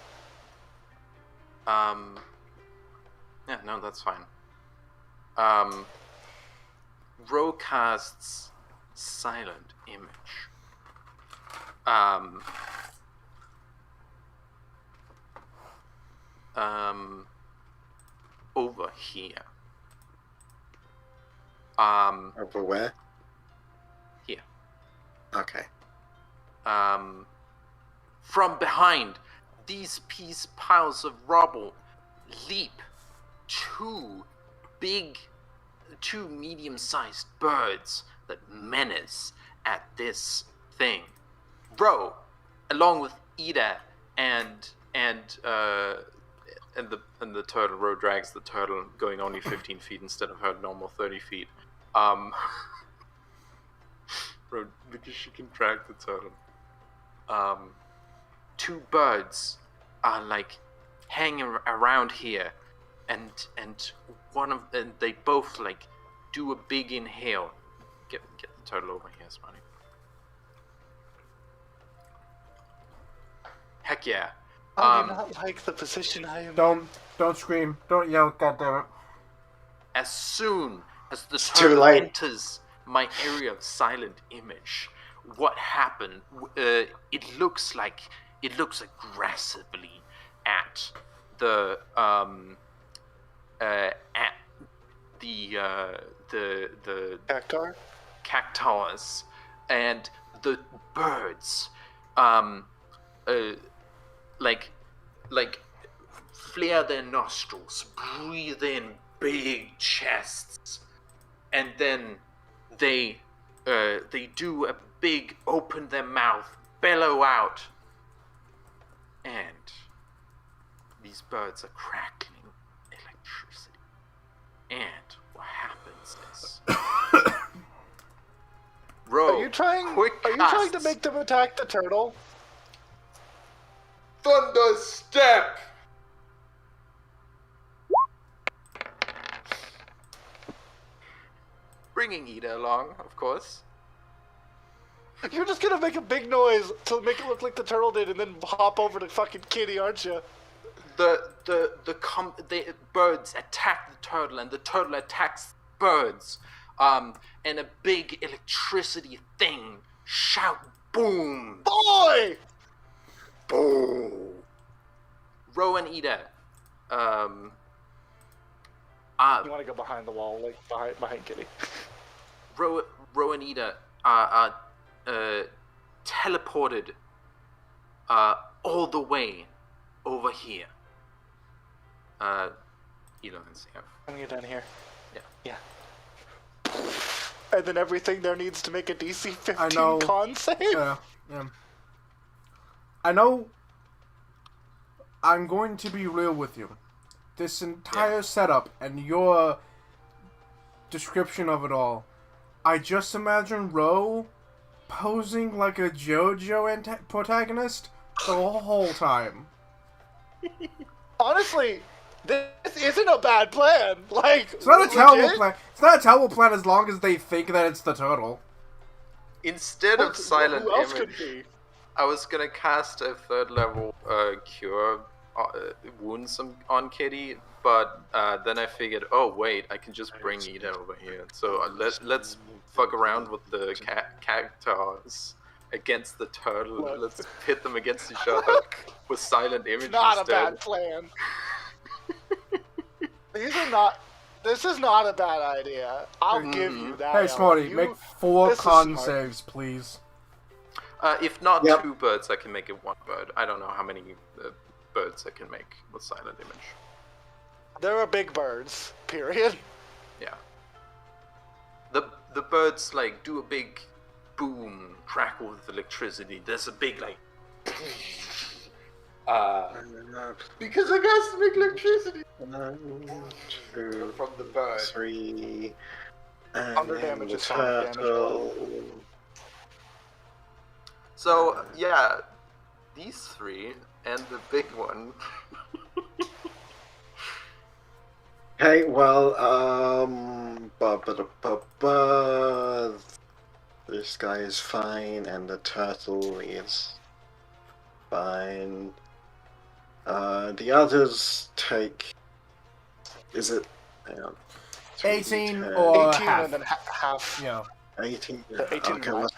Yeah, no, that's fine. Ro casts silent image. Over here. Over where? Here. Okay. From behind these piles of rubble leap two medium-sized birds that menace at this thing. Ro, along with Ida and the turtle. Ro drags the turtle, going only 15 feet instead of her normal 30 feet. Ro, because she can drag the turtle. Two birds are like hanging around here, and they both like do a big inhale. Get the turtle over here, Smarty. Heck yeah. I do not like the position I am. Don't scream. Don't yell. Goddammit. As soon as the too turtle late. enters my area of silent image, what happened? It looks aggressively at the Cactar? cactus, and the birds like flare their nostrils, breathe in big chests, and then they do a big open their mouth, bellow out, and these birds are crackling electricity. And what happens is Are you trying to make them attack the turtle? Thunder step. Bringing Ida along, of course. You're just gonna make a big noise to make it look like the turtle did, and then hop over to fucking Kitty, aren't you? The birds attack the turtle, and the turtle attacks birds. And a big electricity thing shout boom. Boy! Boom. Ro and Ida. You want to go behind the wall, like behind Kitty? Ro and Ida are teleported all the way over here. Ida and Sam. I'm gonna get down here. Yeah. Yeah. And then everything there needs to make a DC 15 I know. con save? Yeah. I know. I'm going to be real with you. This entire setup and your description of it all, I just imagine Ro posing like a JoJo protagonist the whole time. Honestly, this isn't a bad plan. Like, It's not a terrible plan. It's not a terrible plan as long as they think that it's the turtle. Instead of silent Who else image, could be? I was gonna cast a 3rd level cure wounds on Kitty, but then I figured, oh wait, I can just bring Ida over here. So let's fuck around with the cactus against the turtle. Let's pit them against each other with silent image Not instead. a bad plan. This is not a bad idea. I'll give you that. Hey, Smarty, Ellen. make 4 this is con smart. saves, please. If not Yep. 2 birds, I can make it 1 bird. I don't know how many birds I can make with silent image. There are big birds, period. Yeah. The birds like do a big boom, crackle with electricity. There's a big like because I got to make electricity 1, 2, From the bird. 3, And Thunder then damage the is sonic damage. turtle. So yeah, these three and the big one. Okay, well, this guy is fine, and the turtle is fine. The others take. Is it? Hang on. 18 10, or 18 half. and then half. Yeah. 18. 18 Okay, and what's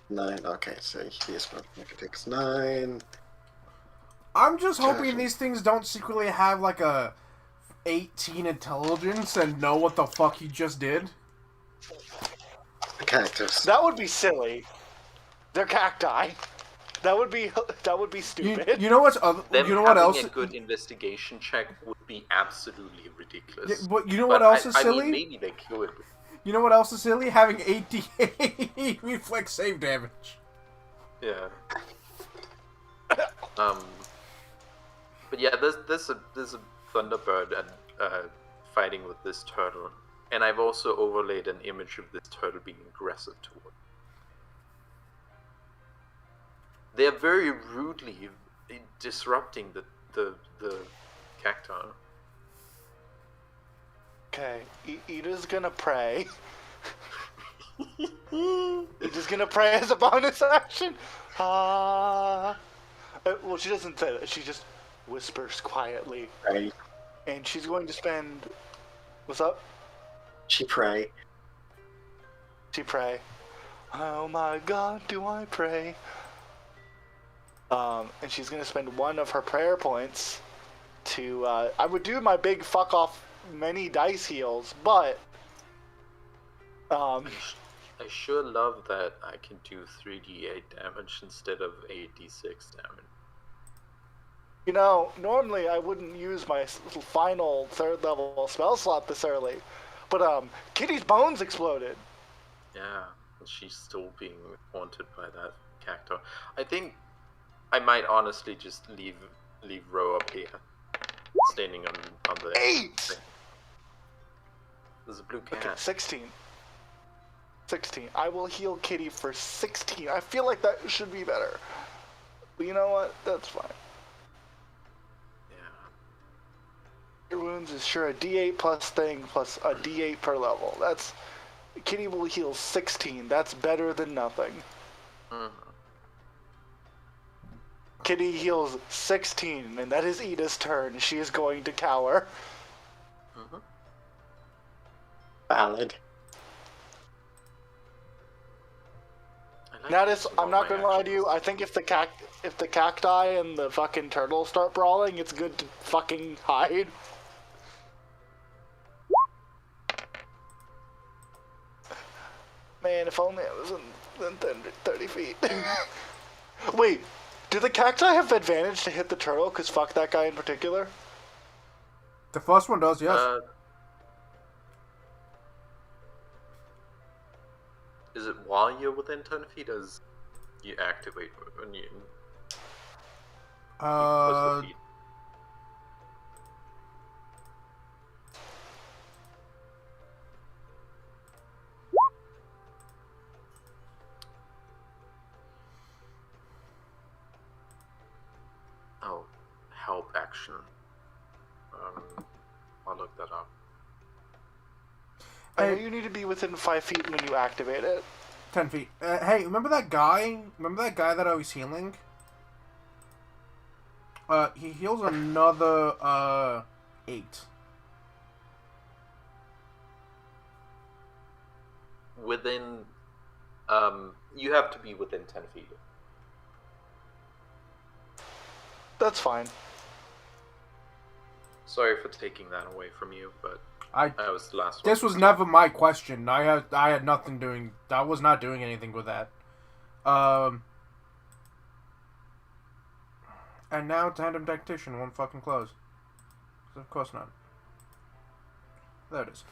9? Okay, so he's going to take 9. I'm just hoping Turtle. these things don't secretly have like a 18 intelligence and know what the fuck you just did. Cactus. That would be silly. They're cacti. That would be stupid. You know what's Them you know what having else? a good investigation check would be absolutely ridiculous. Yeah, but you know what else is silly? I mean, maybe they could. You know what else is silly? Having 8d8 reflex save damage. Yeah. But yeah, there's a Thunderbird and fighting with this turtle, and I've also overlaid an image of this turtle being aggressive toward. They're very rudely disrupting the cacti. Okay, Ida's gonna pray. Ida's gonna pray as a bonus action. Well, she doesn't say that. She just whispers quietly. Right. And she's going to spend. What's up? She pray. She pray. Oh my God, do I pray? And she's gonna spend one of her prayer points to. I would do my big fuck off many dice heals, but. I sure love that I can do 3d8 damage instead of 8d6 damage. You know, normally I wouldn't use my final 3rd level spell slot this early, but Kitty's bones exploded. Yeah, and she's still being haunted by that cacti. I think I might honestly just leave Ro up here, standing on the 8! thing. There's a blue cat. Okay, 16. 16. I will heal Kitty for 16. I feel like that should be better. But you know what? That's fine. Your wounds is sure a D8 plus thing plus a D8 per level. That's Kitty will heal 16. That's better than nothing. Mm-hmm. Kitty heals 16, and that is Ida's turn. She is going to cower. Mm-hmm. Valid. Natus, I'm not gonna lie to you. I think if the cacti and the fucking turtle start brawling, it's good to fucking hide. Man, if only I was in 30 feet. Wait, do the cacti have advantage to hit the turtle? Cause fuck that guy in particular. The first one does, yes. Is it while you're within 10 feet, or is you activate when you push the feet? Oh, help action. I'll look that up. I know you need to be within 5 feet when you activate it. 10 feet. Hey, remember that guy? Remember that guy that I was healing? He heals another, 8. Within, you have to be within 10 feet. That's fine. Sorry for taking that away from you, but I that was the last one. This was never my question. I had nothing doing. I was not doing anything with that. And now tandem tactician won't fucking close. Of course not. There it is.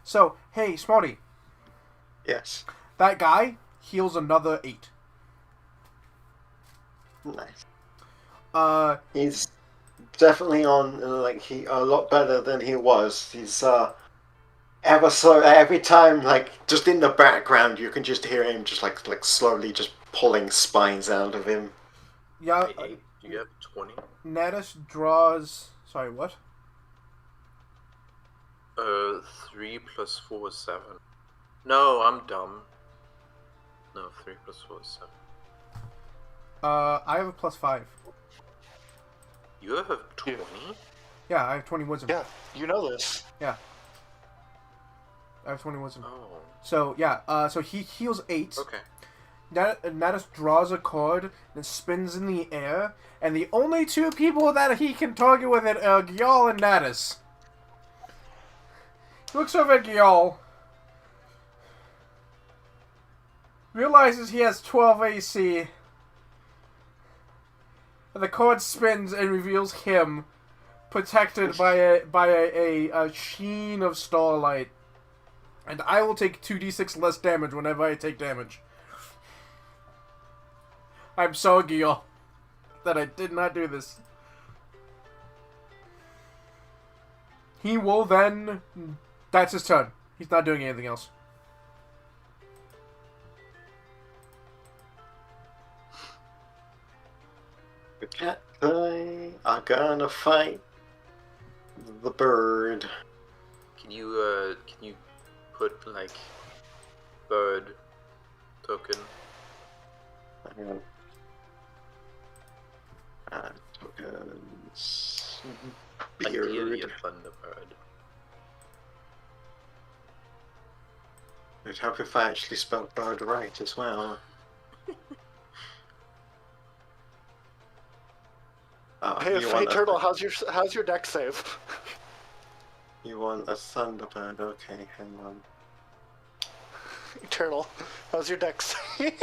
So hey, Smarty, Yes. that guy heals another 8. Nice. He's definitely on, like, he a lot better than he was. He's ever so every time, like just in the background, you can just hear him just like slowly just pulling spines out of him. Yeah, Hey, do you have 20? Natus draws. Sorry, what? 3 plus 4 is 7. No, I'm dumb. No, 3 plus 4 is 7. I have a +5. You have a 20? Yeah, I have 20 wisdom. Yeah, you know this. Yeah. I have 20 wisdom. Oh, So, yeah, so he heals 8. okay. Natus draws a card and spins in the air, and the only two people that he can target with it are Gyal and Natus. He looks over at Gyal, realizes he has 12 AC, and the card spins and reveals him, protected by a sheen of starlight. And I will take 2d6 less damage whenever I take damage. I'm so Gyal that I did not do this. He will then... That's his turn. He's not doing anything else. The cacti are gonna fight the bird. Can you put, like, bird token? Hang on. Tokens. Ideally a Beard. thunderbird. I'd hope if I actually spelled bird right as well. Oh, Hey, you hey want Turtle, a, how's your deck save? you want a thunderbird? Okay, hang on. Turtle, how's your deck save?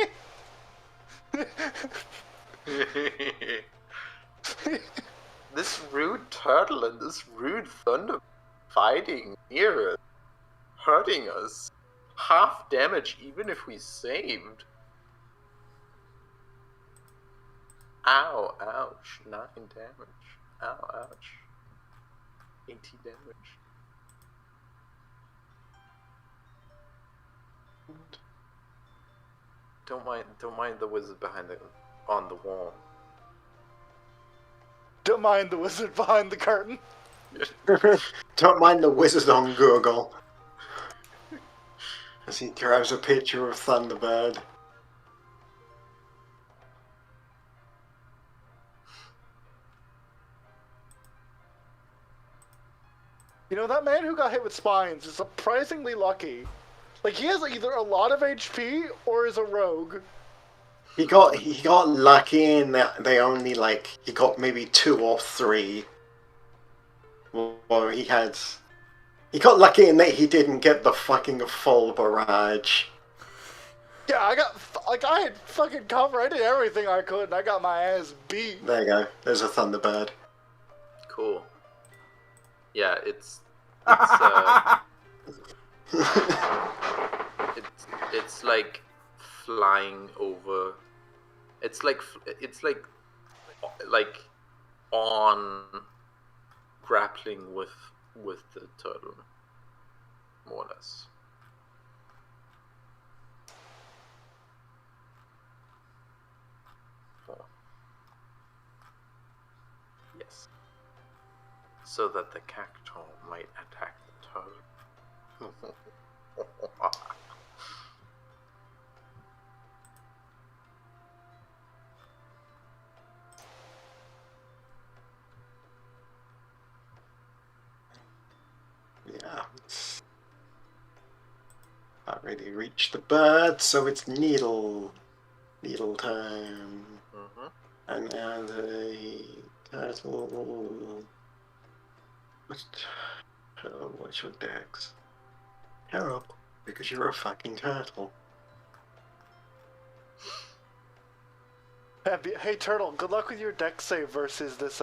This rude turtle and this rude thunder fighting near us, hurting us. Half damage even if we saved. Ow, ouch, 9 damage. Ow, ouch. 80 damage. Don't mind the wizard on the wall. Don't mind the wizard behind the curtain. Don't mind the wizard on Google. As he grabs a picture of Thunderbird. You know, that man who got hit with spines is surprisingly lucky. Like, he has either a lot of HP or is a rogue. He got lucky in that they only he got maybe 2 or 3. Well, he got lucky in that he didn't get the fucking full barrage. Yeah, I had fucking cover. I did everything I could, and I got my ass beat. There you go. There's a Thunderbird. Cool. Yeah, it's like flying over. It's like on grappling with the turtle, more or less. Oh. Yes. So that the cactus might attack the turtle. Yeah. Already reached the bird, so it's needle time. Mm-hmm. And as a turtle, what's your dex? Terrible, because you're a fucking turtle. Hey, Turtle, good luck with your deck save versus this,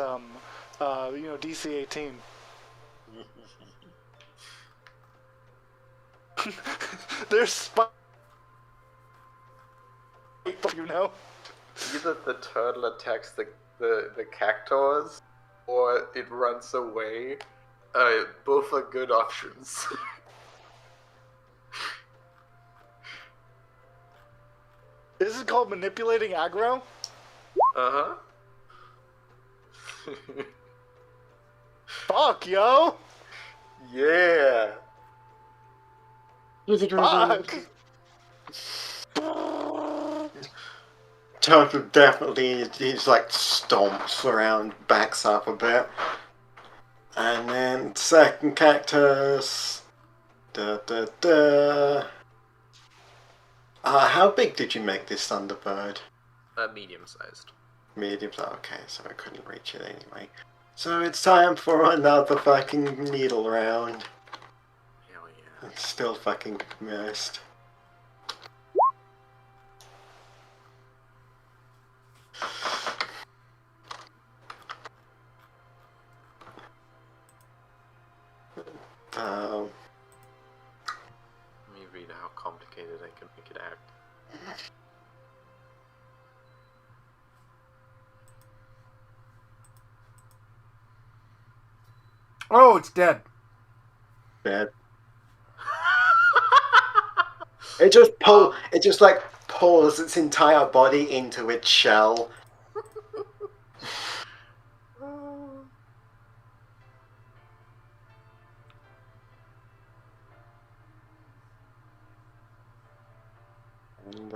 DC 18. There's spike, you know? Either the turtle attacks the cactus, or it runs away. Both are good options. This is called manipulating aggro. Uh huh. Fuck, yo. Yeah. Fuck. Turtle definitely, he's like stomps around, backs up a bit. And then second cactus. Da da da. How big did you make this Thunderbird? Medium sized. Medium, okay, so I couldn't reach it anyway. So it's time for another fucking needle round. Hell yeah. It's still fucking missed. Um, Let me read how complicated I can make it act. Oh, it's dead. bad. It just pulls its entire body into its shell. And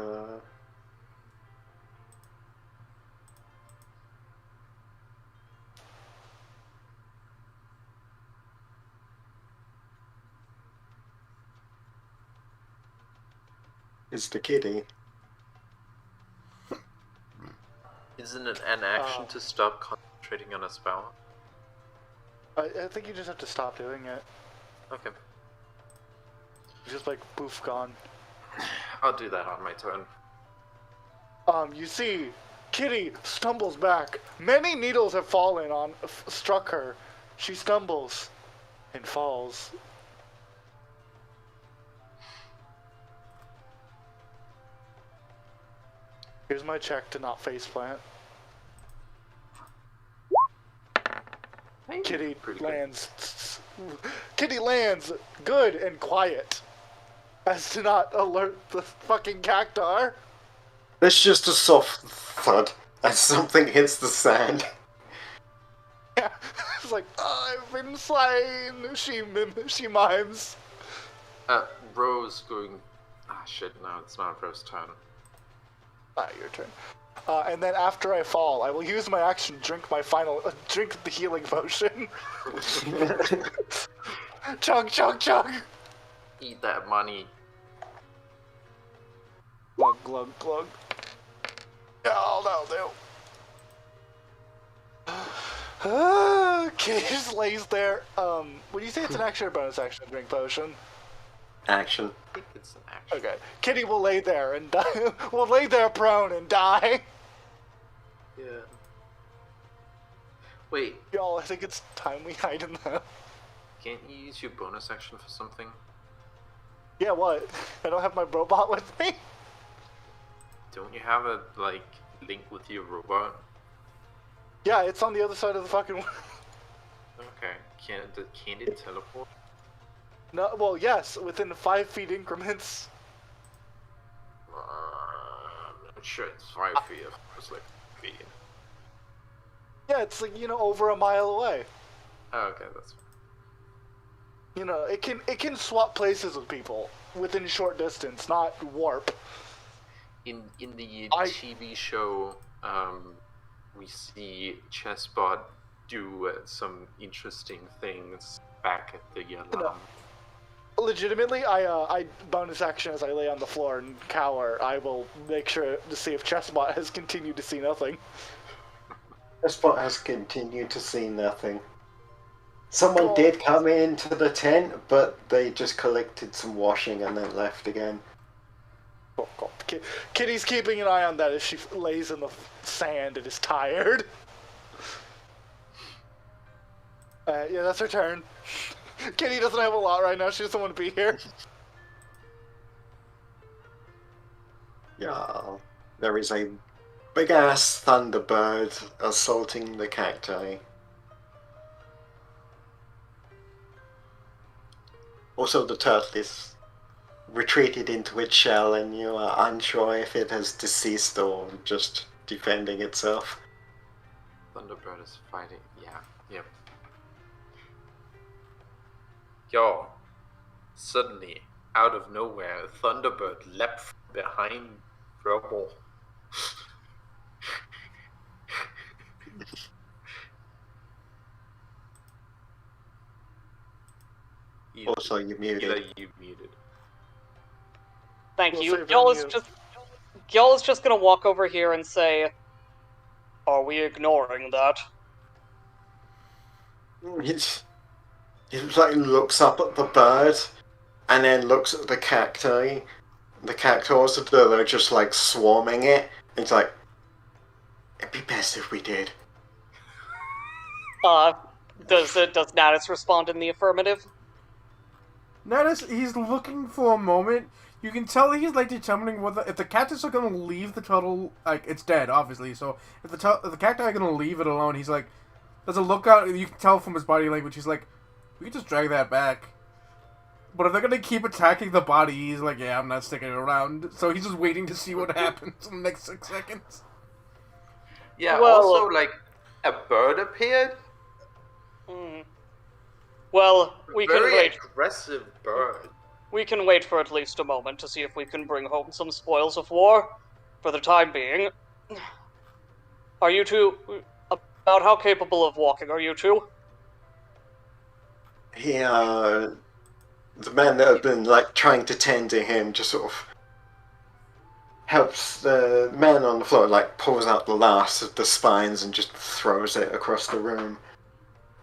it's the kitty. Isn't it an action to stop concentrating on a spell? I think you just have to stop doing it. Okay. Just like poof, gone. I'll do that on my turn. You see, Kitty stumbles back. Many needles have fallen on, struck her. She stumbles and falls. Here's my check to not faceplant. Kitty Pretty good. lands. Kitty lands good and quiet, as to not alert the fucking cactar. It's just a soft thud as something hits the sand. Yeah, it's like I've been slain. She mimes. Rose going. Ah, shit, no, it's not Rose's turn. Your turn. And then after I fall, I will use my action to drink the healing potion. Chug, chug, chug. Eat that money. Glug, glug, glug. Oh, no. Okay, just lays there. Would you say it's an action or bonus action to drink potion? Action. I think it's an action. Okay. Kitty will lay there and die. Will lay there prone and die. Yeah. Wait, Y'all, I think it's time we hide in the... can't you use your bonus action for something? Yeah, what? I don't have my robot with me? Don't you have a, like, link with your robot? Yeah, it's on the other side of the fucking... Okay. Can't it teleport? No, well, yes, within 5 feet increments. I'm not sure it's 5 feet. It's like feet. Yeah, it's like, over a mile away. Oh, okay, that's fine. It can swap places with people within short distance, not warp. In the TV show, we see Chessbot do some interesting things back at the alarm. Legitimately, I bonus action as I lay on the floor and cower. I will make sure to see if Chessbot has continued to see nothing. The spot has continued to see nothing. Someone did come into the tent, but they just collected some washing and then left again. Oh, God. Kitty's keeping an eye on that as she lays in the sand and is tired. Yeah, that's her turn. Kitty doesn't have a lot right now. She doesn't want to be here. Yeah, there is a big-ass thunderbird assaulting the cacti. Also, the turtle is retreated into its shell and you are unsure if it has deceased or just defending itself. Thunderbird is fighting. Yeah. Yep. Yo. Suddenly, out of nowhere, Thunderbird leapt from behind rubble. Also, you muted. Eli, you muted. Thank We'll you. save Gil is just gonna walk over here and say, "Are we ignoring that?" It like looks up at the bird and then looks at the cacti. The cactuars that are just like swarming it. It's like, it'd be best if we did. Does Natus respond in the affirmative? Notice he's looking for a moment. You can tell he's like determining whether if the cactus are gonna leave the turtle, like it's dead, obviously. So if the cacti are gonna leave it alone, he's like, there's a look out. You can tell from his body language. He's like, we can just drag that back. But if they're gonna keep attacking the body, he's like, yeah, I'm not sticking around. So he's just waiting to see what happens in the next 6 seconds. Yeah, Well- also, like, a bird appeared? Well, we can Very wait. aggressive bird. We can wait for at least a moment to see if we can bring home some spoils of war. For the time being, are you two about how capable of walking are you two? The man that had been like trying to tend to him just sort of helps the man on the floor, like pulls out the last of the spines and just throws it across the room.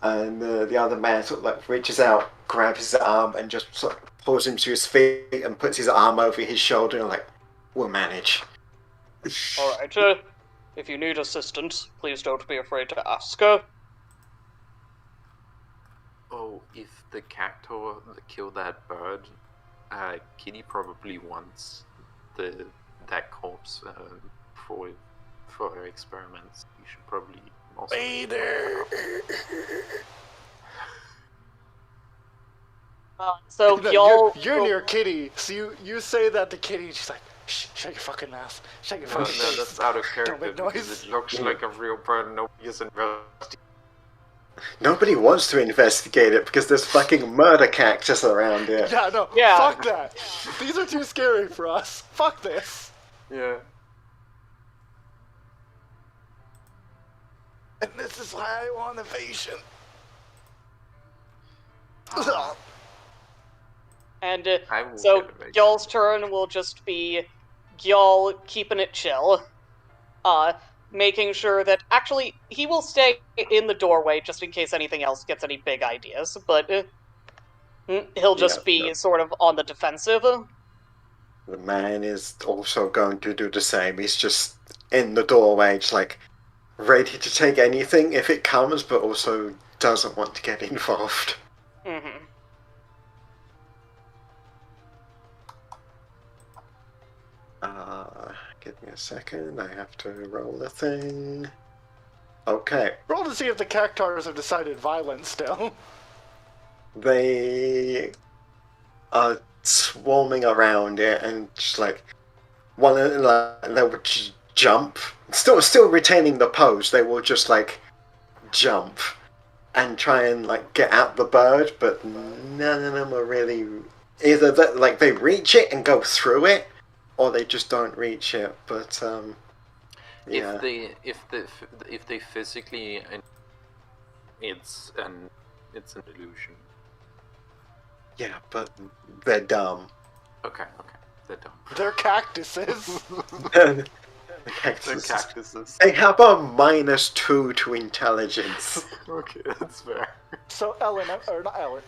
And the other man sort of like reaches out, grabs his arm, and just sort of pulls him to his feet and puts his arm over his shoulder and like, we'll manage. Alright, if you need assistance, please don't be afraid to ask. Oh, if the cactuar killed that bird, Kitty probably wants that corpse for her experiments. You should probably also. Vader. So No, y'all, you're near Kitty, so you say that to Kitty, and she's like, shh, shut your fucking mouth. Shut your No, fucking no, face. that's out of character make because noise. it looks like a real bird. Nobody is investigating. Nobody wants to investigate it because there's fucking murder cactus around it. Yeah, no, Yeah. fuck that. These are too scary for us. Fuck this. Yeah. And this is why I want evasion. and I will so get it. y'all's turn will just be y'all keeping it chill, making sure that actually he will stay in the doorway just in case anything else gets any big ideas, but he'll just be sort of on the defensive. The man is also going to do the same. He's just in the doorway, just like ready to take anything if it comes, but also doesn't want to get involved. Mm-hmm. Give me a second. I have to roll the thing. Okay. Roll to see if the cactars have decided violence still. They are swarming around it and just like one of them, like, they would just jump, still retaining the pose. They will just like jump and try and like get at the bird, but none of them are really either that like they reach it and go through it, or they just don't reach it. But yeah. If they physically, it's an illusion. Yeah, but they're dumb. Okay, they're dumb. They're cactuses. The They're cactuses. cactuses. They have a -2 to intelligence. Okay, that's fair. So Ellen, or not Ellen,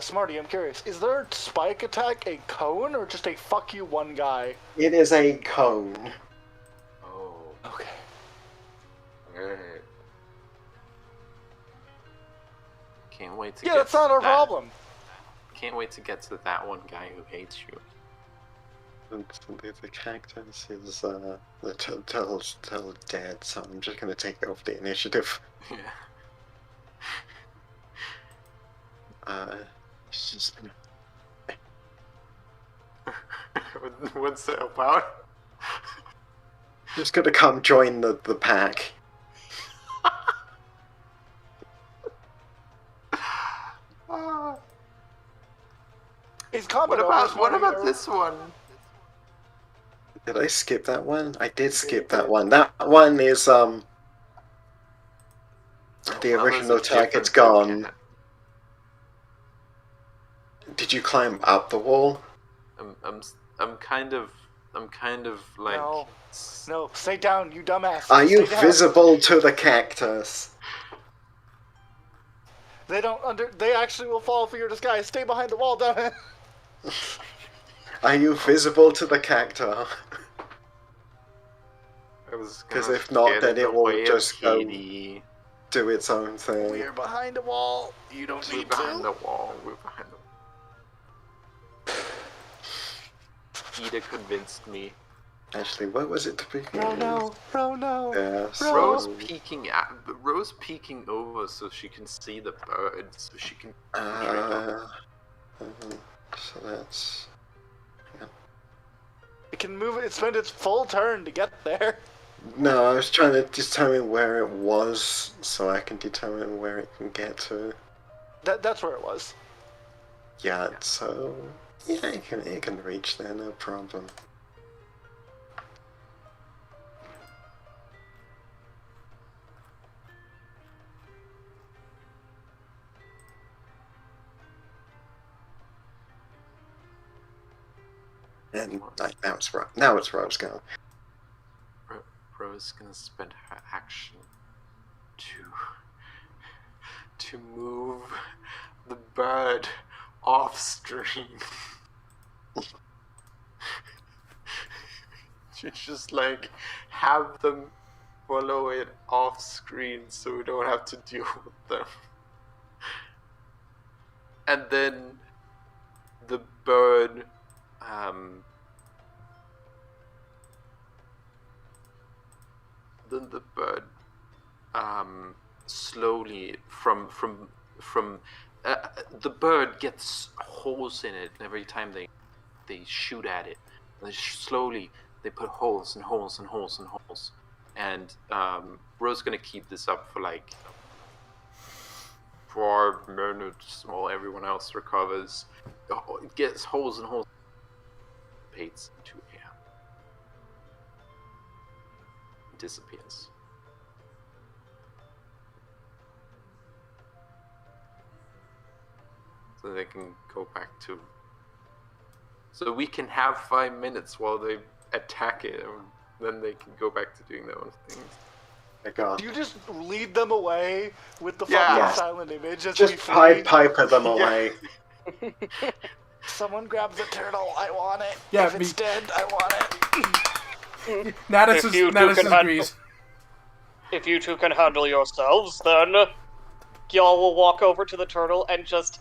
Smarty, I'm curious. Is their spike attack a cone or just a fuck you one guy? It is a cone. Oh, Okay. alright. Can't wait to Yeah, get that's not to our that. problem. Can't wait to get to that one guy who hates you. The cactus is the turtle's dead, so I'm just gonna take over the initiative. Yeah. It's just wants to help out. Just gonna come join the pack. Is combat What about oversmarting this one? Did I skip that one? I did skip that one. That one is the Well, there's original a target's different gone. mechanic. Did you climb up the wall? I'm kind of like. No. No, stay down, you dumbass. Are you Stay down. visible to the cactus? They don't they actually will fall for your disguise. Stay behind the wall, dumbass. Are you visible to the cactus? I was 'Cause gonna if not, get then in it the will way of just go- Katie. Do its own thing. We're behind a wall. You don't We're need behind to. the wall. We're behind the. Ida convinced me. Actually, what was it to be? No. Yeah, so... Rose peeking over so she can see the bird, so she can. So that's... It can move it spend its full turn to get there. No, I was trying to determine where it was, so I can determine where it can get to. That's where it was. Yeah, so... Yeah, it can reach there, no problem. And like, now it's Rose go. Rose gonna spend her action to move the bird off stream. To just like have them follow it off screen so we don't have to deal with them. And then the bird slowly from the bird gets holes in it every time they shoot at it. And slowly they put holes and holes and holes and holes. And Rose's gonna keep this up for like 4 minutes while everyone else recovers. It gets holes and holes. Fades into air. Disappears. So they can go back to. So we can have 5 minutes while they attack it, and then they can go back to doing their own things. My God. Do you just lead them away with the Yeah. fucking Yes. silent image as Just we flee? piper them away. Someone grab the turtle. I want it. Yeah, if it's dead, I want it. Natus If you two can agrees. If you two can handle yourselves, then y'all will walk over to the turtle and just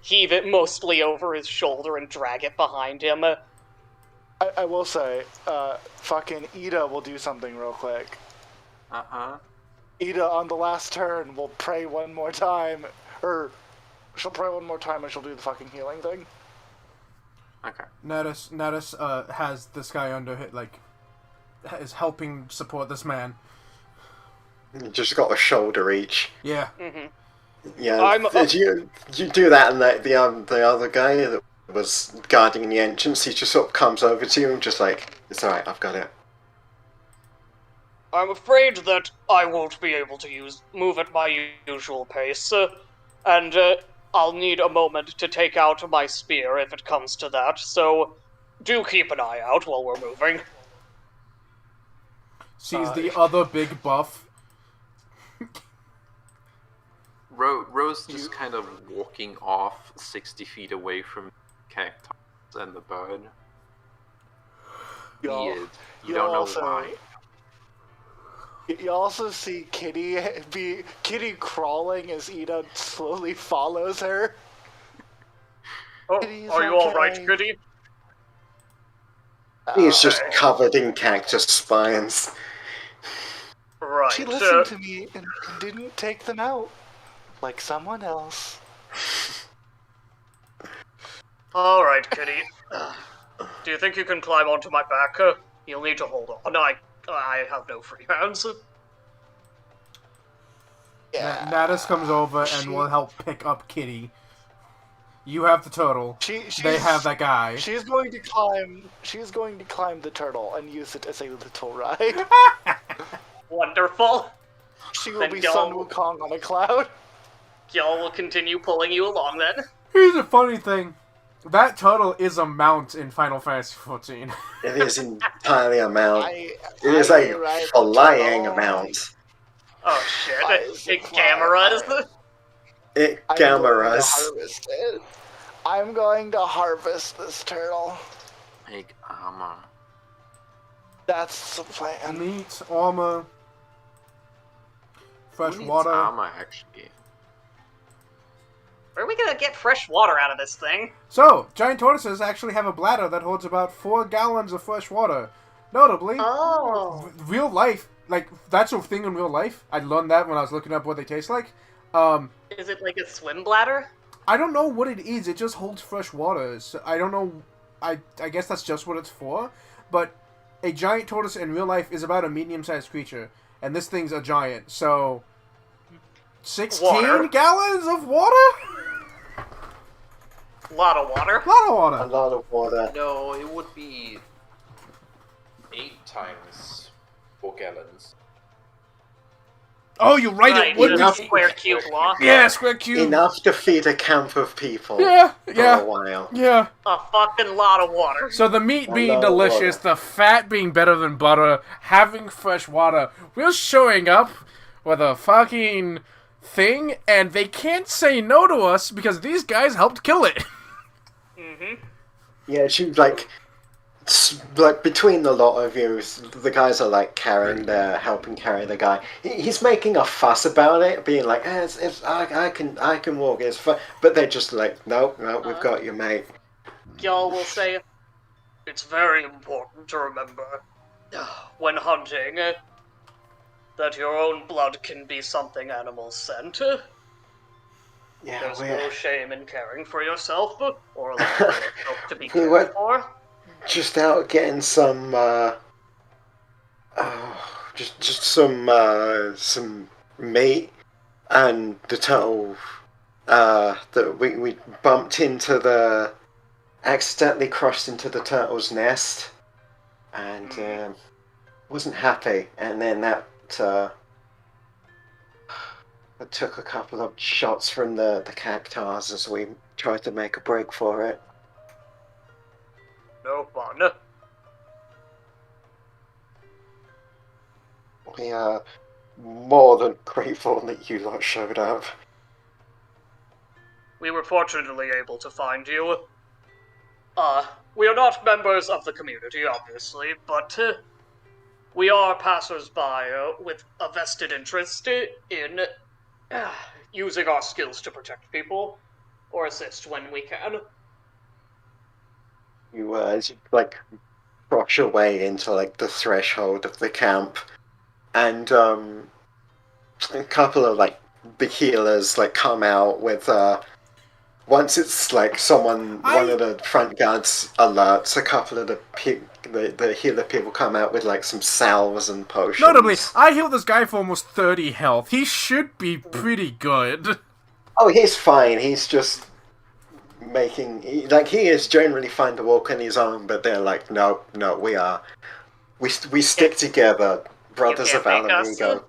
heave it mostly over his shoulder and drag it behind him. I will say, fucking Ida will do something real quick. Ida on the last turn will pray one more time, or she'll pray one more time and she'll do the fucking healing thing. Okay. Natus has this guy under hit, like, is helping support this man. You just got a shoulder each. Yeah. Yeah, you do that, and the other guy that was guarding the entrance, he just sort of comes over to you and just like, it's alright, I've got it. I'm afraid that I won't be able to move at my usual pace, and I'll need a moment to take out my spear if it comes to that, so do keep an eye out while we're moving. Sees the other big buff. Rose just kind of walking off 60 feet away from Cactus and the bird. Weird. You don't know why. You also see Kitty crawling as Ida slowly follows her. Oh, Kitty's are you all right, okay. Kitty? He's just covered in cactus spines. Right. She listened to me and didn't take them out. Like someone else. All right, Kitty. Do you think you can climb onto my back? You'll need to hold on. I have no free hands. Yeah. Natus comes over and will help pick up Kitty. You have the turtle. They have that guy. She's going to climb. She's going to climb the turtle and use it as a little ride. Wonderful. She will Then be y'all- Sun Wukong on a cloud. Y'all will continue pulling you along then. Here's a funny thing. That turtle is a mount in Final Fantasy XIV. It is entirely a mount. It is I a ride the flying turtle. amount. Oh shit. It cameras. It I'm going to cameras. harvest it. I'm going to harvest this turtle. Make armor. That's the plan. Meat, armor, fresh Who needs water. armor, actually? Where are we gonna get fresh water out of this thing? So, giant tortoises actually have a bladder that holds about 4 gallons of fresh water. Notably, Oh. real life, like, that's a thing in real life. I learned that when I was looking up what they taste like. Is it like a swim bladder? I don't know what it is. It just holds fresh water. So I don't know. I guess that's just what it's for. But a giant tortoise in real life is about a medium-sized creature, and this thing's a giant. So 16 Water. gallons of water? Lot of water. A lot of A water. lot of water. No, it would be 8 times 4 gallons. Oh, you're right. Right, It would just be. square cube law. Yeah, square cube. Enough to feed a camp of people Yeah, for a yeah, while. yeah. A fucking lot of water. So the meat A being lot of delicious, water. the fat being better than butter, having fresh water, we're showing up with a fucking thing, and they can't say no to us because these guys helped kill it. Mm-hmm. Yeah, she like between the lot of you, the guys are like helping carry the guy. He's making a fuss about it, being like, I can walk. It's fine. But they're just like, no, we've got you, mate. Y'all will say, it's very important to remember, when hunting, that your own blood can be something animals scent. Yeah, There's we're no shame in caring for yourself, or allowing yourself to be We cared went- for. just out getting some, just some meat, and the turtle, that we bumped into accidentally crossed into the turtle's nest, and wasn't happy, and then that I took a couple of shots from the cactus as we tried to make a break for it. No fun. We are more than grateful that you lot showed up. We were fortunately able to find you. We are not members of the community, obviously, but we are passers-by with a vested interest in using our skills to protect people, or assist when we can. You like cross your way into like the threshold of the camp, and a couple of like the healers like come out with once it's like one of the front guards alerts, a couple of the healer people come out with like some salves and potions. Notably, I healed this guy for almost 30 health. He should be pretty good. Oh, he's fine. He's just he is generally fine to walk on his own, but they're like, no, we stick together, brothers of can't make us. Alamigo.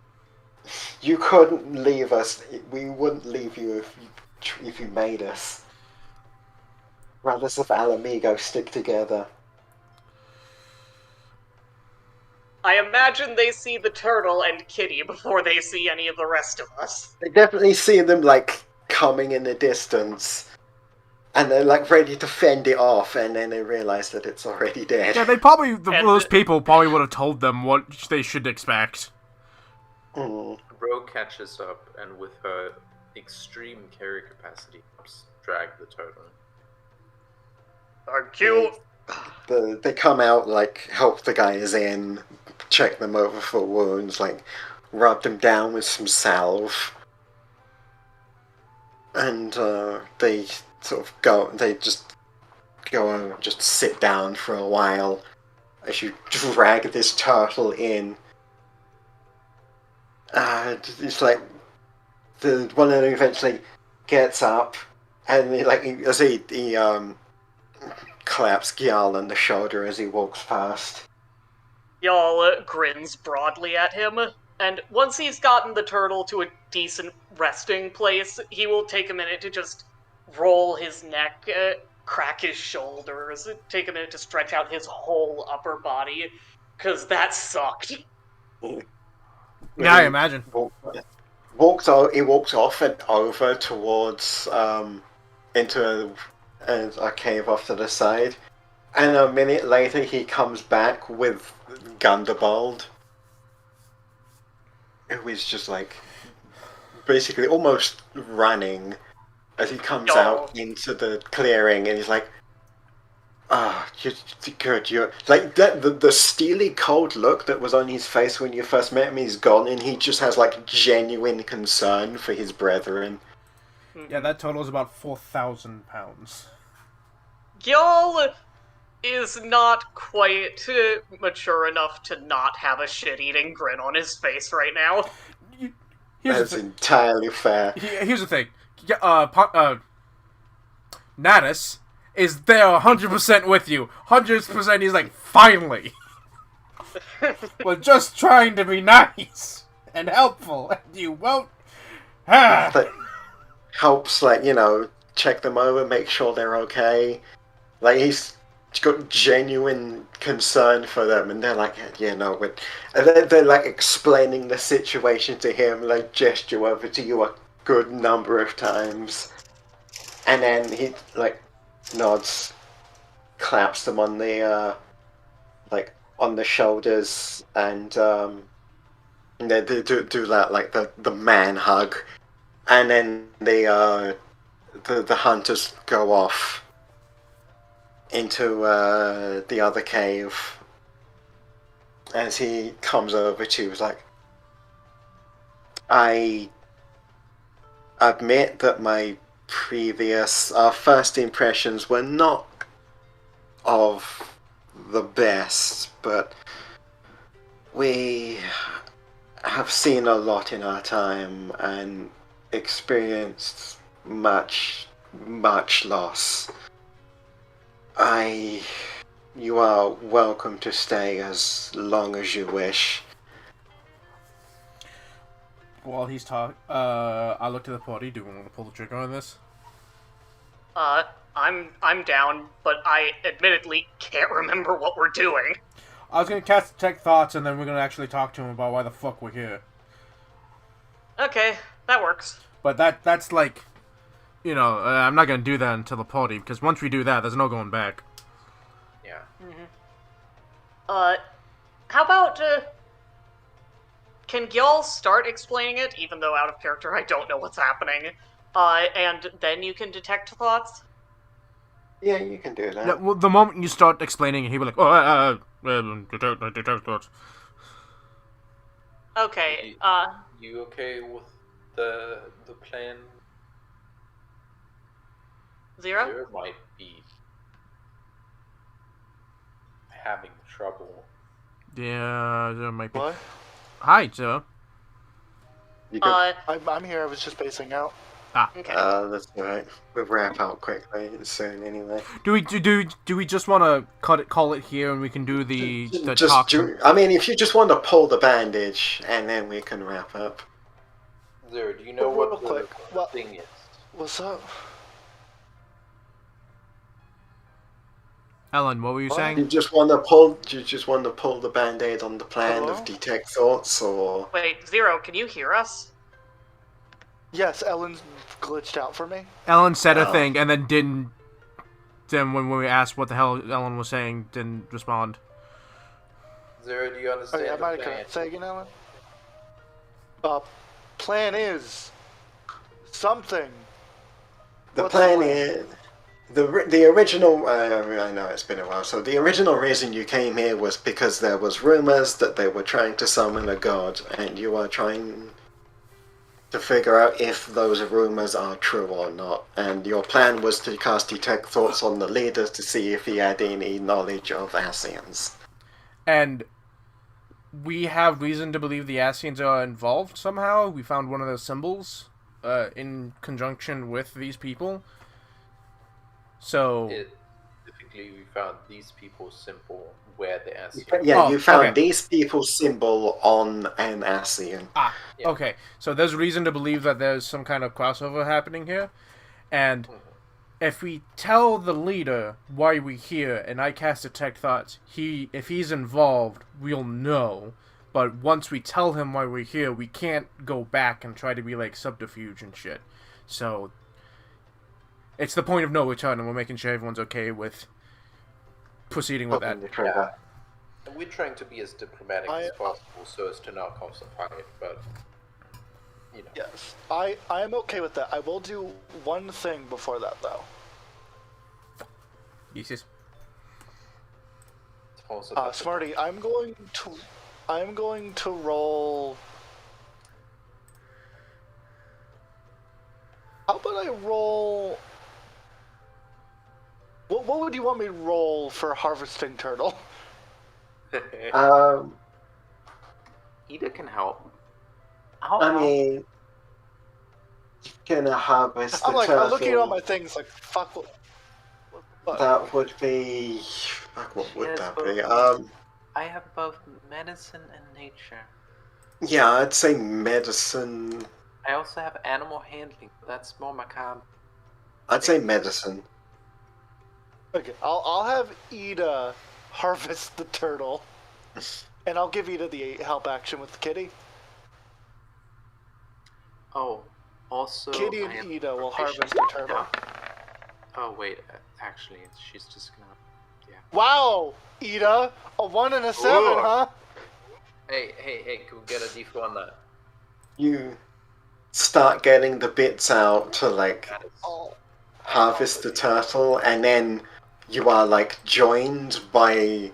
You couldn't leave us. We wouldn't leave you if you made us. Brothers of Alamigo, stick together. I imagine they see the turtle and Kitty before they see any of the rest of us. They definitely see them like coming in the distance, and they're like ready to fend it off, and then they realize that it's already dead. Yeah, those people probably would have told them what they should expect. Ro catches up, and with her extreme carry capacity, helps drag the turtle. Thank you. They come out, like, help the guys in, check them over for wounds, like, rub them down with some salve. And they sort of they just go and just sit down for a while as you drag this turtle in. It's like the one of them eventually gets up, and he claps Gyal on the shoulder as he walks past. Y'all grins broadly at him, and once he's gotten the turtle to a decent resting place, he will take a minute to just roll his neck, crack his shoulders, take a minute to stretch out his whole upper body, because that sucked. Yeah, I imagine. He walks off and over towards into a cave off to the side, and a minute later he comes back with Gundabald, who is just like basically almost running as he comes out into the clearing, and he's like, you're good. You're like that. The steely, cold look that was on his face when you first met him is gone, and he just has like genuine concern for his brethren. Yeah, that total is about 4,000 pounds. Gyal is not quite mature enough to not have a shit-eating grin on his face right now. That's entirely fair. Here's the thing. Natus is there 100% with you. 100% he's like, finally! We're just trying to be nice and helpful, and you won't... That helps, check them over, make sure they're okay. He's got genuine concern for them, and they're like, and they're like explaining the situation to him, gesture over to you a good number of times, and then he nods, claps them on the on the shoulders, and they do that the man hug, and then the hunters go off into the other cave. As he comes over to you, he's like, I admit that my first impressions were not of the best, but we have seen a lot in our time and experienced much loss. You are welcome to stay as long as you wish. While he's talking, I look to the party. Do we want to pull the trigger on this? I'm down, but I admittedly can't remember what we're doing. I was gonna cast Detect Thoughts, and then we're gonna actually talk to him about why the fuck we're here. Okay, that works. But that's like, I'm not gonna do that until the party, because once we do that, there's no going back. Yeah. How about, can Gyal start explaining it, even though out of character I don't know what's happening, and then you can detect thoughts? Yeah, you can do that. Yeah, well, the moment you start explaining it, he'll be like, detect thoughts. Okay, You okay with the plan? Zero? Zero might be having trouble. Yeah, there might be. What? Hi, Zero. You can, I'm here. I was just spacing out. Okay. that's alright. We'll wrap out quickly soon anyway. Do we just want to call it here, and we can do the Just talk? I mean, if you just want to pull the bandage, and then we can wrap up. Zero, do you know Real what quick, the thing is? What's up? Ellen, what were you saying? You just want to pull the band-aid on the plan Hello? of detect thoughts, or Wait, Zero, can you hear us? Yes, Ellen's glitched out for me. Ellen said a thing, and then didn't. Then when we asked what the hell Ellen was saying, didn't respond. Zero, do you understand I the might plan? have say again, Ellen. Plan is something. the What's plan the plan? is the original. I know it's been a while. So the original reason you came here was because there was rumors that they were trying to summon a god, and you are trying to figure out if those rumors are true or not. And your plan was to cast Detect Thoughts on the leader to see if he had any knowledge of Asians. And we have reason to believe the Asians are involved somehow. We found one of their symbols in conjunction with these people. So... Specifically, we found these people's symbol where the Asian. Yeah, Oh, you found okay. these people's symbol on an Asian. Yeah. Okay. So there's reason to believe that there's some kind of crossover happening here. And if we tell the leader why we're here and I cast Detect Thoughts, if he's involved, we'll know. But once we tell him why we're here, we can't go back and try to be like subterfuge and shit. So it's the point of no return, and we're making sure everyone's okay with proceeding with that. Yeah. And we're trying to be as diplomatic as possible so as to not cause a fight, but you know. Yes, I am okay with that. I will do one thing before that, though. Yes. Smarty, I'm going to roll. How about I roll? What would you want me to roll for harvesting turtle? Ida can help. I mean, you can harvest the turtle. I'm looking at all my things like, fuck. What? That would be. Fuck, what would that be? I have both medicine and nature. Yeah, I'd say medicine. I also have animal handling, but that's more macabre. I'd say medicine. Okay, I'll have Ida harvest the turtle, and I'll give Ida the help action with the kitty. Oh, also... Kitty and Ida will harvest the turtle. Oh, wait, actually, she's just gonna... Yeah. Wow, Ida! A 1 and a 7, Ooh. huh? Hey, can we get a D4 on that? You start getting the bits out to, like, harvest the turtle, and then you are, like, joined by,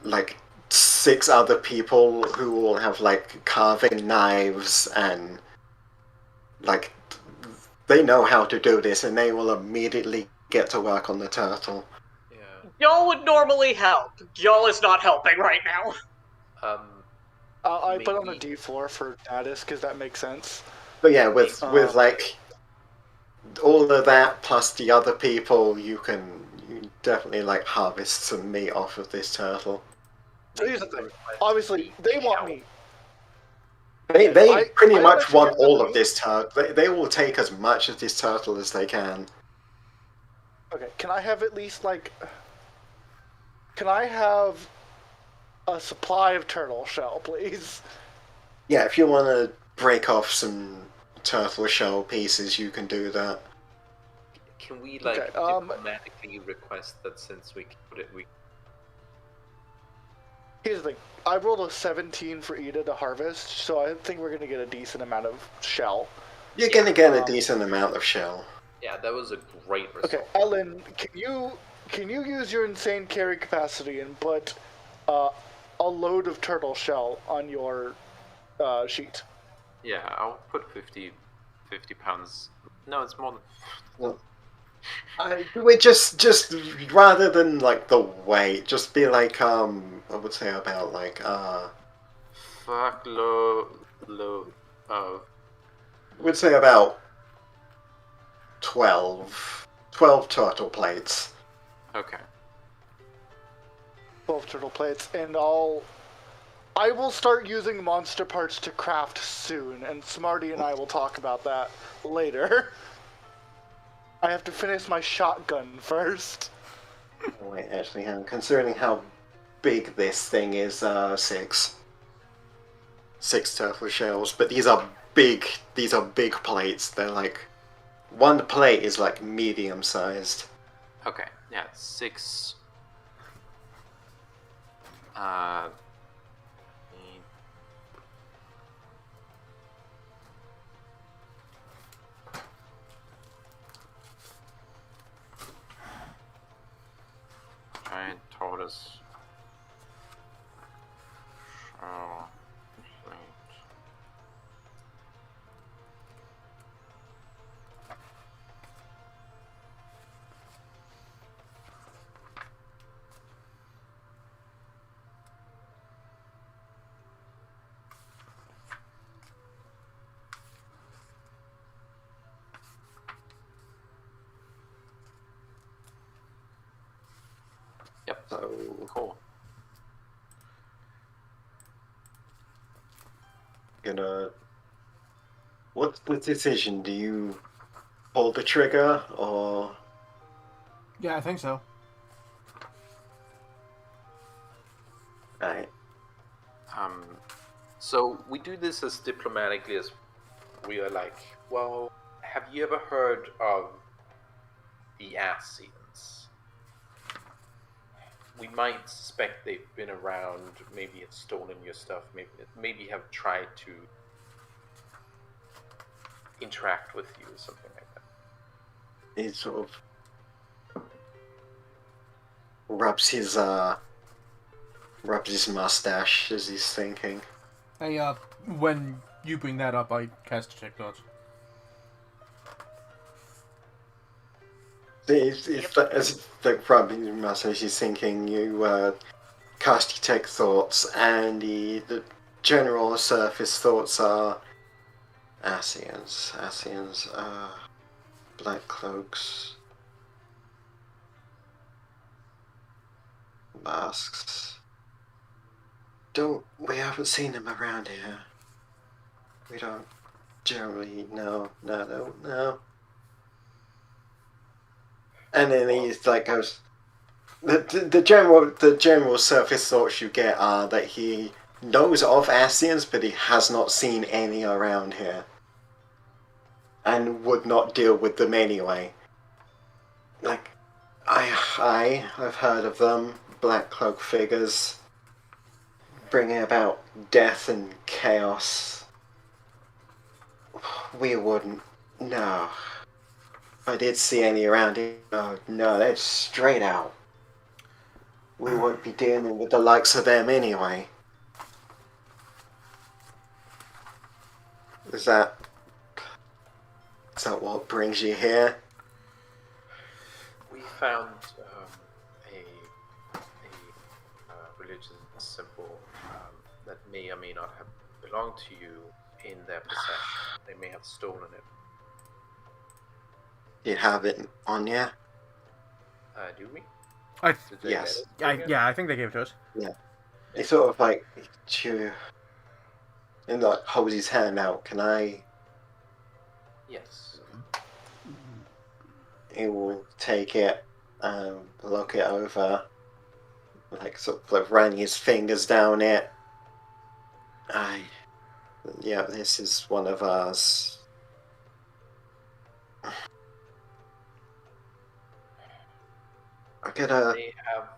like, 6 other people who all have, like, carving knives and, like, they know how to do this, and they will immediately get to work on the turtle. Yeah. Y'all would normally help. Y'all is not helping right now. I put on a D4 for Dadis, because that makes sense. But yeah, with like all of that plus the other people, you definitely like harvest some meat off of this turtle. So here's the thing. Obviously, they want meat. They pretty much actually want get the all of meat. this turtle. They will take as much of this turtle as they can. Okay, can I have at least, like... Can I have a supply of turtle shell, please? Yeah, if you want to break off some turtle shell pieces, you can do that. Can we, like, Okay, diplomatically request that since we killed it, we... Here's the thing. I rolled a 17 for Ida to harvest, so I think we're going to get a decent amount of shell. You're gonna get a decent amount of shell. Yeah, that was a great result. Okay, Ellen, can you use your insane carry capacity and put a load of turtle shell on your sheet? Yeah, I'll put 50 pounds. No, it's more than... We just rather than like the weight, just be like I would say about like Fuck low. we'd say about 12 turtle plates. Okay. 12 turtle plates, and I will start using monster parts to craft soon, and Smarty and I will talk about that later. I have to finish my shotgun first. Wait, actually, considering how big this thing is, 6 turtle shells. But these are big plates. They're like one plate is like medium sized. Okay, yeah, 6. Giant tortoise. Shell plate. So, Cool. what's the decision? Do you pull the trigger or? Yeah, I think so. Right. So we do this as diplomatically as we are like, well, have you ever heard of the Eorzeans? We might suspect they've been around, maybe have stolen your stuff, maybe have tried to interact with you or something like that. He sort of rubs his mustache as he's thinking. Hey, when you bring that up, I cast Detect Thoughts. As the rubbing his mustache, he's thinking. You cast Detect Thoughts, and the general surface thoughts are Eorzeans, Black Cloaks, masks. We haven't seen them around here. We don't generally know. No. And then he's like goes. The general surface thoughts you get are that he knows of Eorzeans, but he has not seen any around here, and would not deal with them anyway. Like, I've heard of them, black cloak figures, bringing about death and chaos. We wouldn't. No. If I did see any around here, no, they're straight out. We won't be dealing with the likes of them anyway. Is that what brings you here? We found a religious symbol that may or may not have belonged to you in their possession. They may have stolen it. You have it on you? Do we? Did they Yes. let us bring it? I think they gave it to us. Yeah. It's sort of like, and like holds his hand out. Can I? Yes. He will take it, look it over, like sort of like running his fingers down it. Yeah, this is one of ours. They have.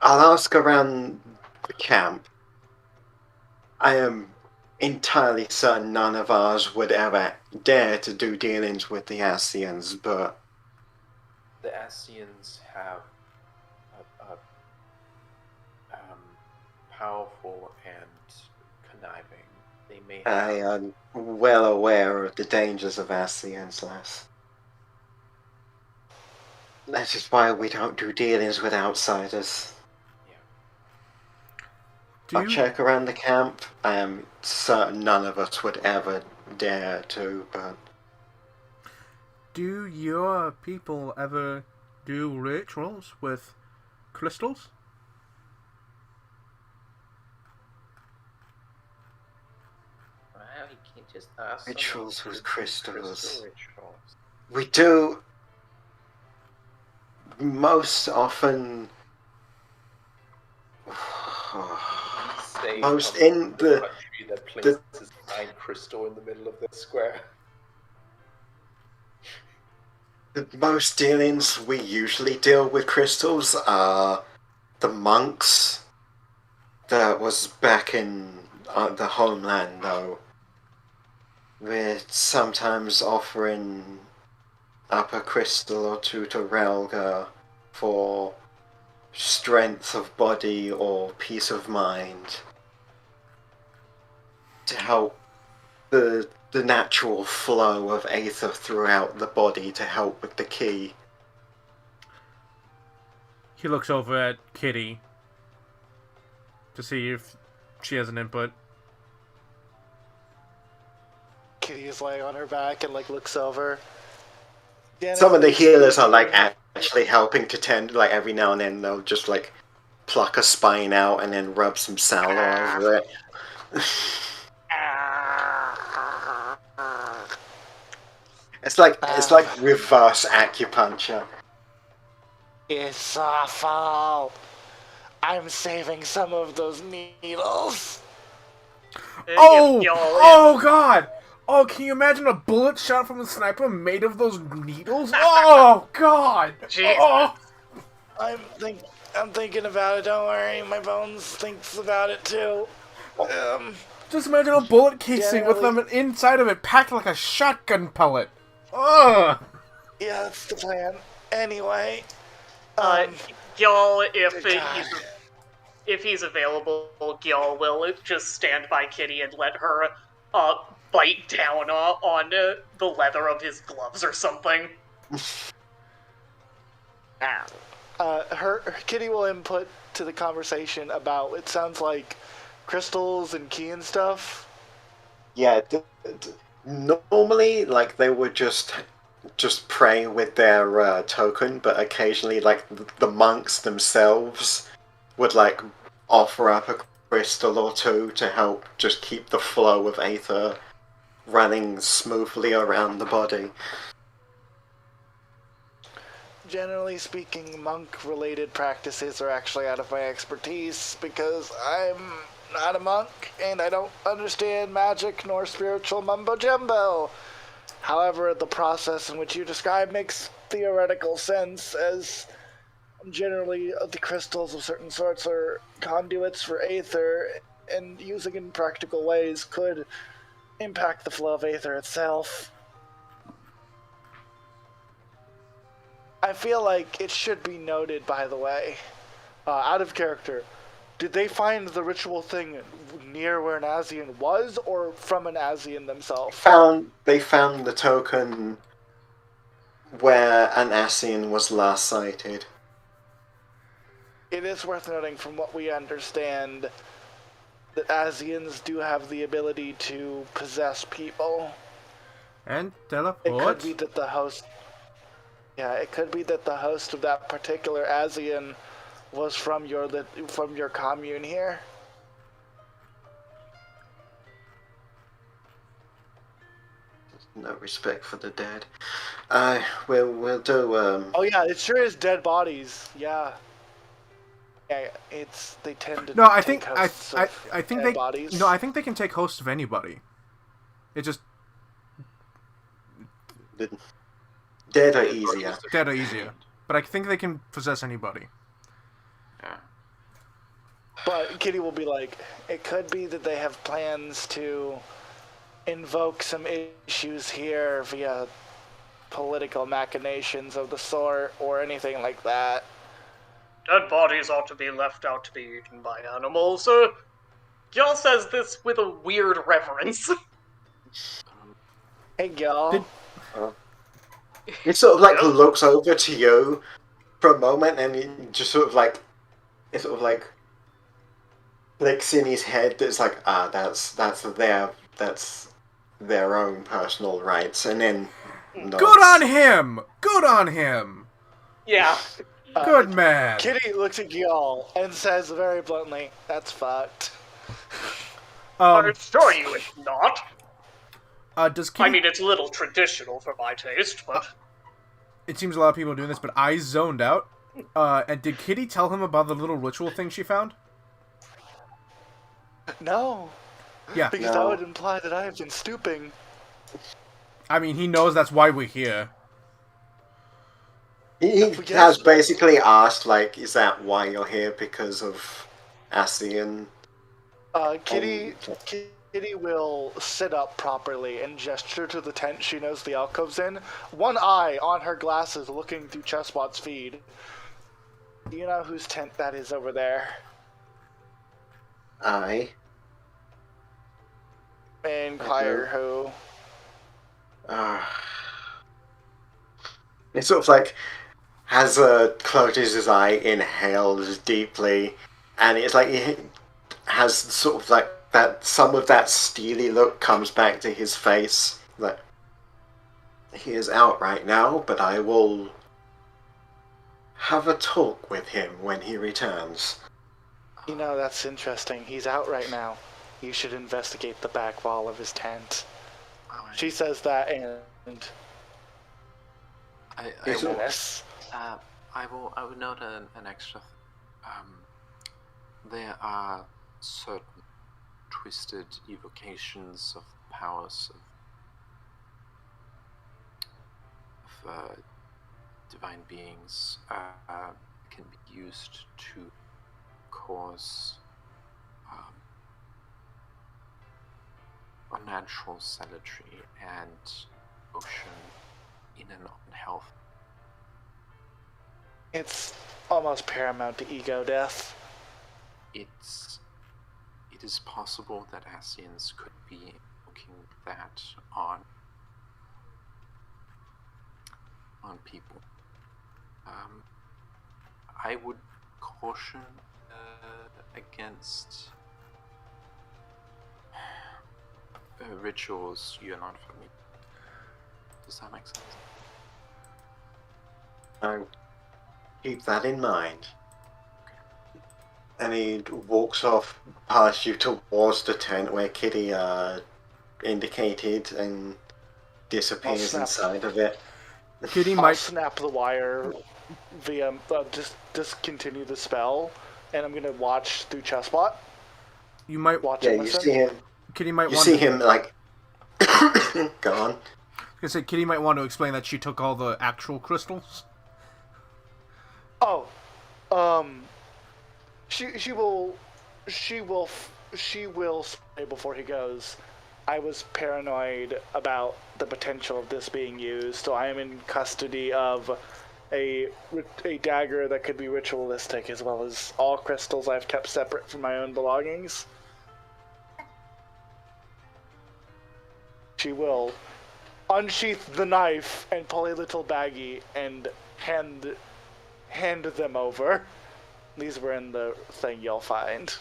I'll ask around the camp. I am entirely certain none of ours would ever dare to do dealings with the Eorzeans, but The Eorzeans have a powerful and conniving. They may have. I am well aware of the dangers of Eorzeans, lass. That is why we don't do dealings with outsiders. I'll check around the camp. I am certain none of us would ever dare to, but... Do your people ever do rituals with crystals? Well, you can't just ask Rituals someone with to do crystals. crystal rituals. We do... Most often... Say Most from in the... country that places 9 crystal in the middle of the square. The most dealings we usually deal with crystals are the monks. That was back in the homeland, though. We're sometimes offering up a crystal or two to Relga for strength of body or peace of mind, to help the natural flow of aether throughout the body to help with the ki. He looks over at Kitty to see if she has an input. Kitty is laying on her back and like looks over. Yeah, Some of the healers are like actually helping to tend, like every now and then they'll just like pluck a spine out and then rub some salve over it. It's like reverse acupuncture. It's awful. I'm saving some of those needles. Oh! Y'all- Oh God! Oh, can you imagine a bullet shot from a sniper made of those needles? Oh God! Jeez. Oh! I'm thinking about it. Don't worry, my bones thinks about it too. Just imagine a bullet casing with them inside of it, packed like a shotgun pellet. Ugh! Yeah, that's the plan. Anyway, Y'all, God. if he's available, Gil will just stand by Kitty and let her bite down on the leather of his gloves or something. her Kitty will input to the conversation about. It sounds like crystals and key and stuff. Yeah, normally like they would just pray with their token, but occasionally like the monks themselves would like offer up a crystal or two to help just keep the flow of aether running smoothly around the body. Generally speaking, monk-related practices are actually out of my expertise because I'm not a monk and I don't understand magic nor spiritual mumbo-jumbo. However, the process in which you describe makes theoretical sense, as generally the crystals of certain sorts are conduits for aether, and using in practical ways could impact the flow of aether itself. I feel like it should be noted, by the way, out of character, did they find the ritual thing near where an Eorzean was, or from an Eorzean themselves? They found the token where an Eorzean was last sighted. It is worth noting, from what we understand, that Eorzeans do have the ability to possess people. And It teleport? could be that the host... Yeah, it could be that the host of that particular Eorzean was from your commune here. No respect for the dead. We'll do Oh yeah, it sure is dead bodies. Yeah. Yeah, they tend to No, I take think hosts I of think dead they bodies. no, I think they can take hosts of anybody. It just dead are easier. dead are easier, but I think they can possess anybody. Yeah. But Kitty will be like, it could be that they have plans to invoke some issues here via political machinations of the sort, or anything like that. Dead bodies ought to be left out to be eaten by animals. Gil says this with a weird reverence. Hey, y'all. It sort of like Yes? looks over to you for a moment, and it just sort of like clicks in his head. That's like, that's their own personal rights, and then nods. Good on him! Good on him! Yeah. Good man! Kitty looks at y'all and says very bluntly, "That's fucked." I assure you it's not. Does Kitty... I mean, it's a little traditional for my taste, but... It seems a lot of people are doing this, but I zoned out. And did Kitty tell him about the little ritual thing she found? No. Yeah. Because No. that would imply that I have been stooping. I mean, he knows that's why we're here. He has basically asked, like, is that why you're here? Because of Eorzean? Kitty will sit up properly and gesture to the tent she knows the alcove's in. One eye on her glasses looking through Chessbot's feed. Do you know whose tent that is over there? Aye. May I inquire who? It sort of like has closes his eye, inhales deeply, and it's like he has sort of like that. Some of that steely look comes back to his face. Like, he is out right now, but I will have a talk with him when he returns. You know, that's interesting. He's out right now. You should investigate the back wall of his tent. Alright. She says that, and I Is will, it- yes. I will note an extra. There are certain twisted evocations of the powers of divine beings can be used to cause unnatural zealotry and devotion in an unhealthy. It's almost paramount to ego death. It is possible that Asians could be looking that on people. I would caution against rituals you're not familiar. Does that make sense? I'll keep that in mind. And he walks off past you towards the tent where Kitty indicated and disappears snap. inside of it. Kitty I'll might. snap the wire via just discontinue the spell, and I'm gonna watch through chessbot. You might. Watch Yeah, and you listen. see him. Kitty might You want. see him like. Go on. I was gonna say Kitty might want to explain that she took all the actual crystals. Oh, she will say before he goes, I was paranoid about the potential of this being used, so I am in custody of a dagger that could be ritualistic, as well as all crystals I've kept separate from my own belongings. She will unsheath the knife and pull a little baggie and hand them over. These were in the thing you'll find.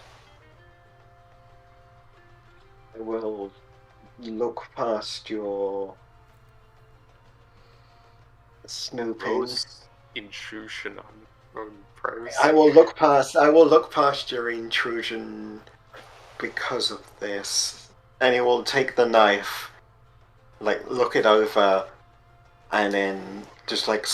I will look past your snooping. Gross intrusion on privacy. I will look past your intrusion because of this. And he will take the knife, like look it over, and then just like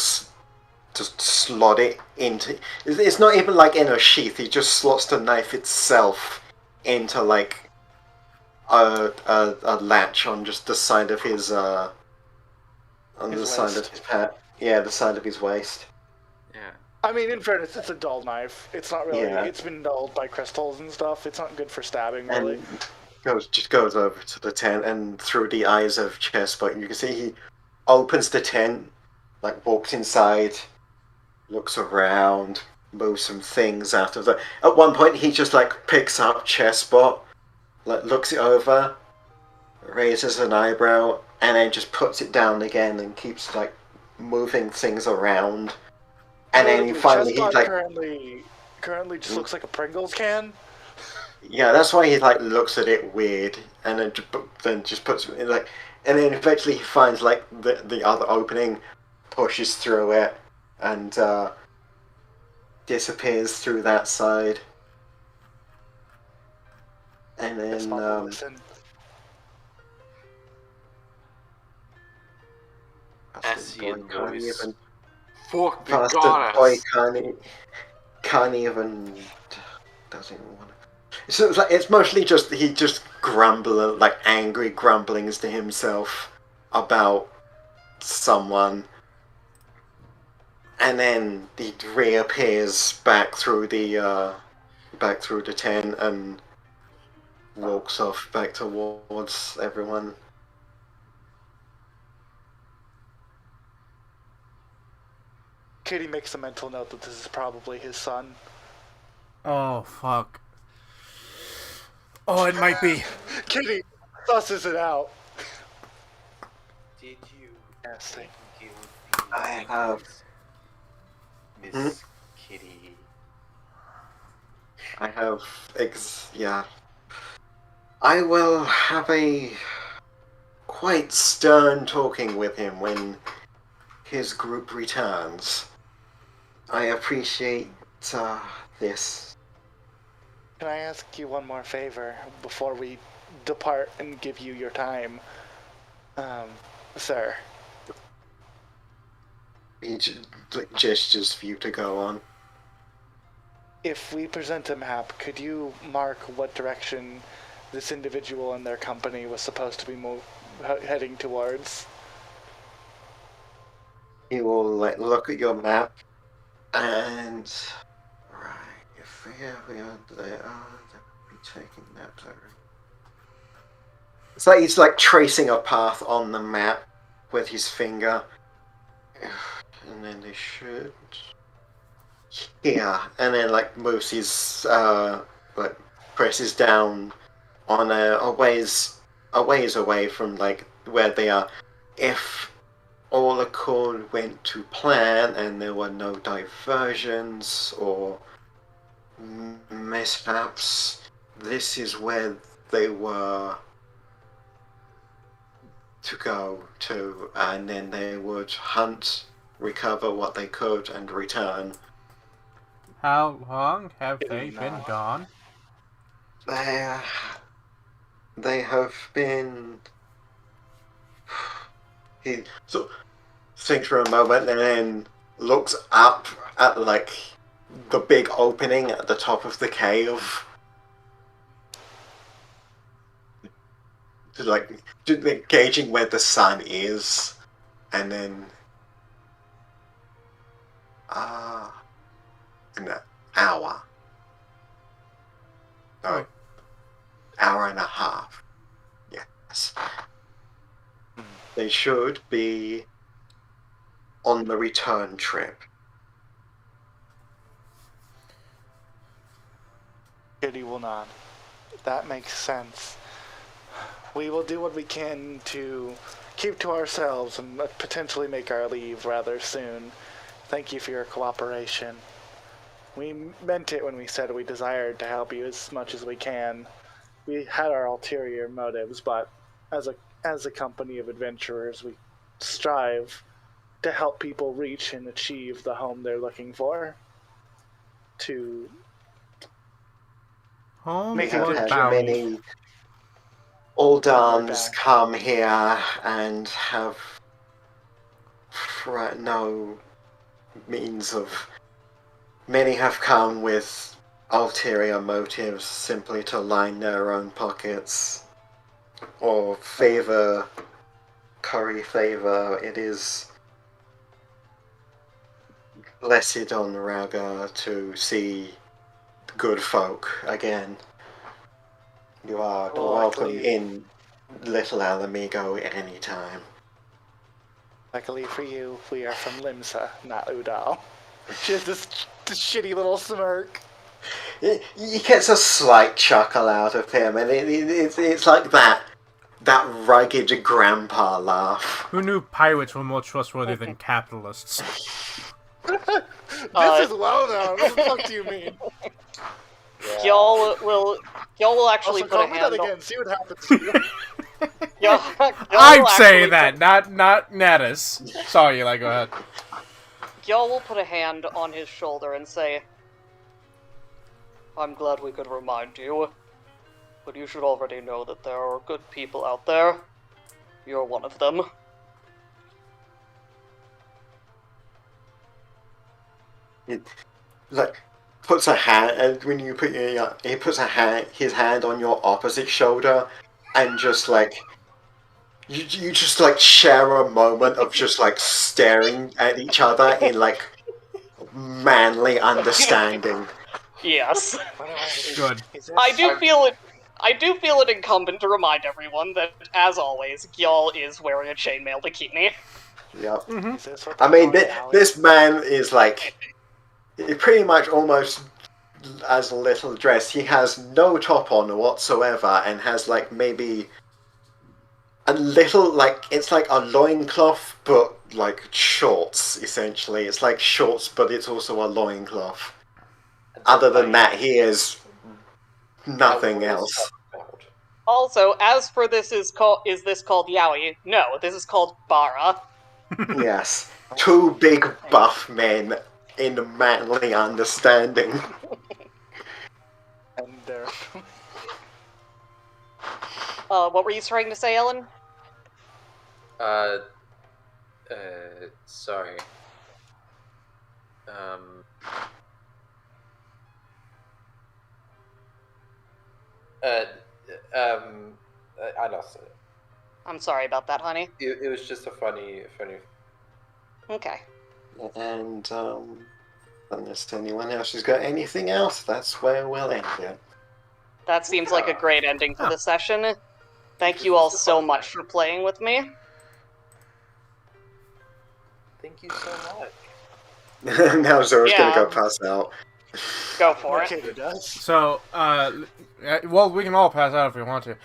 just slot it into. It's not even like in a sheath. He just slots the knife itself into like a latch on just the side of his on His the side of waist. his pad. Yeah, the side of his waist. Yeah. I mean, in fairness, it's a dull knife. It's not really. Yeah. It's been dulled by crystals and stuff. It's not good for stabbing, really. And goes over to the tent, and through the eyes of Chessbot, you can see he opens the tent, like walks inside, looks around, moves some things out of the. At one point, he just like picks up Chessbot, like looks it over, raises an eyebrow, and then just puts it down again and keeps like moving things around. And then he finally he Chestnut like currently just looks like a Pringles can. yeah, that's why he like looks at it weird, and then just puts it in, like, and then eventually he finds like the other opening, pushes through it, and disappears through that side. And Yes, then Mom, listen. Asian can't voice. even Fuck the past the boy can't even doesn't even want to. So it's like it's mostly just he just like angry grumblings to himself about someone, and then he reappears back through the tent and walks off back towards everyone. Kitty makes a mental note that this is probably his son. Oh fuck. Oh, it might be. Kitty susses it out. Did you Yes, give I have. Miss Kitty? I have yeah. I will have a quite stern talking with him when his group returns. I appreciate this. Can I ask you one more favor before we depart and give you your time, sir? He gestures for you to go on. If we present a map, could you mark what direction this individual and their company was supposed to be heading towards? He will look at your map and if we are there, they'll be taking that direction. It's like he's like tracing a path on the map with his finger, and then they should here, and then like moves his like presses down on a ways away from like where they are. If all accord went to plan and there were no diversions or mishaps, this is where they were to go to, and then they would hunt, recover what they could, and return. How long have they been gone? They have been. He so thinks for a moment and then looks up at like the big opening at the top of the cave. Like gauging where the sun is, and then an hour. No, hour and a half. Yes. They should be on the return trip. Kitty will nod. That makes sense. We will do what we can to keep to ourselves and potentially make our leave rather soon. Thank you for your cooperation. We meant it when we said we desired to help you as much as we can. We had our ulterior motives, but as a company of adventurers, we strive to help people reach and achieve the home they're looking for. To Home make We a have good had journey. many Oldans back. come here and have no means of. Many have come with ulterior motives simply to line their own pockets or curry favor. It is blessed on Raga to see good folk again. You are welcome in Little Alamigo at any time. Luckily for you, we are from Limsa, not Udall. She has this shitty little smirk. He gets a slight chuckle out of him, and it's like that rugged grandpa laugh. Who knew pirates were more trustworthy than capitalists? This is well known. What the fuck do you mean? Y'all will actually Also, put call a me hand that on. again. See what happens to you. I'm saying that, not Natus. Sorry, Eli, go ahead. Y'all will put a hand on his shoulder and say, I'm glad we could remind you, but you should already know that there are good people out there. You're one of them. It, like puts a hand, and when you put he puts his hand on your opposite shoulder, and just like you just like share a moment of just like staring at each other in like manly understanding. Yes. Good. I do feel it incumbent to remind everyone that, as always, Gyal is wearing a chainmail bikini. Yep. Is this what I they mean, call it, Alex? this man is like pretty much almost as little dressed. He has no top on whatsoever, and has like maybe a little like it's like a loincloth, but like shorts. Essentially, it's like shorts, but it's also a loincloth. Other than that, he is nothing else. Also, as for is this called Yaoi? No, this is called Bara. Yes, two big buff men in the manly understanding. And there. What were you trying to say, Ellen? Sorry. Um. I lost it. I'm sorry about that, honey. It was just a funny. Okay. And, unless anyone else has got anything else, that's where we'll end it. That seems like a great ending for Yeah. the session. Thank you all so much for playing with me. Thank you so much. Now Zora's gonna go Yeah. pass out. Go for it. Okay, it does. So, well, we can all pass out if we want to.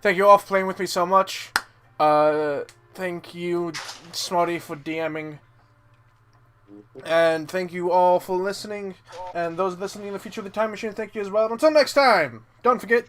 Thank you all for playing with me so much. Thank you, Smarty, for DMing. And thank you all for listening. And those listening in the future of the Time Machine, thank you as well. Until next time, don't forget,